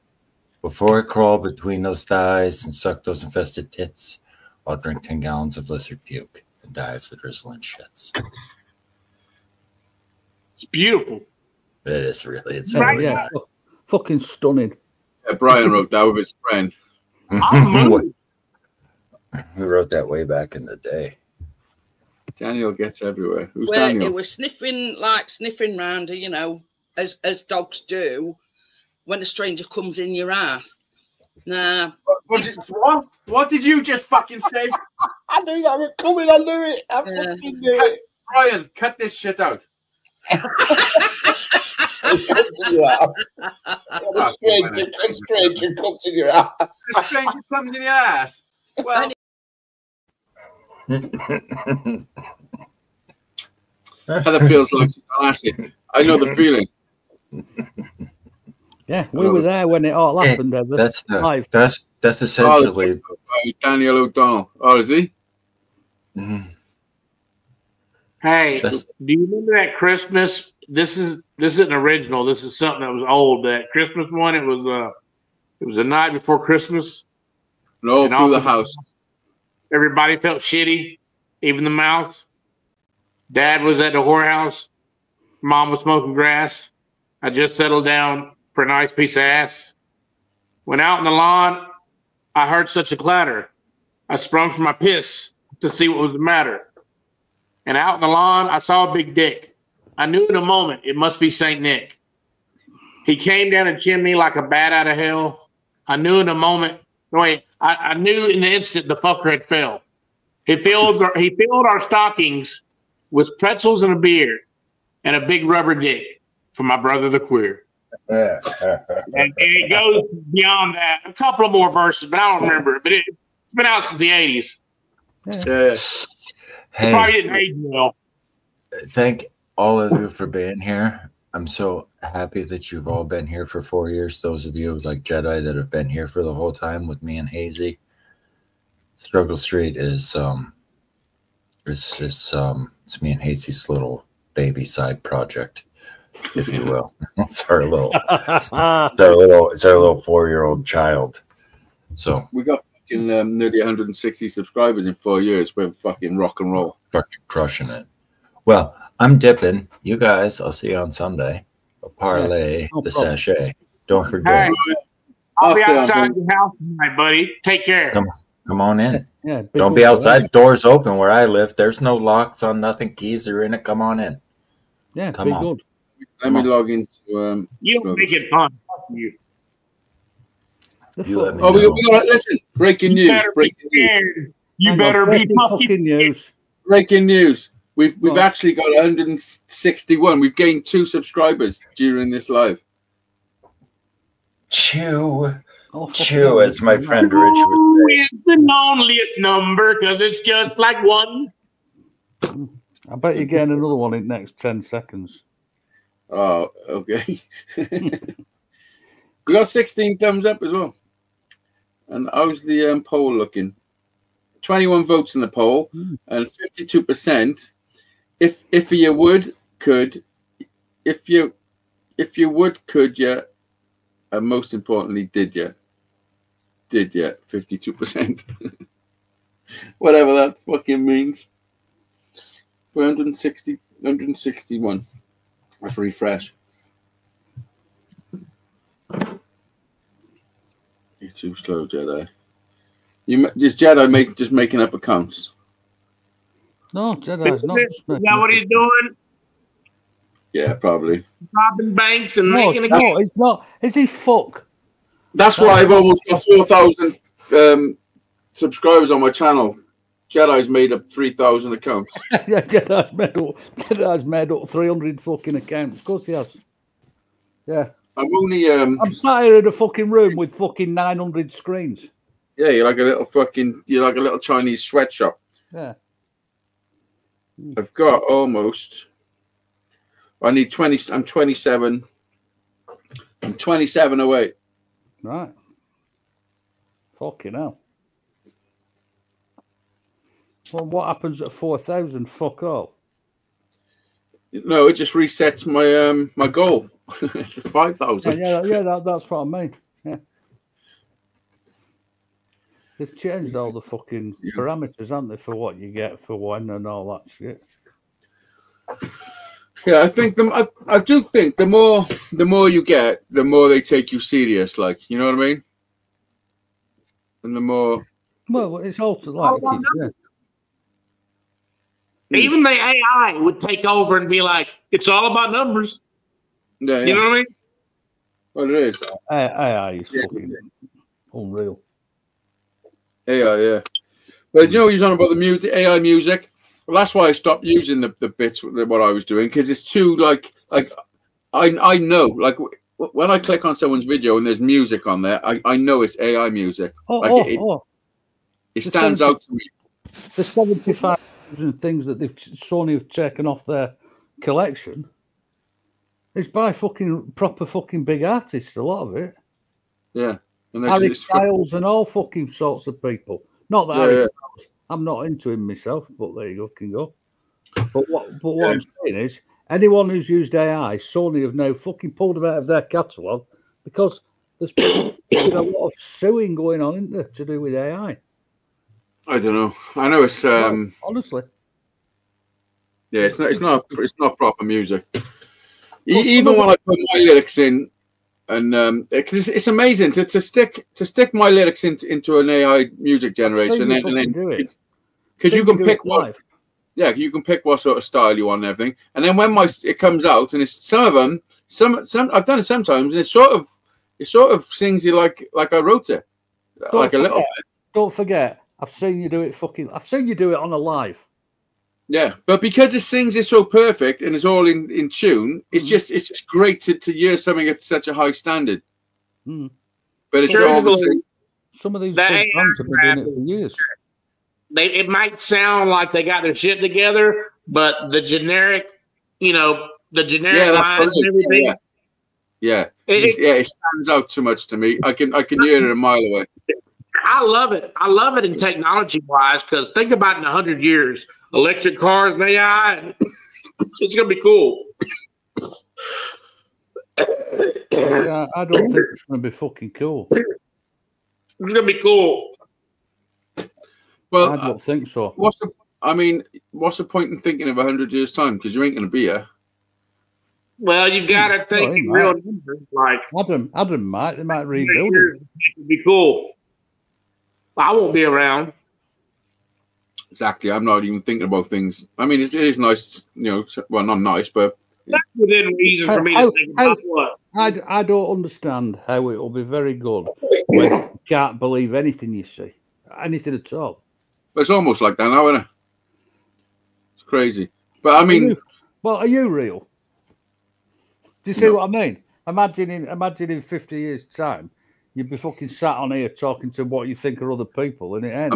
Before I crawl between those thighs and suck those infested tits, I'll drink 10 gallons of lizard puke and die of the drizzling shits. It's beautiful. It is really. It's Yeah, really yeah, nice. fucking stunning. Yeah, Brian wrote that with his friend. Who wrote that way back in the day? Daniel gets everywhere. Who's Well, Daniel? it was sniffing round, you know, as dogs do when a stranger comes in your ass. Nah. What did you just fucking say? I knew that was coming. I knew it. I fucking knew it. Brian, cut this shit out. A stranger comes in your ass. A stranger comes in your ass. Well, Heather feels like she's on acid. I know the feeling. Yeah, we were there when it all happened. That's essentially Daniel O'Donnell. Oh, is he? Mm-hmm. Hey, do you remember that Christmas? This isn't original. This is something that was old. That Christmas one. It was the night before Christmas. No, through the house. Everybody felt shitty, even the mouse. Dad was at the whorehouse. Mom was smoking grass. I just settled down for a nice piece of ass. Went out in the lawn. I heard such a clatter. I sprung from my piss to see what was the matter. And out in the lawn, I saw a big dick. I knew in a moment it must be St. Nick. He came down a chimney like a bat out of hell. I knew in a moment. Wait, I knew in the instant the fucker had fell. He filled our stockings with pretzels and a beer and a big rubber dick for my brother the queer. And it goes beyond that. A couple of more verses, but I don't remember it. But it's been out since the 80s. Yeah. Hey, probably didn't age well. Thank all of you for being here. I'm so happy that you've all been here for 4 years. Those of you like Jedi that have been here for the whole time with me and Hazy. Struggle Street is it's me and Hazy's little baby side project, if you will. It's our little 4-year-old child. So we got fucking nearly 160 subscribers in 4 years. We're fucking rock and roll, fucking crushing it. Well, I'm dipping. You guys, I'll see you on Sunday. A parlay, the sachet. Don't forget. Hey, I'll be outside your house tonight, buddy. Take care. Come on in. Yeah, don't be outside. Doors open where I live. There's no locks on nothing. Keys are in it. Come on in. Yeah, come on. Good. Let me log into. You make it fun. Fuck you. You let me know. We got listen. Breaking news. Breaking news. You better be fucking news. Breaking news. We've actually got 161. We've gained 2 subscribers during this live. Chew, as my friend Rich would say. It's the loneliest number because it's just like one. I bet you're getting another one in the next 10 seconds. Oh, okay. We got 16 thumbs up as well. And how's the poll looking? 21 votes in the poll and 52%. If you would, could, if you would, could you, and most importantly, did you? 52%. Whatever that fucking means. 161. Let's refresh. You're too slow, Jedi. Is Jedi just making up accounts? No, Jedi's not. Is that what he's doing? Yeah, probably. Robbing banks and making a No, it's not. Is he fuck? That's why I've almost got 4,000 subscribers on my channel. Jedi's made up 3,000 accounts. Yeah, Jedi's made up 300 fucking accounts. Of course he has. Yeah. I'm only I'm sat here in a fucking room with fucking 900 screens. Yeah, you're like a little Chinese sweatshop. Yeah. I've got almost. I need 20. I'm 27. I'm 27 away. Right. Fucking hell. Well, what happens at 4,000? Fuck all. No, it just resets my my goal to 5,000. Yeah, that's what I mean. Yeah. They've changed all the fucking parameters, haven't they, for what you get for when and all that shit. Yeah, I think I do think the more you get, the more they take you serious. Like, you know what I mean? And the more. Well, it's also like even the AI would take over and be like, "It's all about numbers." Yeah, you know what I mean? Well, it is. AI is fucking unreal. Yeah. But you know, you're talking about the music, AI music. Well, that's why I stopped using the bits what I was doing, because it's too like I know, like when I click on someone's video and there's music on there, I know it's AI music. It stands out to me. The 75,000 things that Sony have taken off their collection is by proper big artists. A lot of it. Yeah. And Harry Styles and all fucking sorts of people. Not that Harry Styles. I'm not into him myself, but there you go. But what I'm saying is, anyone who's used AI, Sony have now fucking pulled them out of their catalogue because there's been a lot of suing going on, isn't there, to do with AI? I don't know. I know it's honestly. Yeah, it's not proper music. Even when I put my lyrics in. And because it's amazing to stick my lyrics into an AI music generator, and then because you can pick what, you can pick what sort of style you want and everything. And then when it comes out, and it's some I've done it sometimes, and it sort of sings you like I wrote it, a little bit. Don't forget, I've seen you do it on a live. Yeah, but because it sings it so perfect and it's all in tune, it's just great to hear something at such a high standard. Mm. But it's obviously some of these bands have been doing it for years. It might sound like they got their shit together, but the generic lines and everything. Yeah, it stands out too much to me. I can hear it a mile away. I love it. I love it in technology wise, because think about in 100 years, electric cars and AI, it's gonna be cool. Yeah, I don't think it's gonna be fucking cool. It's gonna be cool. Well, I don't think so. What's the point in thinking of 100 years time? Because you ain't gonna be here. Well, you gotta think in real numbers. Like Adam might rebuild it. It would be cool. I won't be around. Exactly. I'm not even thinking about things. I mean, it is nice, well, not nice, but that's within reason for me to think about what. I don't understand how it will be very good when you can't believe anything you see, anything at all. But it's almost like that now, isn't it? It's crazy. But I mean, are you real? Do you see what I mean? Imagine in 50 years' time, you'd be fucking sat on here talking to what you think are other people, and it ends.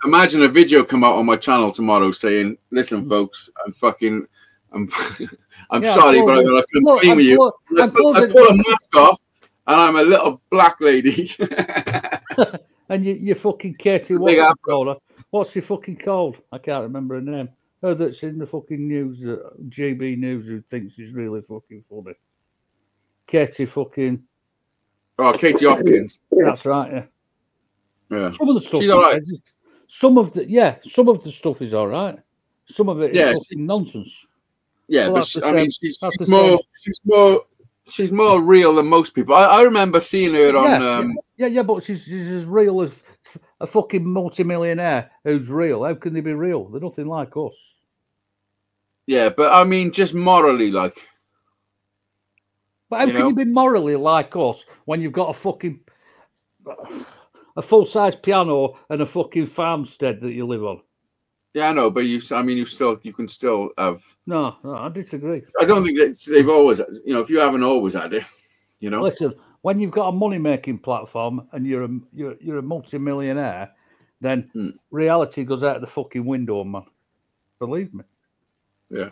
Imagine a video come out on my channel tomorrow saying, "Listen, folks, I'm sorry, but I gotta come with you. I pull a mask off, and I'm a little black lady." And you fucking Katie, what's she fucking called? I can't remember her name. Oh, that's in the fucking news, GB News, who thinks she's really fucking funny. Katie fucking. Oh, Katie Hopkins. That's right. Yeah. Some of the stuff. She's all right. Some of the stuff is all right. Some of it is fucking nonsense. Yeah, but she's more real than most people. I remember seeing her on. Yeah, but she's as real as a fucking multimillionaire who's real. How can they be real? They're nothing like us. Yeah, but I mean, just morally, like. But how can you be morally like us when you've got a full-size piano and a fucking farmstead that you live on? Yeah, I know, but you can still have. No, I disagree. I don't think that they've always, if you haven't always had it, Listen, when you've got a money-making platform and you're a multi-millionaire, then reality goes out the fucking window, man. Believe me. Yeah.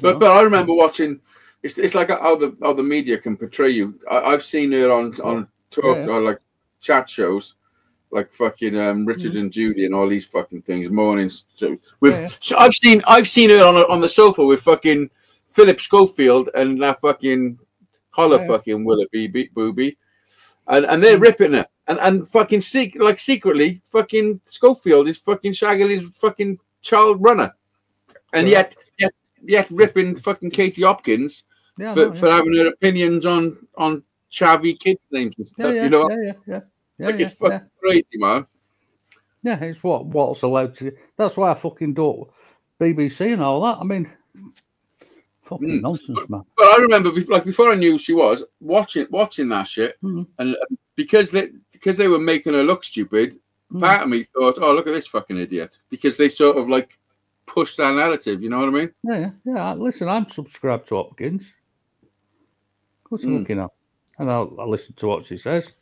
But I remember watching. It's like how the media can portray you. I've seen her on talk or like chat shows, like fucking Richard and Judy and all these fucking things. Mornings. So I've seen her on the sofa with fucking Philip Schofield and that fucking holler fucking Willoughby Booby, and they're ripping her. and fucking secretly, fucking Schofield is fucking shagging his fucking child runner, and yet ripping fucking Katie Hopkins for having her opinions on chavvy kids names and stuff. You know, it's fucking crazy, man. Yeah, it's what's allowed to. That's why I fucking don't BBC and all that. I mean, fucking nonsense, man. But I remember, before I knew who she was, watching that shit, and because they were making her look stupid, part of me thought, "Oh, look at this fucking idiot," because they sort of like pushed that narrative. You know what I mean? Yeah. Listen, I'm subscribed to Hopkins. Of course, I'm looking at, and I listen to what she says.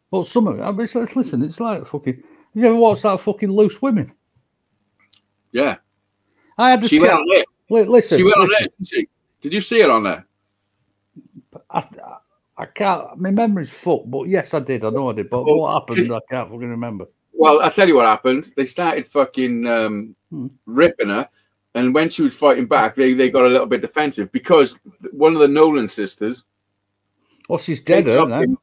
But some of it, listen, it's like fucking. You ever watched that fucking Loose Women? Yeah. I had to. She went on there. Listen, she went on there, didn't she? Did you see it on there? I can't. My memory's fucked, but yes, I did. I know I did. But what happened? I can't fucking remember. Well, I'll tell you what happened. They started fucking ripping her, and when she was fighting back, they got a little bit defensive because one of the Nolan sisters. Well, she's dead, isn't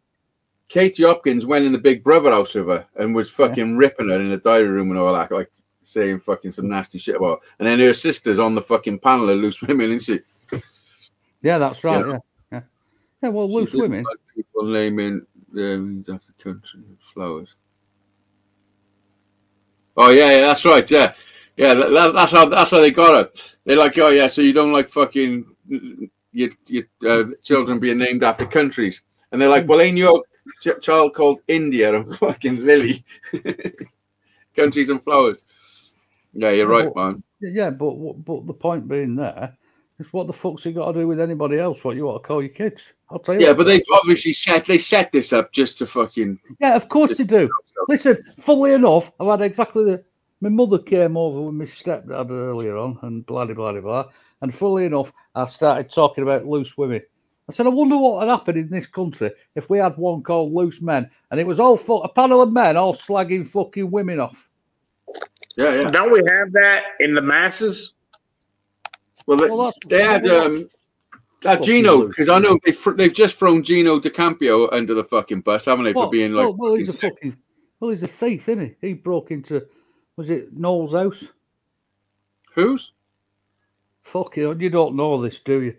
Katie Hopkins went in the Big Brother house with her and was fucking ripping her in the diary room and all that, like saying fucking some nasty shit about her. And then her sister's on the fucking panel of Loose Women, isn't she? Yeah, that's right. Yeah. Well, Loose Women. Like people naming the country flowers. Oh yeah, that's right. Yeah, that's how they got her. They're like, oh yeah, so you don't like fucking your children being named after countries, and they're like, well, ain't your child called India and fucking Lily? Countries and flowers. Yeah, you're right, man. Yeah, but the point being there is, what the fuck's it got to do with anybody else? What you want to call your kids? I'll tell you. Yeah, but they've obviously set this up just to fucking. Yeah, of course they do. Listen, funnily enough, I've had exactly my mother came over with my stepdad earlier on, and blah blah blah blah. And funnily enough, I started talking about Loose Women. I said, I wonder what would happen in this country if we had one called Loose Men, and it was all a panel of men all slagging fucking women off. Yeah. Don't we have that in the masses? Well, they had that Gino, because I know they've just thrown Gino DeCampio under the fucking bus, haven't they, for being like? Well, he's a thief, isn't he? He broke into, was it Noel's house? Whose? Fuck you don't know this, do you?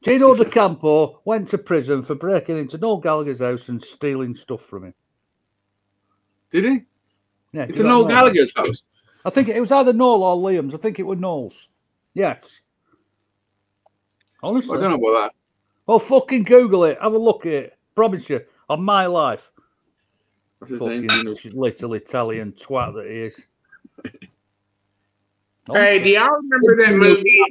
Gino DeCampo went to prison for breaking into Noel Gallagher's house and stealing stuff from him. Did he? Yeah. It's Noel Gallagher's house. I think it was either Noel or Liam's. I think it was Noel's. Yes. Honestly. I don't know about that. Well, fucking Google it. Have a look at it. Promise you. On my life. What's his fucking name? little Italian twat that he is. Hey, do y'all remember that movie?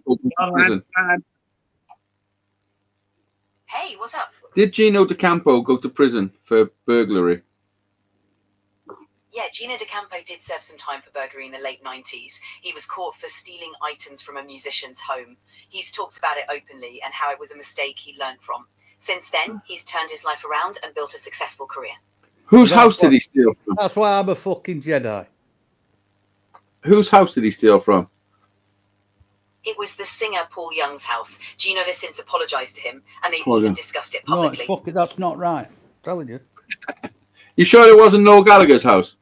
Hey, what's up? Did Gino DeCampo go to prison for burglary? Yeah, Gino DeCampo did serve some time for burglary in the late 90s. He was caught for stealing items from a musician's home. He's talked about it openly and how it was a mistake he learned from. Since then, he's turned his life around and built a successful career. Whose house did he steal from? That's why I'm a fucking Jedi. Whose house did he steal from? It was the singer Paul Young's house. Gino has since apologized to him, and they've even discussed it publicly. No, that's not right. I'm telling you. You sure it wasn't Noel Gallagher's house?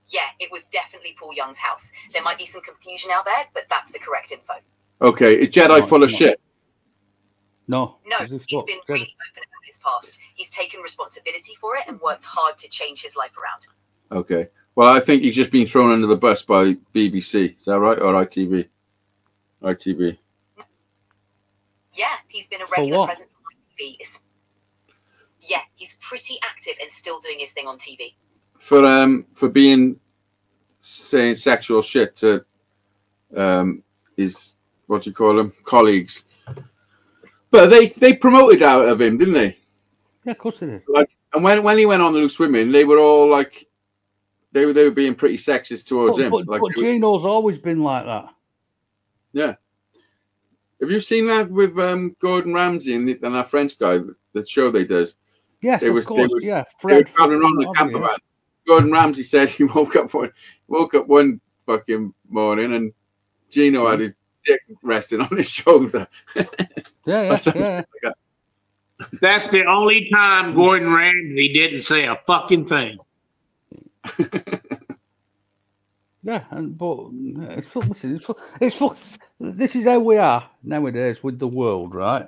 Yeah, it was definitely Paul Young's house. There might be some confusion out there, but that's the correct info. Okay, is Jedi full of shit? No. No, he's been really open about his past. He's taken responsibility for it and worked hard to change his life around. Okay. Well, I think he's just been thrown under the bus by BBC. Is that right? Or ITV? ITV. Yeah, he's been a regular presence on TV. Yeah, he's pretty active and still doing his thing on TV. For being saying sexual shit to his, what do you call them, colleagues. But they promoted out of him, didn't they? Yeah, of course they did. Like, and when he went on the Loose Women, they were all like, they were being pretty sexist towards him. But Gino's always been like that. Yeah. Have you seen that with Gordon Ramsay and that French guy, the show they does? Yes, Fred. They were traveling on the camper van. Gordon Ramsay said he woke up one fucking morning and Gino had his dick resting on his shoulder. Yeah. Like That's the only time Gordon Ramsay didn't say a fucking thing. Yeah, but listen, this is how we are nowadays with the world, right?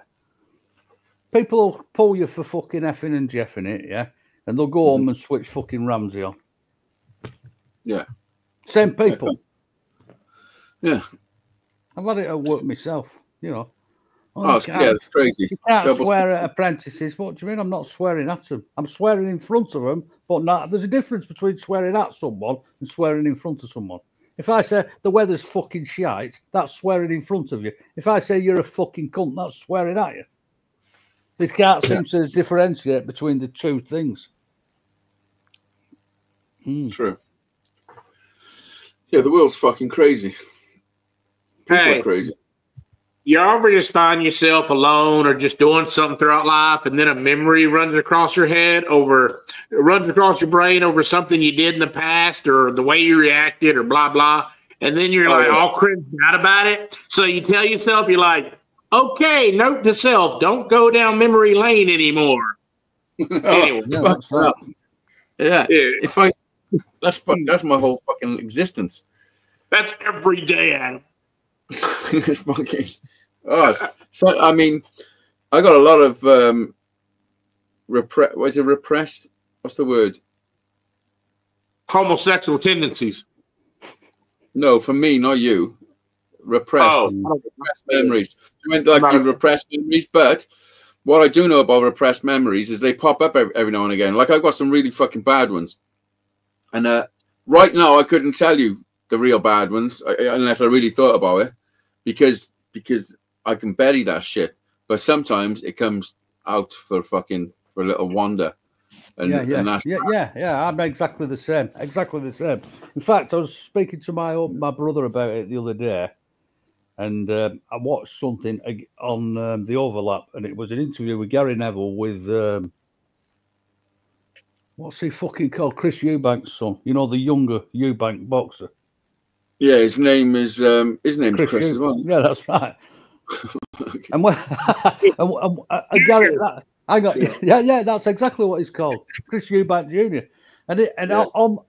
People will pull you for fucking effing and jeffing it, yeah, and they'll go home and switch fucking Ramsay on. Yeah, same people. Yeah, I've had it at work myself, you know. It's crazy. You can't swear at apprentices. What do you mean? I'm not swearing at them. I'm swearing in front of them, but not. There's a difference between swearing at someone and swearing in front of someone. If I say the weather's fucking shite, that's swearing in front of you. If I say you're a fucking cunt, that's swearing at you. They can't seem to differentiate between the two things. True. Yeah, the world's fucking crazy. People are crazy. You ever just find yourself alone or just doing something throughout life, and then a memory runs across your brain over something you did in the past or the way you reacted or blah, blah. And then you're all cringed out about it. So you tell yourself, you're like, okay, note to self, don't go down memory lane anymore. Anyway. That's my whole fucking existence. That's every day, Adam. It's fucking. So I mean, I got a lot of repressed? What's the word? Homosexual tendencies. No, for me, not you. Repressed memories. You meant like you repressed memories, but what I do know about repressed memories is they pop up every now and again. Like I've got some really fucking bad ones, and right now I couldn't tell you the real bad ones unless I really thought about it, because I can bury that shit. But sometimes it comes out for a little wonder. And, yeah. I'm exactly the same. Exactly the same. In fact, I was speaking to my brother about it the other day, and I watched something on the Overlap, and it was an interview with Gary Neville with what's he fucking called? Chris Eubank's son. You know, the younger Eubank boxer. Yeah, his name's Chris as well. Yeah, that's right. And when Gary, that's exactly what he's called, Chris Eubank Jr. And on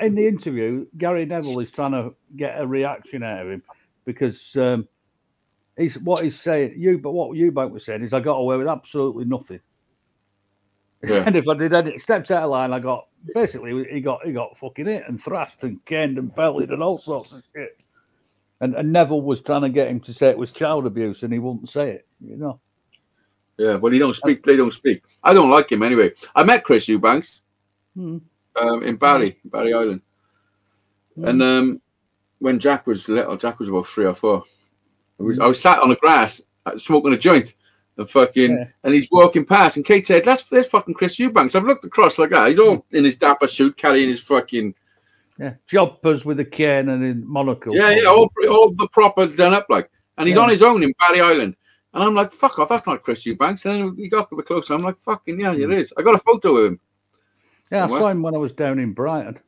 in the interview, Gary Neville is trying to get a reaction out of him because he's saying. But what Eubank was saying is, I got away with absolutely nothing. Yeah. And if I did any steps out of line, I got basically he got fucking hit and thrashed and caned and belted and all sorts of shit. And Neville was trying to get him to say it was child abuse, and he wouldn't say it. You know. Yeah, well, he don't speak. They don't speak. I don't like him anyway. I met Chris Eubanks in Barry Island, and when Jack was little, Jack was about 3 or 4. I was sat on the grass smoking a joint. And he's walking past, and Kate said, "There's fucking Chris Eubanks." I've looked across like that. He's all in his dapper suit, carrying his fucking jobbers with a cane and a monocle. All the proper done up like. And he's on his own in Barry Island, and I'm like, "Fuck off, that's not Chris Eubanks." And then he got a bit closer. I'm like, "Fucking yeah, it is." I got a photo of him. Yeah, I saw him when I was down in Brighton.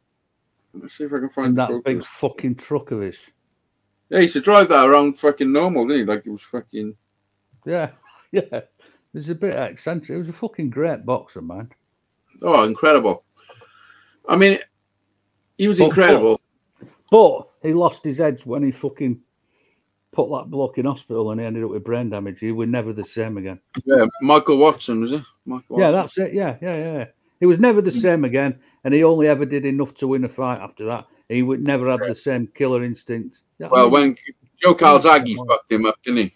Let's see if I can find that big fucking truck of his. Yeah, he used to drive that around fucking normal, didn't he? Like it was fucking. Yeah. Yeah, it was a bit eccentric. It was a fucking great boxer, man. Oh, incredible. I mean, he was incredible. But he lost his edge when he fucking put that bloke in hospital and he ended up with brain damage. He was never the same again. Yeah, Michael Watson, was it? Yeah, that's it. Yeah. He was never the same again, and he only ever did enough to win a fight after that. He would never have the same killer instinct. Well, when Joe Calzaghe fucked him up, didn't he?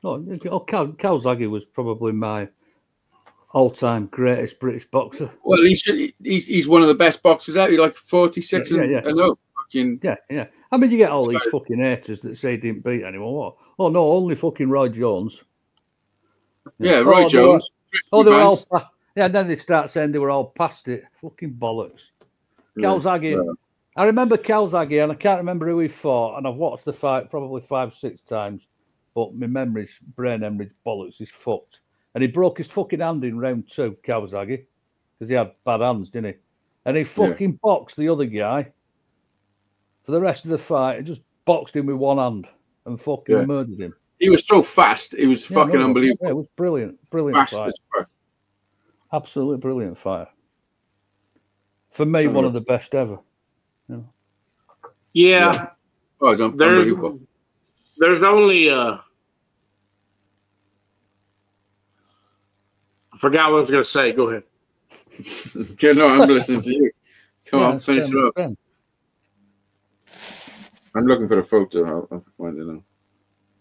Calzaghe was probably my all-time greatest British boxer. Well, he's one of the best boxers out. He's like 46 and oh, fucking yeah. I mean, you get all these fucking haters that say he didn't beat anyone. What? Oh no, only fucking Roy Jones. Yeah, Roy Jones. They were all. And then they start saying they were all past it. Fucking bollocks. Calzaghe. Yeah. I remember Calzaghe, and I can't remember who he fought. And I've watched the fight probably 5-6 times. But my brain hemorrhage bollocks is fucked. And he broke his fucking hand in round 2, Calzaghe, because he had bad hands, didn't he? And he fucking boxed the other guy for the rest of the fight. He just boxed him with one hand and fucking murdered him. He was so fast. It was fucking unbelievable. Yeah, it was brilliant. Brilliant Fast fight. as fuck. Absolutely brilliant fight. For me, one of the best ever. Yeah. Oh, it's unbelievable. There's only I forgot what I was going to say. Go ahead. Yeah, no, I'm listening to you. Come on, finish it up. I'm looking for the photo. I'll find it now.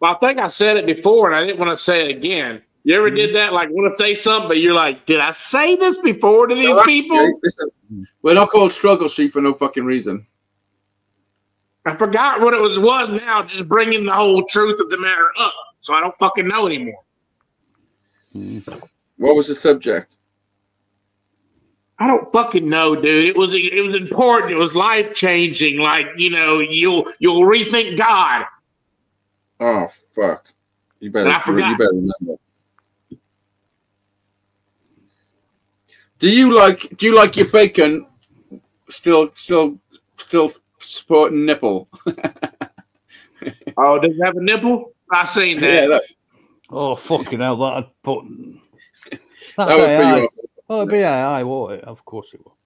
Well, I think I said it before, and I didn't want to say it again. You ever did that? Like, want to say something, but you're like, did I say this before to these people? Okay. Listen, we're not called Struggle Street for no fucking reason. I forgot what it was now, just bringing the whole truth of the matter up. So I don't fucking know anymore. What was the subject? I don't fucking know, dude. It was important. It was life changing. Like, you'll rethink God. Oh fuck! You better remember. Do you like your bacon still sporting nipple? Oh, does it have a nipple? I seen that. Yeah, oh fucking hell! That'd put. That would put you off. Oh, it'd be AI, won't it? Of course it will.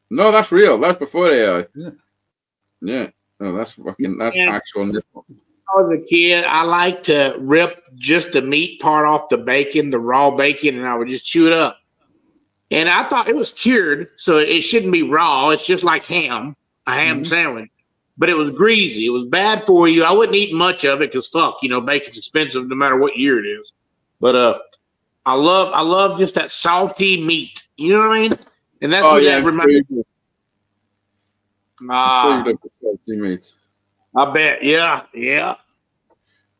No, that's real. That's before AI. Yeah. No, that's actual nipple. When I was a kid, I liked to rip just the meat part off the bacon, the raw bacon, and I would just chew it up. And I thought it was cured, so it shouldn't be raw. It's just like ham, a ham sandwich. But it was greasy. It was bad for you. I wouldn't eat much of it because bacon's expensive no matter what year it is. But I love just that salty meat. You know what I mean? And that's what that reminds me. Salty meat. I bet. Yeah. It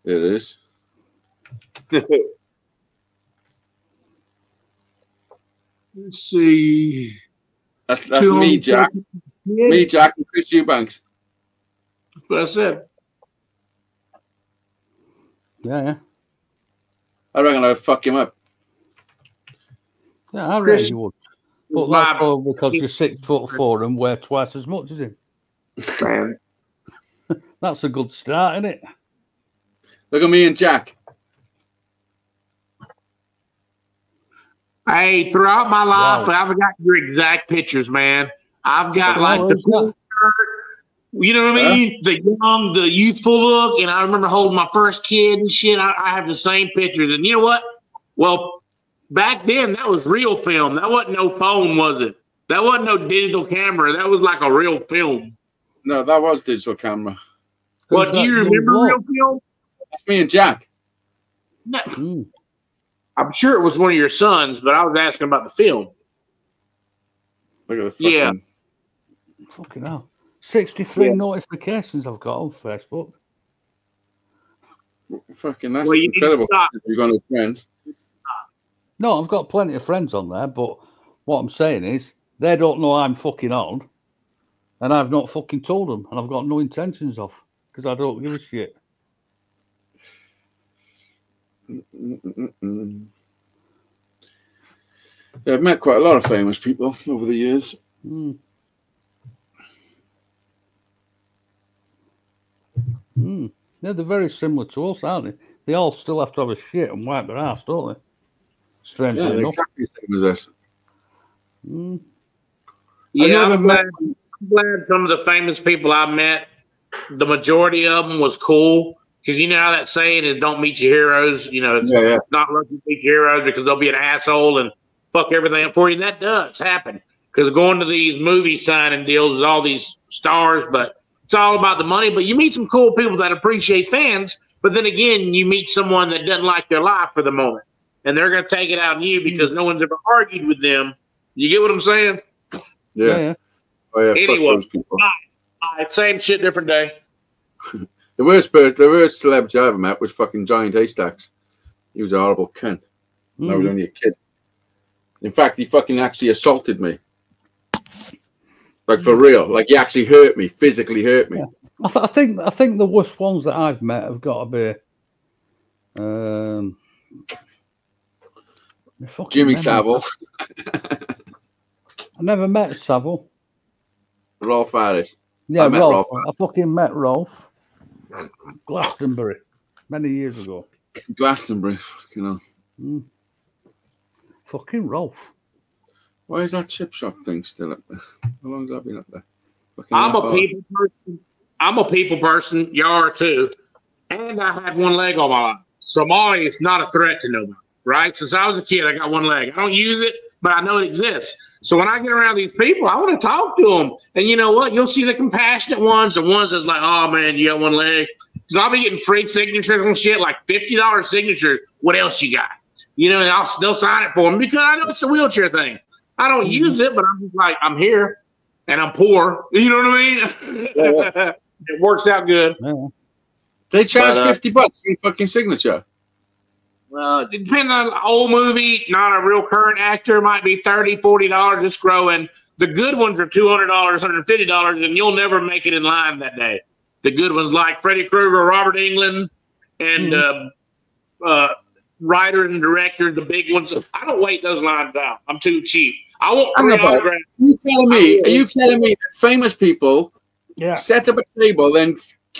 is. Let's see. That's me, Jack. Me, Jack, and Chris Eubanks. That's what I said. Yeah. I reckon I'd fuck him up. Yeah, I reckon you would. But that's all because you're 6'4" and weigh twice as much as him. Man. That's a good start, isn't it? Look at me and Jack. Hey, throughout my life, I've got your exact pictures, man. I've got the you know what I mean? The youthful look, and I remember holding my first kid and shit. I have the same pictures, and you know what? Well, back then that was real film. That wasn't no phone, was it? That wasn't no digital camera. That was like a real film. No, that was digital camera. Well, do you remember real film? That's me and Jack. No. I'm sure it was one of your sons, but I was asking about the film. Look at the fucking... Fucking hell. 63 notifications I've got on Facebook. Fucking, that's incredible. You've got no friends. No, I've got plenty of friends on there, but what I'm saying is they don't know I'm fucking on, and I've not fucking told them, and I've got no intentions of, because I don't give a shit. Yeah, I've met quite a lot of famous people over the years. Yeah, they're very similar to us, aren't they? They all still have to have a shit and wipe their ass, don't they? Strangely enough. Exactly the same as us. Yeah, I'm glad some of the famous people I met, the majority of them was cool. Because you know how that saying is, don't meet your heroes. It's not lucky to meet your heroes because they'll be an asshole and fuck everything up for you. And that does happen. Because going to these movie signing deals with all these stars, but it's all about the money. But you meet some cool people that appreciate fans. But then again, you meet someone that doesn't like their life for the moment. And they're going to take it out on you because no one's ever argued with them. You get what I'm saying? Yeah. Oh, yeah. Anyway, same shit, different day. The worst celebrity I ever met was fucking Giant Haystacks. He was a horrible cunt. I was only a kid. In fact, he fucking actually assaulted me. Like, for real. Like, he actually hurt me, physically hurt me. Yeah. I think the worst ones that I've met have got to be Jimmy Savile. I never met Savile. Rolf Harris. Yeah, Rolf. I fucking met Rolf. Glastonbury. many years ago. Glastonbury, you know. Fucking Rolf. Why is that chip shop thing still up there? How long has that been up there? I'm a people person. I'm a people person. You are too. And I had one leg all my life. So Molly is not a threat to nobody, right? Since I was a kid, I got one leg. I don't use it, but I know it exists. So when I get around these people, I want to talk to them. And you know what? You'll see the compassionate ones, the ones that's like, oh, man, you got one leg. Because I'll be getting free signatures on shit, like $50 signatures. What else you got? You know, and they'll sign it for me because I know it's the wheelchair thing. I don't use it, but I'm just like, I'm here and I'm poor. You know what I mean? It works out good. They charge $50 for your fucking signature. Well, depending on an old movie, not a real current actor, might be $30, $40. It's growing. The good ones are $200, $150, and you'll never make it in line that day. The good ones like Freddy Krueger, Robert Englund, and writers and directors, the big ones. I don't wait those lines out. I'm too cheap. I won't. Are you telling me that famous people set up a table, then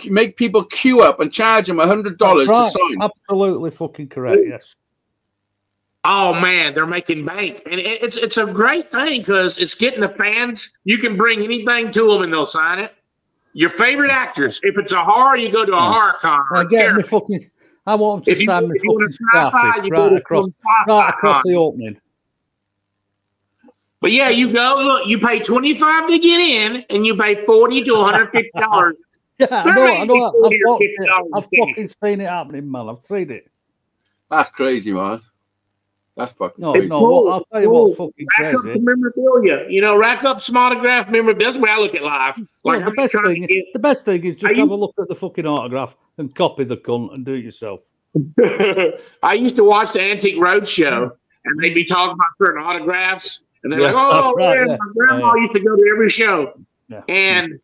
make people queue up and charge them $100 to sign? Absolutely fucking correct. Yes. Oh man, they're making bank, and it's a great thing because it's getting the fans. You can bring anything to them and they'll sign it. Your favorite actors. If it's a horror, you go to a horror con. I want them to sign me fucking graphic right across the opening. But yeah, you go. Look, you pay $25 to get in, and you pay $40 to $150. Yeah, I know. I've fucking seen it happening, man. I've seen it. That's crazy, man. That's fucking no, crazy. I'll tell you what, fucking rack crazy. Up the memorabilia. You know, rack up some autograph memorabilia. That's the way I look at life. Like the best thing is just have a look at the fucking autograph and copy the cunt and do it yourself. I used to watch the Antique Roadshow, and they'd be talking about certain autographs, and they're like, "Oh, right, my grandma used to go to every show," and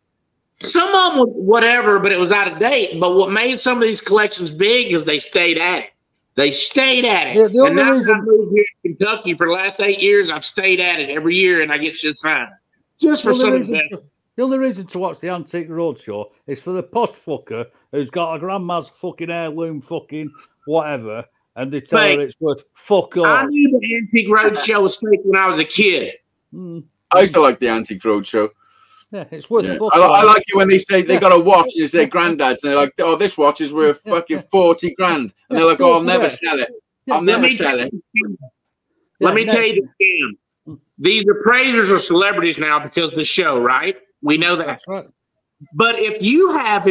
some of them was whatever, but it was out of date. But what made some of these collections big is they stayed at it. They stayed at it. Yeah, and now that I moved here to Kentucky for the last 8 years, I've stayed at it every year, and I get shit signed just for some of that. The only reason to watch the Antique Roadshow is for the posh fucker who's got a grandma's fucking heirloom fucking whatever, and they tell her it's worth fuck all. I knew the Antique Roadshow was fake when I was a kid. I used to like the Antique Roadshow. Yeah, it's worth fuck all. I like it when they say they got a watch and they say granddad's, and they're like, "Oh, this watch is worth fucking 40 grand," and they're like, "Oh, I'll never sell it. I'll never sell it." Let me tell you the scam. These appraisers are celebrities now because of the show, right? We know that. That's right. But if you have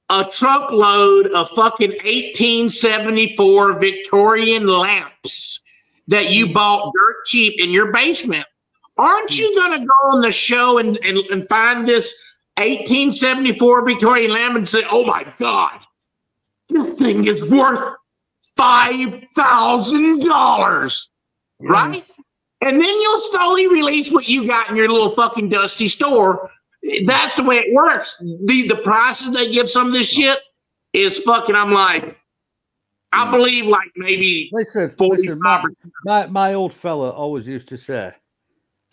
a truckload of fucking 1874 Victorian lamps that you bought dirt cheap in your basement, aren't you going to go on the show and find this 1874 Victorian lamp and say, "Oh my God, this thing is worth $5,000, right?" And then you'll slowly release what you got in your little fucking dusty store. That's the way it works. The prices they give some of this shit is fucking, I'm like, I believe like maybe 45%. My old fella always used to say,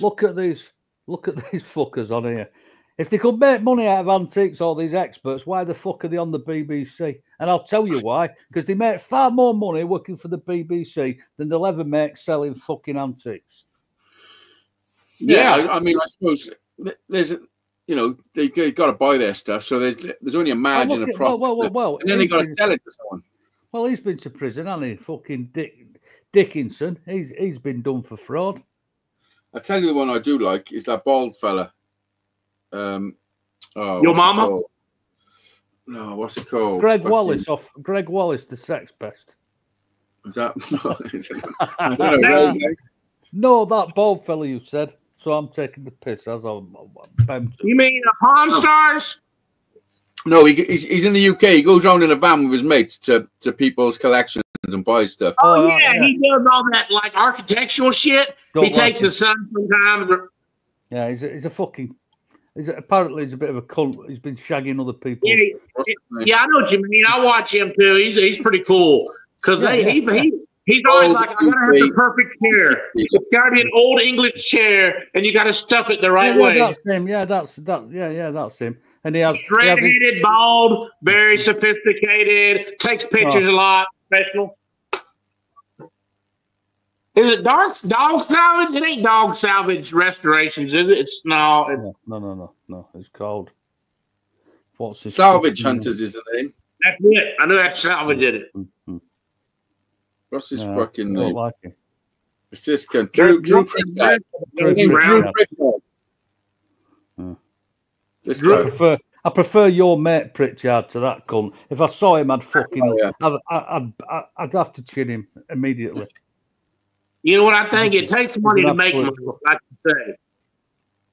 look at these fuckers on here. If they could make money out of antiques, all these experts, why the fuck are they on the BBC? And I'll tell you why. Because they make far more money working for the BBC than they'll ever make selling fucking antiques. Yeah, I mean, I suppose there's, you know, they got to buy their stuff, so there's only a margin of profit. Well, and then they got to sell it to someone. Well, he's been to prison, hasn't he? Fucking Dickinson. He's been done for fraud. I tell you, the one I do like is that bald fella. Your mama? No, what's it called? Greg Wallace, the sex pest. Is that? I don't know. No, that bald fella you said. So I'm taking the piss as I'm. You mean a Pawn Stars? No, he's in the UK. He goes around in a van with his mates to people's collections and buys stuff. Oh yeah, he does all that like architectural shit. He takes his son sometimes. Yeah, he's a fucking. Apparently, he's a bit of a cunt. He's been shagging other people. Yeah, I know what you mean. I watch him too. He's pretty cool because he's always like, I gotta have the perfect chair. It's gotta be an old English chair, and you gotta stuff it the right way. That's him. Yeah, that's him. And he has straight-headed, bald, very sophisticated, takes pictures a lot, professional. Is it dog salvage? It ain't dog salvage restorations, is it? It's no. It's called what's it? Salvage Hunters is the name. That's it. I know that salvage did it. What's his fucking name? Like it. It's this cunt. Drew Pritchard. I prefer your mate Pritchard to that cunt. If I saw him, I'd fucking, I'd have to chin him immediately. You know what I think? It takes money to make money, like you say.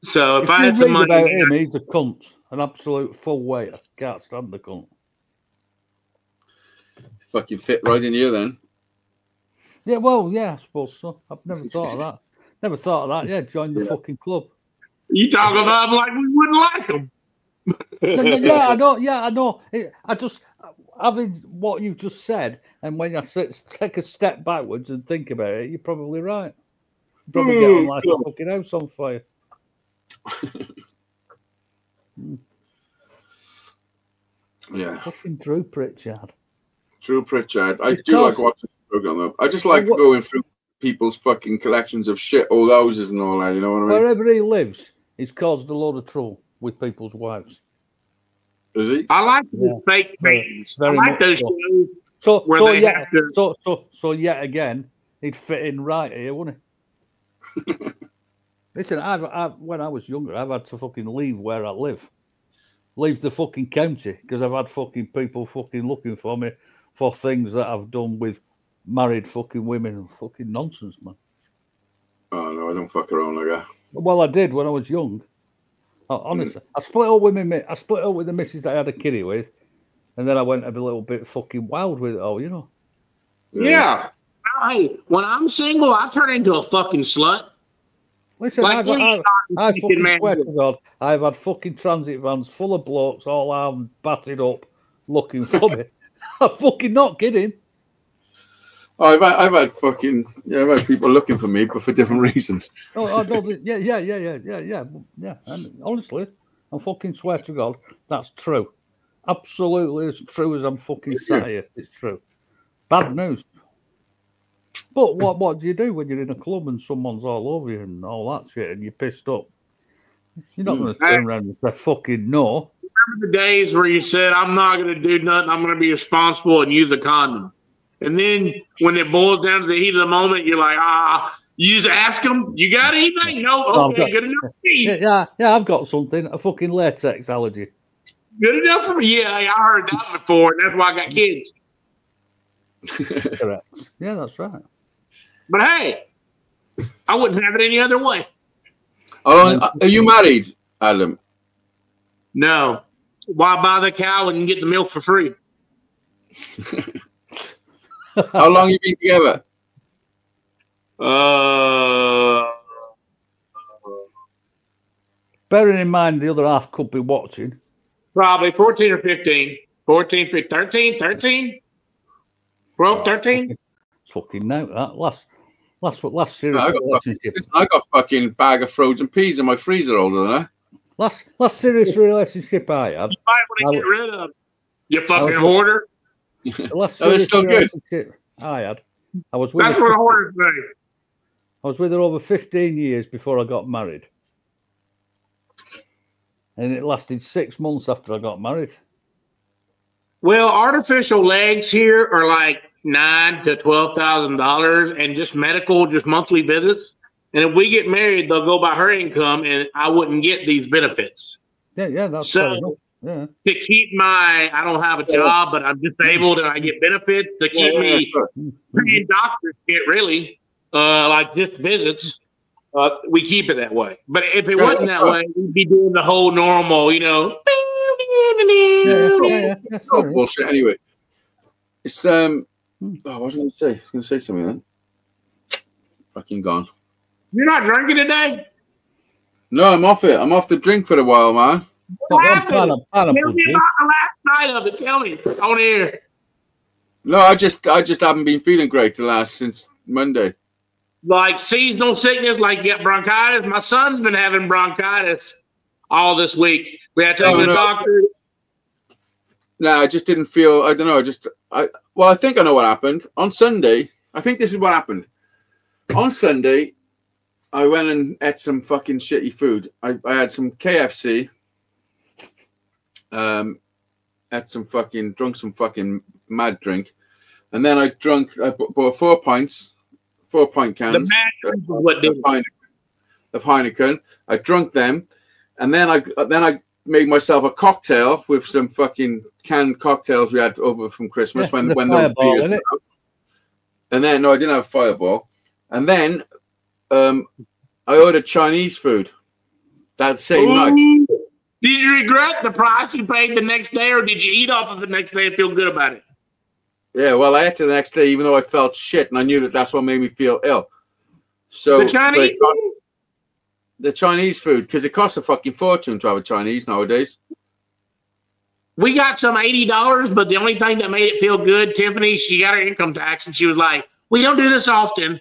So if I had some money, about him, he's a cunt, an absolute full weight. I can't stand the cunt. Fucking fit right in here then. Yeah, well, yeah, I suppose so. I've never thought of that. Never thought of that. Yeah, join the fucking club. You talk about him like we wouldn't like him. Yeah, I know. Yeah, I know. I just having what you've just said, and when I take a step backwards and think about it, you're probably right. You probably get on like a fucking house on fire. Yeah. Fucking Drew Pritchard. Drew Pritchard. I do like watching the program though. I just like going through people's fucking collections of shit, old houses and all that. You know what I mean? Wherever he lives, he's caused a lot of trouble with people's wives. Is he? I like the fake paintings. I like those shows where they have to. So yet again, he'd fit in right here, wouldn't he? Listen, when I was younger, I've had to fucking leave where I live. Leave the fucking county because I've had fucking people fucking looking for me for things that I've done with married fucking women and fucking nonsense, man. Oh no, I don't fuck around like that. Well, I did when I was young. Honestly, I split up with the missus that I had a kiddie with, and then I went a little bit fucking wild with it all, you know. Yeah. Hey, when I'm single, I turn into a fucking slut. Listen, like I fucking swear to God, I've had fucking transit vans full of blokes, all armed, battered up, looking for me. I'm fucking not kidding. Oh, I've had fucking I've had people looking for me, but for different reasons. No, yeah. And honestly, I fucking swear to God, that's true. Absolutely as true as I'm fucking sat here. It's true. Bad news. But what do you do when you're in a club and someone's all over you and all that shit and you're pissed up? You're not going to turn around and say fucking no. Remember the days where you said, I'm not going to do nothing, I'm going to be responsible and use a condom. And then when it boils down to the heat of the moment, you're like, you just ask them, you got anything? No, okay, good enough for me. Yeah, I've got something, a fucking latex allergy. Good enough for me. Yeah, I heard that before, and that's why I got kids. Correct. Yeah, that's right. But hey, I wouldn't have it any other way. Are you married, Adam? No. Why buy the cow and get the milk for free? How long you been together? Bearing in mind the other half could be watching. Probably 14 or 15. 14, 15, 13? 12, 13? Fucking note that. Last serious relationship. I got fucking bag of frozen peas in my freezer older than that. Last serious relationship I had. You might want to get rid of them. You fucking hoarder. The last serious relationship I had. I was with That's what hoarders say. I was with her over 15 years before I got married. And it lasted 6 months after I got married. Well, artificial legs here are like $9,000 to $12,000, and just medical, just monthly visits. And if we get married, they'll go by her income, and I wouldn't get these benefits. Yeah, that's so. Yeah. To keep I don't have a job, but I'm disabled, and I get benefits to keep me paying doctors shit. Really, like just visits. We keep it that way. But if it wasn't that way, we'd be doing the whole normal, you know. Bullshit. Anyway, it's what was I going to say? I was going to say something then. Fucking gone. You're not drinking today? No, I'm off it. I'm off the drink for a while, man. What happened? Tell me about the last night of it. Tell me on air. No, I just haven't been feeling great since Monday. Like seasonal sickness, like you got bronchitis. My son's been having bronchitis all this week? We had to take the doctor. No, I just didn't feel. I don't know. Well, I think I know what happened on Sunday. I think this is what happened on Sunday. I went and ate some fucking shitty food. I had some KFC. Drunk some fucking mad drink, and then I bought 4 pints, 4-pint cans of Heineken. I drunk them, and then I made myself a cocktail with some fucking canned cocktails we had over from Christmas when those beers were out. And then no, I didn't have Fireball, and then I ordered Chinese food that same night. Did you regret the price you paid the next day, or did you eat off of it the next day and feel good about it? Yeah, well, I ate it the next day, even though I felt shit, and I knew that's what made me feel ill. So the Chinese food, because it costs a fucking fortune to have a Chinese nowadays. We got some $80, but the only thing that made it feel good, Tiffany, she got her income tax, and she was like, "We don't do this often.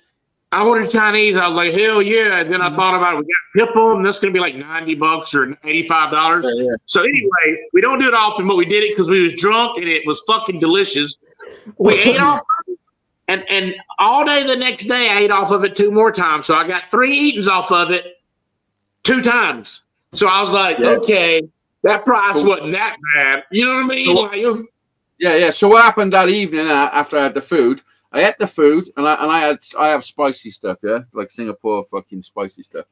I ordered Chinese." I was like, "Hell yeah!" And then I thought about it. We got Pipple, and this is gonna be like $90 or $85. Yeah. So anyway, we don't do it often, but we did it because we was drunk and it was fucking delicious. We ate off of it, and all day the next day I ate off of it 2 more times. So I got 3 eatings off of it 2 times. So I was like, okay, that price wasn't that bad. You know what I mean? Yeah. So what happened that evening after I had the food? I ate the food, and I have spicy stuff, yeah, like Singapore fucking spicy stuff.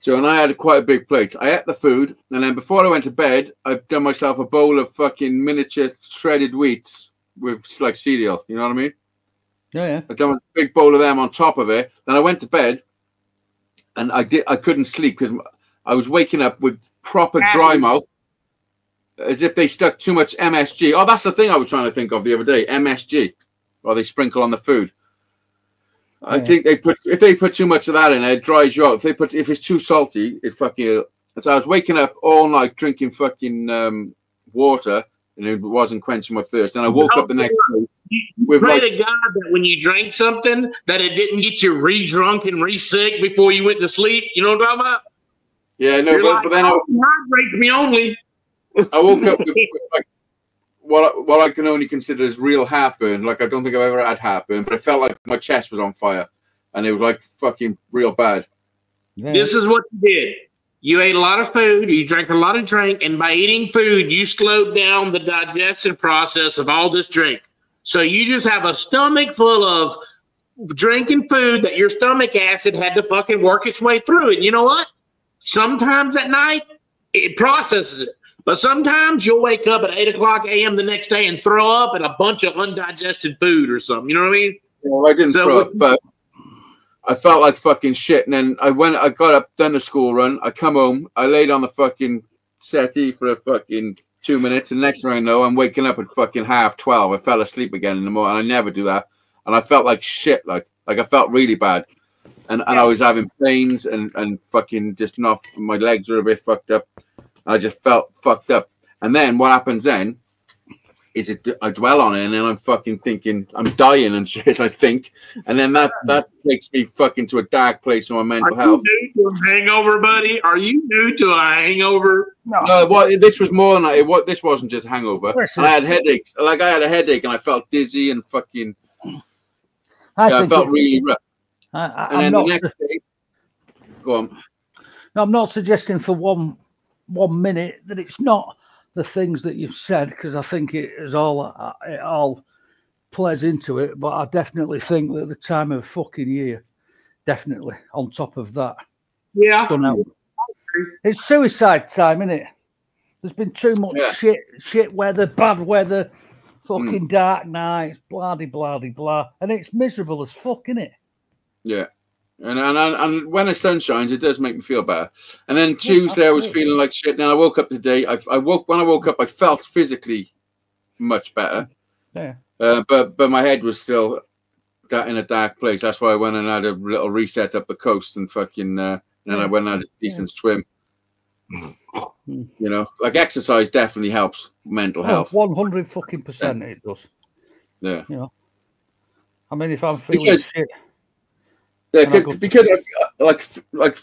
So, and I had quite a big plate. I ate the food, and then before I went to bed, I've done myself a bowl of fucking miniature shredded wheats with like cereal. You know what I mean? Yeah. I done a big bowl of them on top of it. Then I went to bed, and I couldn't sleep because I was waking up with proper dry mouth, as if they stuck too much MSG. Oh, that's the thing I was trying to think of the other day. MSG. Or they sprinkle on the food. I think if they put too much of that in it dries you out. If it's too salty, it fucking. So I was waking up all night drinking fucking water, and it wasn't quenching my thirst. And I woke up the next day. You pray to God that when you drank something, that it didn't get you re-drunk and re-sick before you went to sleep. You know what I'm talking about? Yeah, no, but then hydrate me only. I woke up with like what I can only consider as real heartburn. Like I don't think I've ever had heartburn, but it felt like my chest was on fire, and it was like fucking real bad. Yeah. This is what you did. You ate a lot of food, you drank a lot of drink, and by eating food, you slowed down the digestion process of all this drink. So you just have a stomach full of drinking food that your stomach acid had to fucking work its way through. And you know what? Sometimes at night, it processes it. But sometimes you'll wake up at 8 o'clock a.m. the next day and throw up at a bunch of undigested food or something. You know what I mean? Well, I didn't throw up, but I felt like fucking shit. And then I got up, done the school run. I come home. I laid on the fucking settee for a fucking 2 minutes. And next thing I know, I'm waking up at fucking 12:30. I fell asleep again in the morning. I never do that. And I felt like shit. Like I felt really bad. And I was having pains and fucking just not, my legs were a bit fucked up. I just felt fucked up. And then what happens then is I dwell on it, and then I'm fucking thinking I'm dying and shit, I think. And then that takes me fucking to a dark place in my mental health. Are you new to a hangover, buddy? Are you new to a hangover? No, this was more than this wasn't just a hangover. And I had headaches. Like I had a headache and I felt dizzy and fucking I felt really rough. And then the next day, go on. No, I'm not suggesting for one minute that it's not the things that you've said, because I think it all plays into it. But I definitely think that the time of fucking year, definitely on top of that. Yeah. It's suicide time, isn't it? There's been too much shit weather, bad weather, fucking dark nights, blah blah blah, and it's miserable as fuck, isn't it? Yeah. And when the sun shines, it does make me feel better. And then Tuesday, I was feeling like shit. Then I woke up today. When I woke up, I felt physically much better. Yeah. But my head was still in a dark place. That's why I went and had a little reset up the coast and fucking. Then I went and had a decent swim. You know, like exercise definitely helps mental health. 100% it does. Yeah. You know, I mean, if I'm feeling shit. Yeah, because I like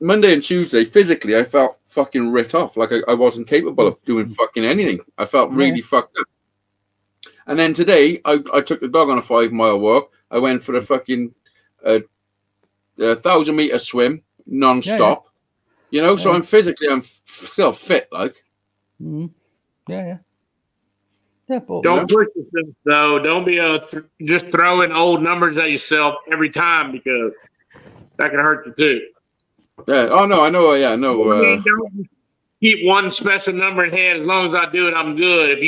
Monday and Tuesday physically, I felt fucking writ off. Like I wasn't capable of doing fucking anything. I felt really fucked up. And then today, I took the dog on a 5-mile walk. I went for a fucking 1,000-meter swim non-stop. You know, so I'm still fit. Like, yeah. But, don't push yourself though. Don't be just throwing old numbers at yourself every time, because that can hurt you too. Yeah. Oh no, I know. Yeah, no. Don't keep one special number in hand. As long as I do it, I'm good. If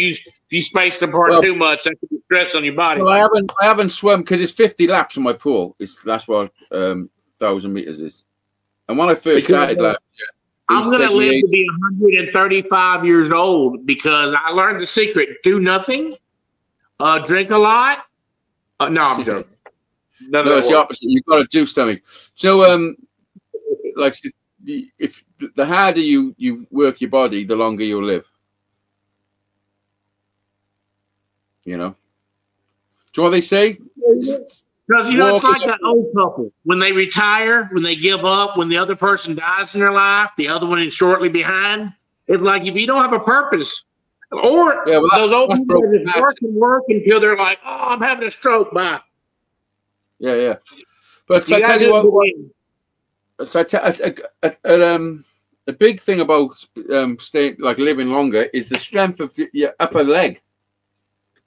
you space them apart too much, that could be stress on your body. Well, I haven't swum because it's 50 laps in my pool. That's what 1,000 meters is. And when I first started last year, I'm going to live to be 135 years old because I learned the secret. Do nothing. Drink a lot. No, I'm joking. No, it's the opposite. You've got to do something. So, like, if the harder you work your body, the longer you'll live. You know? Do you know what they say? Because, you know, it's like that old couple. When they retire, when they give up, when the other person dies in their life, the other one is shortly behind. It's like if you don't have a purpose, or those old people just work until they're like, oh, I'm having a stroke. Bye. Yeah. But I tell you what, the big thing about staying, like living longer, is the strength of your upper leg.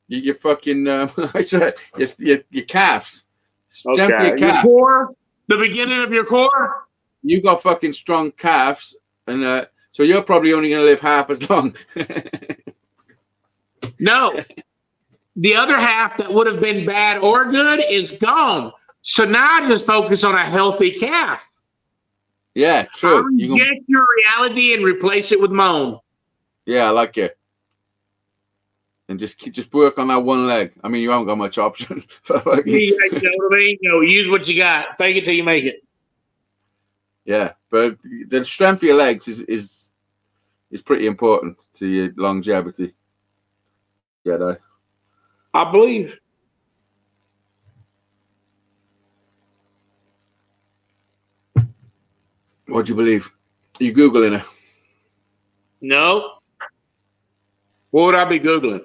Your fucking, your calves. Strength of your calves. Your core, the beginning of your core. You got fucking strong calves, and so you're probably only going to live half as long. No, the other half that would have been bad or good is gone. So now I just focus on a healthy calf. Yeah, true. I reject your reality and replace it with moan. Yeah, I like it. And just work on that one leg. I mean, you haven't got much option. You know what I mean? You know, use what you got. Fake it till you make it. Yeah, but the strength of your legs is pretty important to your longevity. Jedi. I believe. What do you believe? Are you Googling it? No. What would I be Googling?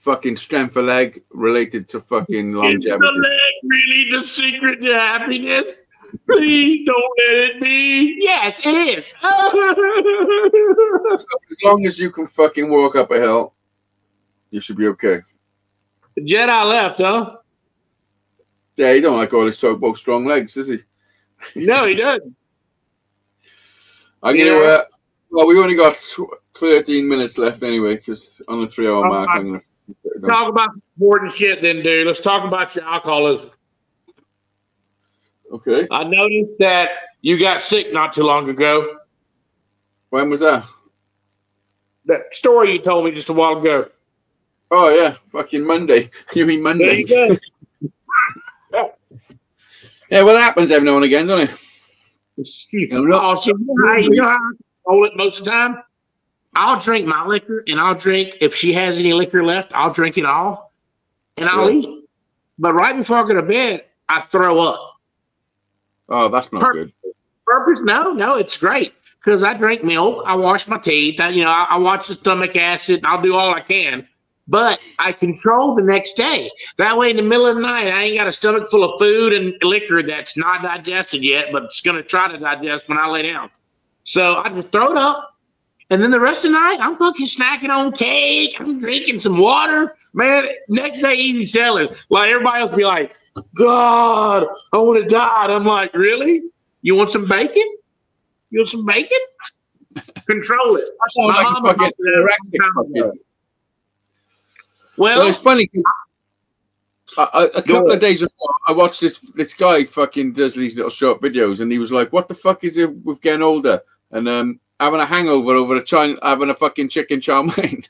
Fucking strength of leg related to fucking longevity. Is the leg really the secret to happiness? Please don't let it be. Yes, it is. As long as you can fucking walk up a hill, you should be okay. The Jedi left, huh? Yeah, he don't like all his talk about strong legs, does he? No, he doesn't. I'm gonna. Well, we've only got 13 minutes left anyway, because on the 3-hour mark, I'm gonna talk about important shit then, dude. Let's talk about your alcoholism. Okay. I noticed that you got sick not too long ago. When was that? That story you told me just a while ago. Oh, yeah. Fucking Monday. You mean Monday? There you go. Yeah, well, it happens every now and again, doesn't it? You know how I control it most of the time? I'll drink my liquor, and I'll drink, if she has any liquor left, I'll drink it all, and I'll eat. But right before I go to bed, I throw up. Oh, that's not good. Purpose? No, it's great. Because I drink milk, I wash my teeth, I watch the stomach acid, I'll do all I can. But I control the next day. That way, in the middle of the night, I ain't got a stomach full of food and liquor that's not digested yet, but it's going to try to digest when I lay down. So I just throw it up. And then the rest of the night, I'm fucking snacking on cake. I'm drinking some water. Man, next day, easy selling. Like, everybody else be like, God, I want to die. And I'm like, really? You want some bacon? You want some bacon? Control it. That sounds like a fucking anorexic. Well, it's funny. A couple of days before, I watched this guy fucking does these little short videos, and he was like, "What the fuck is it with getting older and having a hangover over having a fucking chicken chow mein?"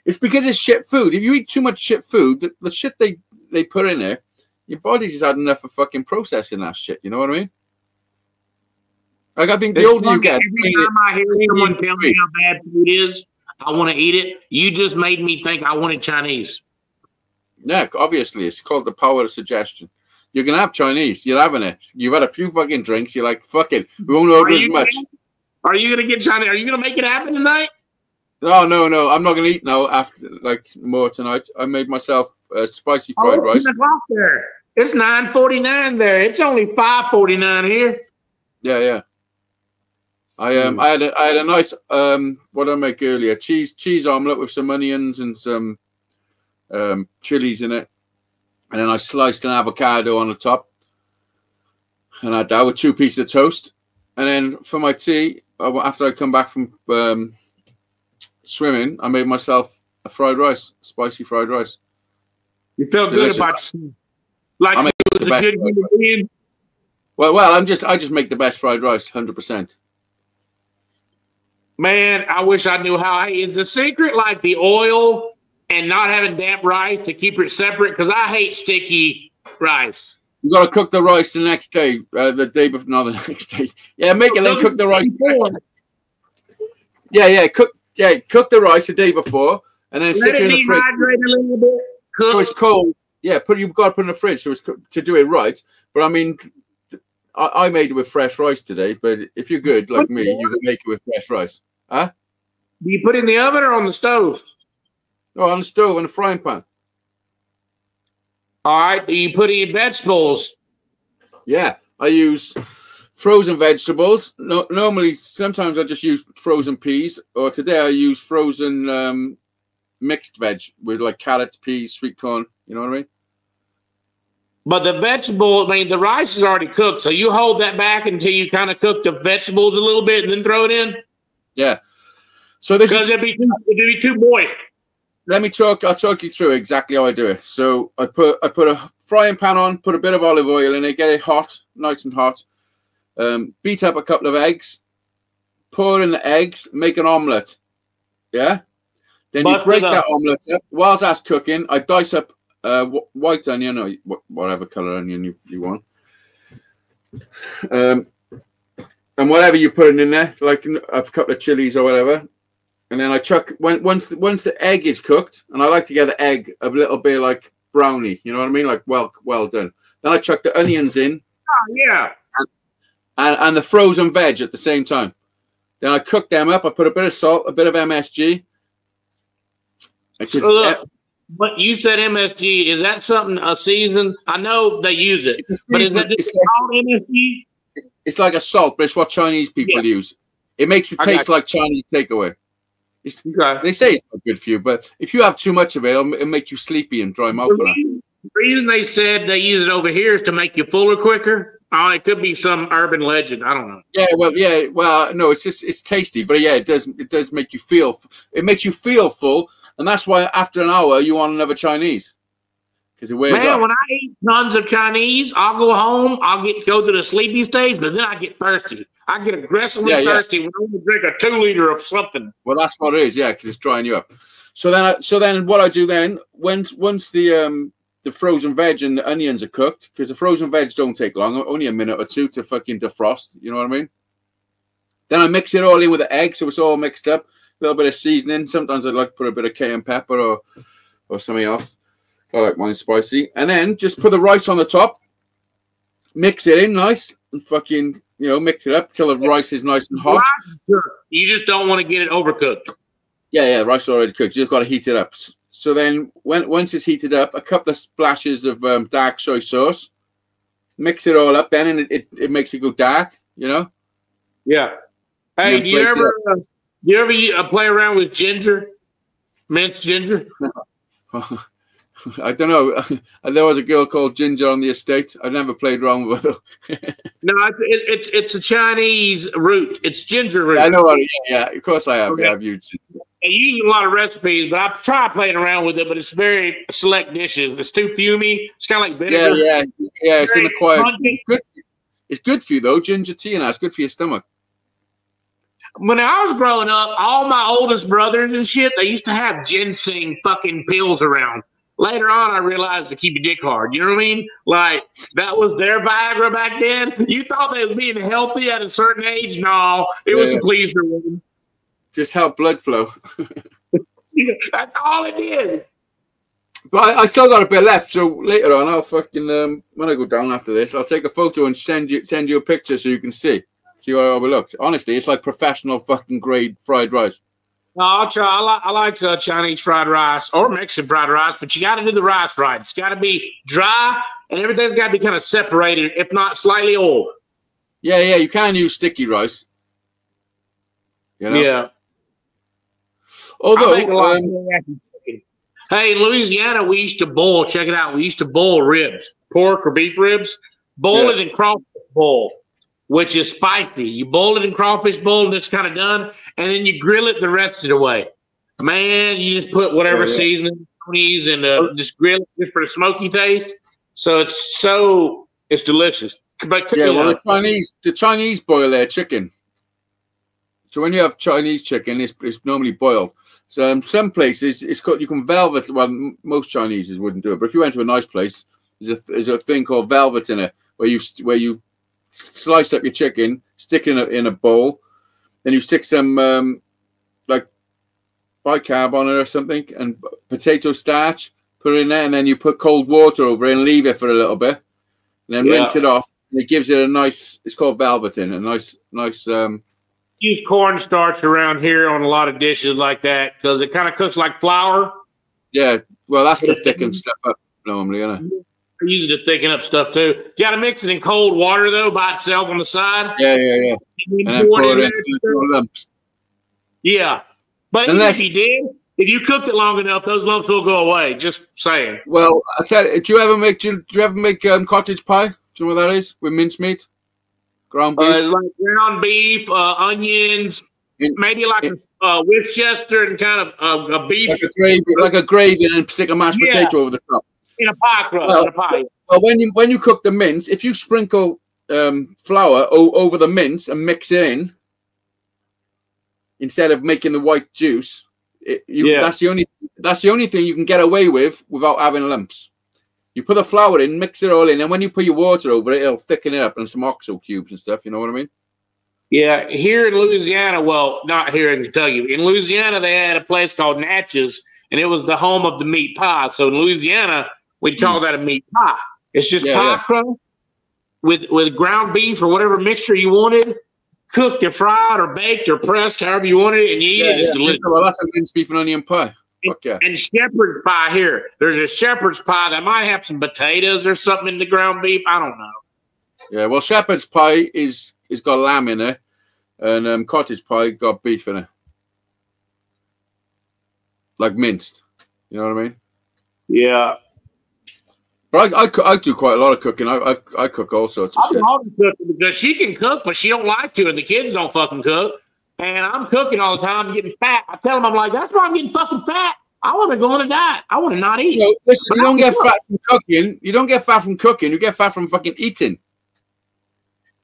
It's because it's shit food. If you eat too much shit food, the shit they put in there, your body's just had enough of fucking processing that shit. You know what I mean? Like, I think the older you get, every time I hear someone tell me how bad food is, I want to eat it. You just made me think I wanted Chinese. Yeah, obviously. It's called the power of suggestion. You're gonna have Chinese. You're having it. You've had a few fucking drinks. You're like, fuck it. We won't order as much. Are you gonna get Chinese? Are you gonna make it happen tonight? No, no, no. I'm not gonna eat now. After like more tonight, I made myself spicy fried rice. 10 o'clock there. It's 9:49 there. It's only 5:49 here. Yeah, yeah. I had a nice what did I make earlier? Cheese omelette with some onions and some chilies in it, and then I sliced an avocado on the top, and I had that with 2 pieces of toast. And then for my tea, after I come back from swimming, I made myself a fried rice, spicy fried rice. You felt good about yourself, like you was a good human being. Well, I just make the best fried rice, 100%. Man, I wish I knew how. Hey, is the secret like the oil and not having damp rice to keep it separate? Because I hate sticky rice. You got to cook the rice the next day, the day before, not the next day. Yeah, make it then cook the rice. Cook the rice the day before, and then stick it in the fridge. Dehydrate a little bit. Cook. So it's cold. Yeah, you've got to put it in the fridge so it's to do it right. But I mean, I made it with fresh rice today. But if you're good like me, you can make it with fresh rice. Huh? Do you put it in the oven or on the stove? No, on the stove, in the frying pan. All right. Do you put any vegetables? Yeah, I use frozen vegetables. No, normally, sometimes I just use frozen peas. Or today I use frozen mixed veg with like carrots, peas, sweet corn. You know what I mean? But the vegetable, I mean, the rice is already cooked. So you hold that back until you kind of cook the vegetables a little bit and then throw it in? Yeah. So this because it'd be too moist. I'll talk you through exactly how I do it. So I put a frying pan on, put a bit of olive oil in it, get it hot, nice and hot. Beat up a couple of eggs, pour in the eggs, make an omelette. Yeah? Then you break that omelette up. Whilst that's cooking, I dice up white onion or whatever color onion you want. And whatever you put in there, like a couple of chilies or whatever. And then I chuck, once the egg is cooked, and I like to get the egg a little bit like brownie, you know what I mean? Like well done. Then I chuck the onions in. Oh, yeah. And the frozen veg at the same time. Then I cook them up. I put a bit of salt, a bit of MSG. But you said MSG. Is that something, a season? I know they use it. But is that just called MSG? It's like a salt, but it's what Chinese people use. It makes it taste like Chinese takeaway. They say it's not good for you, but if you have too much of it, it'll make you sleepy and dry mouth. The reason they said they use it over here is to make you fuller quicker. Oh, it could be some urban legend. I don't know. Yeah, well, no, it's tasty, but yeah, it does make you feel. It makes you feel full, and that's why after an hour you want another Chinese because it wears off. When I eat tons of Chinese, I'll go home. I'll go to the sleepy stage, but then I get thirsty. I get aggressively thirsty when I want to drink a 2 liter of something. Well, that's what it is, yeah, because it's drying you up. So then what I do then, once the frozen veg and the onions are cooked, because the frozen veg don't take long, only a minute or two to fucking defrost. You know what I mean? Then I mix it all in with the egg, so it's all mixed up. A little bit of seasoning. Sometimes I like to put a bit of cayenne pepper or something else. I like mine spicy. And then just put the rice on the top. Mix it in nice and fucking, mix it up till the rice is nice and hot. You just don't want to get it overcooked. Yeah, rice is already cooked. You just got to heat it up. So then once it's heated up, a couple of splashes of dark soy sauce. Mix it all up then, and it makes it go dark, Yeah. Hey, do you ever play around with ginger? Minced ginger? I don't know. There was a girl called Ginger on the estate. I never played around with her. No, it's a Chinese root. It's ginger root. I know what. Yeah, of course I have. Okay. Yeah, I've used it. I use a lot of recipes, but I've tried playing around with it. But it's very select dishes. It's too fumy. It's kind of like vinegar. Yeah. It's in the quiet. It's good for you though. Ginger tea and that. It's good for your stomach. When I was growing up, all my oldest brothers and shit, they used to have ginseng fucking pills around. Later on, I realized to keep your dick hard. You know what I mean? Like, that was their Viagra back then. You thought they were being healthy at a certain age? No, it was to please their women. Just help blood flow. That's all it did. But I still got a bit left, so later on I'll fucking when I go down after this, I'll take a photo and send you a picture so you can see how it looks. Honestly, it's like professional fucking grade fried rice. No, I'll try. I like Chinese fried rice or Mexican fried rice, but you got to do the rice right. It's got to be dry, and everything's got to be kind of separated, if not slightly oiled. Yeah, you can use sticky rice. You know? Yeah. Although, hey, in Louisiana, we used to boil. Check it out. We used to boil ribs, pork or beef ribs. Boil it in crawfish bowl, which is spicy. You boil it in crawfish bowl, and it's kind of done, and then you grill it the rest of the way. Man, you just put whatever seasoning you use and just grill it just for the smoky taste. So it's delicious. But the Chinese boil their chicken. So when you have Chinese chicken, it's normally boiled. So some places it's called, you can velvet. Well, most Chineses wouldn't do it, but if you went to a nice place, there's a thing called velvet in it, where you slice up your chicken, stick it in a bowl, then you stick some like bicarb on it or something, and potato starch, put it in there, and then you put cold water over it and leave it for a little bit, and then rinse it off. And it gives it a nice. It's called velveting, a nice. Use cornstarch around here on a lot of dishes like that because it kind of cooks like flour. Yeah, well, that's to thicken stuff up normally, isn't it? I use it to thicken up stuff too. You got to mix it in cold water though, by itself on the side. Yeah. And then pour it into lumps. Yeah, but if you cooked it long enough, those lumps will go away. Just saying. Well, I tell you, do you ever make cottage pie? Do you know what that is with mincemeat? Ground beef? It's like ground beef, onions, maybe like a Worcester and kind of a beef. Like a gravy and stick a mashed potato over the top. In a pie crust. Well, when you cook the mince, if you sprinkle flour over the mince and mix it in, instead of making the white juice, that's the only thing you can get away with without having lumps. You put the flour in, mix it all in, and when you put your water over it, it'll thicken it up and some oxo cubes and stuff. You know what I mean? Yeah, here in Louisiana, well, not here in Kentucky. In Louisiana, they had a place called Natchez, and it was the home of the meat pie. So in Louisiana, we'd call that a meat pie. It's just pie crust with ground beef or whatever mixture you wanted, cooked or fried or baked or pressed, however you wanted it, and you eat it. It's delicious. Well, that's a minced beef and onion pie. And shepherd's pie here. There's a shepherd's pie that might have some potatoes or something in the ground beef. I don't know. Yeah, well, shepherd's pie is got lamb in it, and cottage pie got beef in it, like minced. You know what I mean? Yeah. But I do quite a lot of cooking. I cook all sorts of shit. Because she can cook, but she don't like to, and the kids don't fucking cook. And I'm cooking all the time, getting fat. I tell them, I'm like, that's why I'm getting fucking fat. I want to go on a diet. I want to not eat. Listen, you don't get fat from cooking. You don't get fat from cooking. You get fat from fucking eating.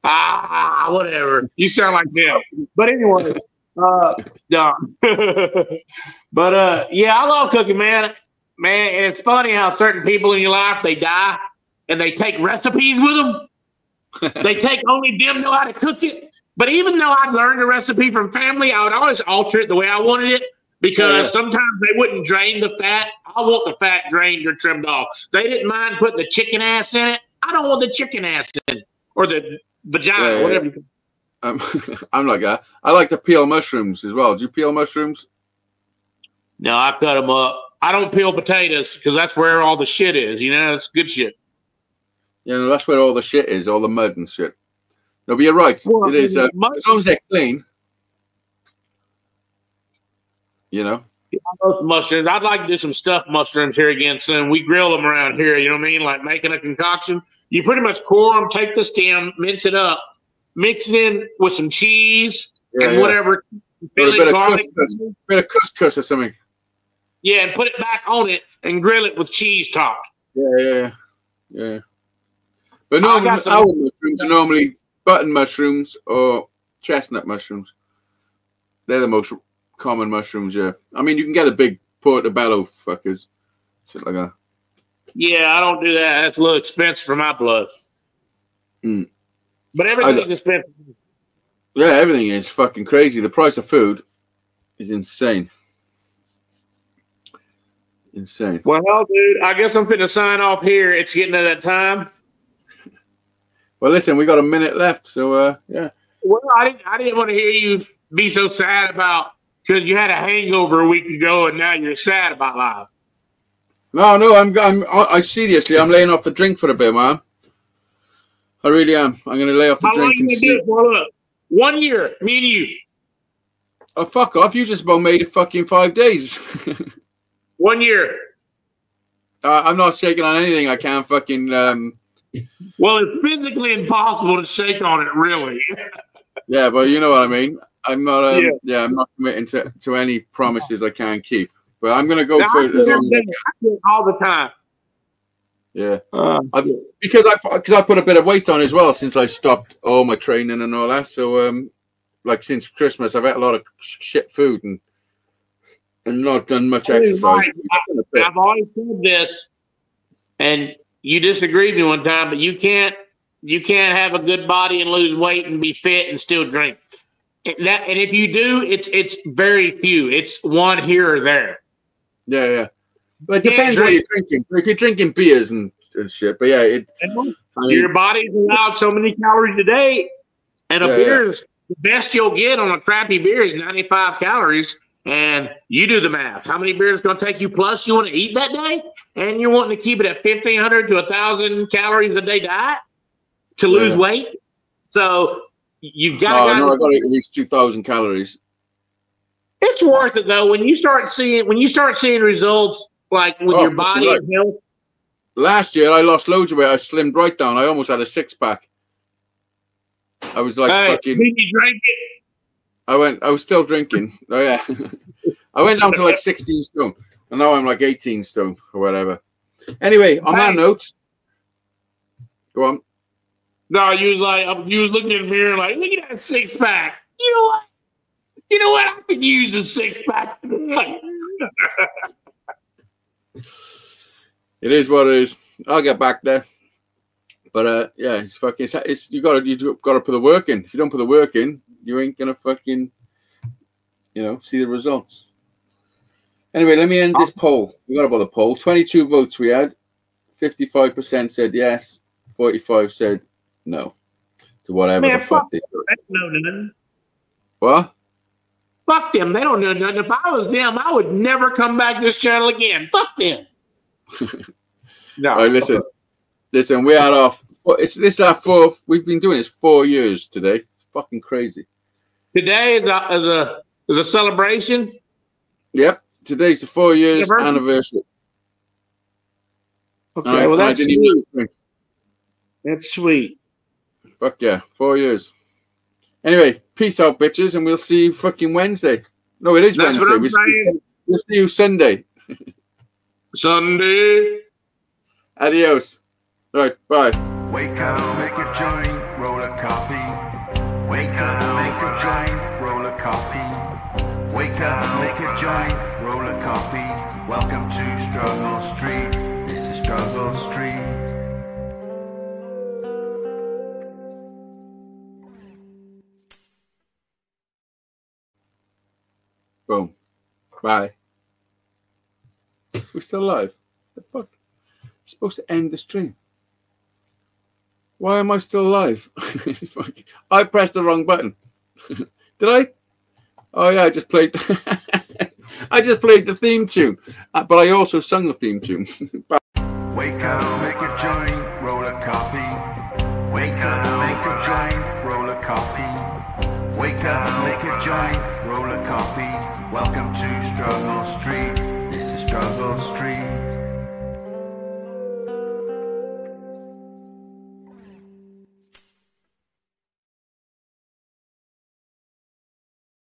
Whatever. You sound like them. But anyway, no. But yeah, I love cooking, man. Man, and it's funny how certain people in your life, they die and they take recipes with them. They take only them know how to cook it. But even though I learned the recipe from family, I would always alter it the way I wanted it because sometimes they wouldn't drain the fat. I want the fat drained or trimmed off. They didn't mind putting the chicken ass in it. I don't want the chicken ass in it or the vagina, whatever. I'm like that. I like to peel mushrooms as well. Do you peel mushrooms? No, I cut them up. I don't peel potatoes because that's where all the shit is. You know, it's good shit. Yeah, no, that's where all the shit is, all the mud and shit. No, but you're right. Well, it is as long as they're clean. You know. Mushrooms. I'd like to do some stuffed mushrooms here again soon. We grill them around here. You know what I mean? Like making a concoction. You pretty much core them, take the stem, mince it up, mix it in with some cheese and whatever. A bit of couscous or something. Yeah, and put it back on it and grill it with cheese topped. Yeah. But normally, our mushrooms are normally button mushrooms or chestnut mushrooms. They're the most common mushrooms, yeah. I mean, you can get the big portobello fuckers, shit like that. Yeah, I don't do that. That's a little expensive for my blood. But everything's expensive. Yeah, everything is fucking crazy. The price of food is insane. Insane. Well, dude, I guess I'm finna sign off here. It's getting to that time. Well, listen, we got a minute left, so yeah. Well, I didn't want to hear you be so sad about because you had a hangover a week ago and now you're sad about life. No, I seriously, I'm laying off the drink for a bit, man. I really am. I'm going to lay off the drink and see. Look, 1 year, me and you. Oh, fuck off. You just about made it fucking 5 days. 1 year. I'm not shaking on anything. I can't fucking... Well, it's physically impossible to shake on it, really. Yeah, but you know what I mean. I'm not. I'm not committing to any promises I can't keep. But I'm gonna go for it as long as I can. All the time. Yeah, because I put a bit of weight on as well since I stopped all my training and all that. So like since Christmas, I've had a lot of shit food and not done much exercise. I've always said this, and you disagreed with me one time, but you can't have a good body and lose weight and be fit and still drink. And if you do, it's very few. It's one here or there. Yeah. But it depends what you're drinking. If you're drinking beers and shit, but yeah, your body's allowed so many calories a day, and a beer's the best you'll get on a crappy beer is 95 calories. And you do the math. How many beers is going to take you plus you want to eat that day? And you're wanting to keep it at 1,500 to 1,000 calories a day diet to lose weight. So you've got to. No, I got to eat at least 2,000 calories. It's worth it though when you start seeing results like with your body and health. Last year I lost loads of weight. I slimmed right down. I almost had a 6-pack. I was like fucking. Did you drink it? I was still drinking. Oh yeah. I went down to like 16 stone. And now I'm like 18 stone or whatever. Anyway, on that note, go on. No, you was looking in the mirror like, look at that 6-pack. You know what? I could use a 6-pack. It is what it is. I'll get back there. But yeah, it's fucking. You gotta put the work in. If you don't put the work in, you ain't gonna fucking, see the results. Anyway, let me end this poll. We got about the poll. 22 votes we had. 55% said yes. 45 said no to whatever the fuck they do. They don't know nothing. What? Fuck them. They don't know nothing. If I was them, I would never come back to this channel again. Fuck them. No. All right, listen. We are off. This is our 4th. We've been doing this 4 years today. It's fucking crazy. Today is a celebration. Yep. Today's the 4 years anniversary. Okay, well that's sweet. That's sweet. Fuck yeah, 4 years. Anyway, peace out, bitches, and we'll see you fucking Wednesday. No, it is That's Wednesday. What I'm saying. We'll see you Sunday. Sunday. Adios. All right, bye. Wake up, make a joint, roll a coffee. Wake up, make a joint, roll a coffee. Wake up, make a joint, roll a coffee. Welcome to Struggle Street. This is Struggle Street. Boom. Bye. We're still alive. What the fuck? I'm supposed to end the stream. Why am I still alive? I pressed the wrong button. Did I? Oh yeah, I just played. I just played the theme tune, but I also sung the theme tune. Wake up, make a joint, roll a coffee. Wake up, make a joint, roll a coffee. Wake up, make a joint, roll a coffee. Welcome to Struggle Street. This is Struggle Street.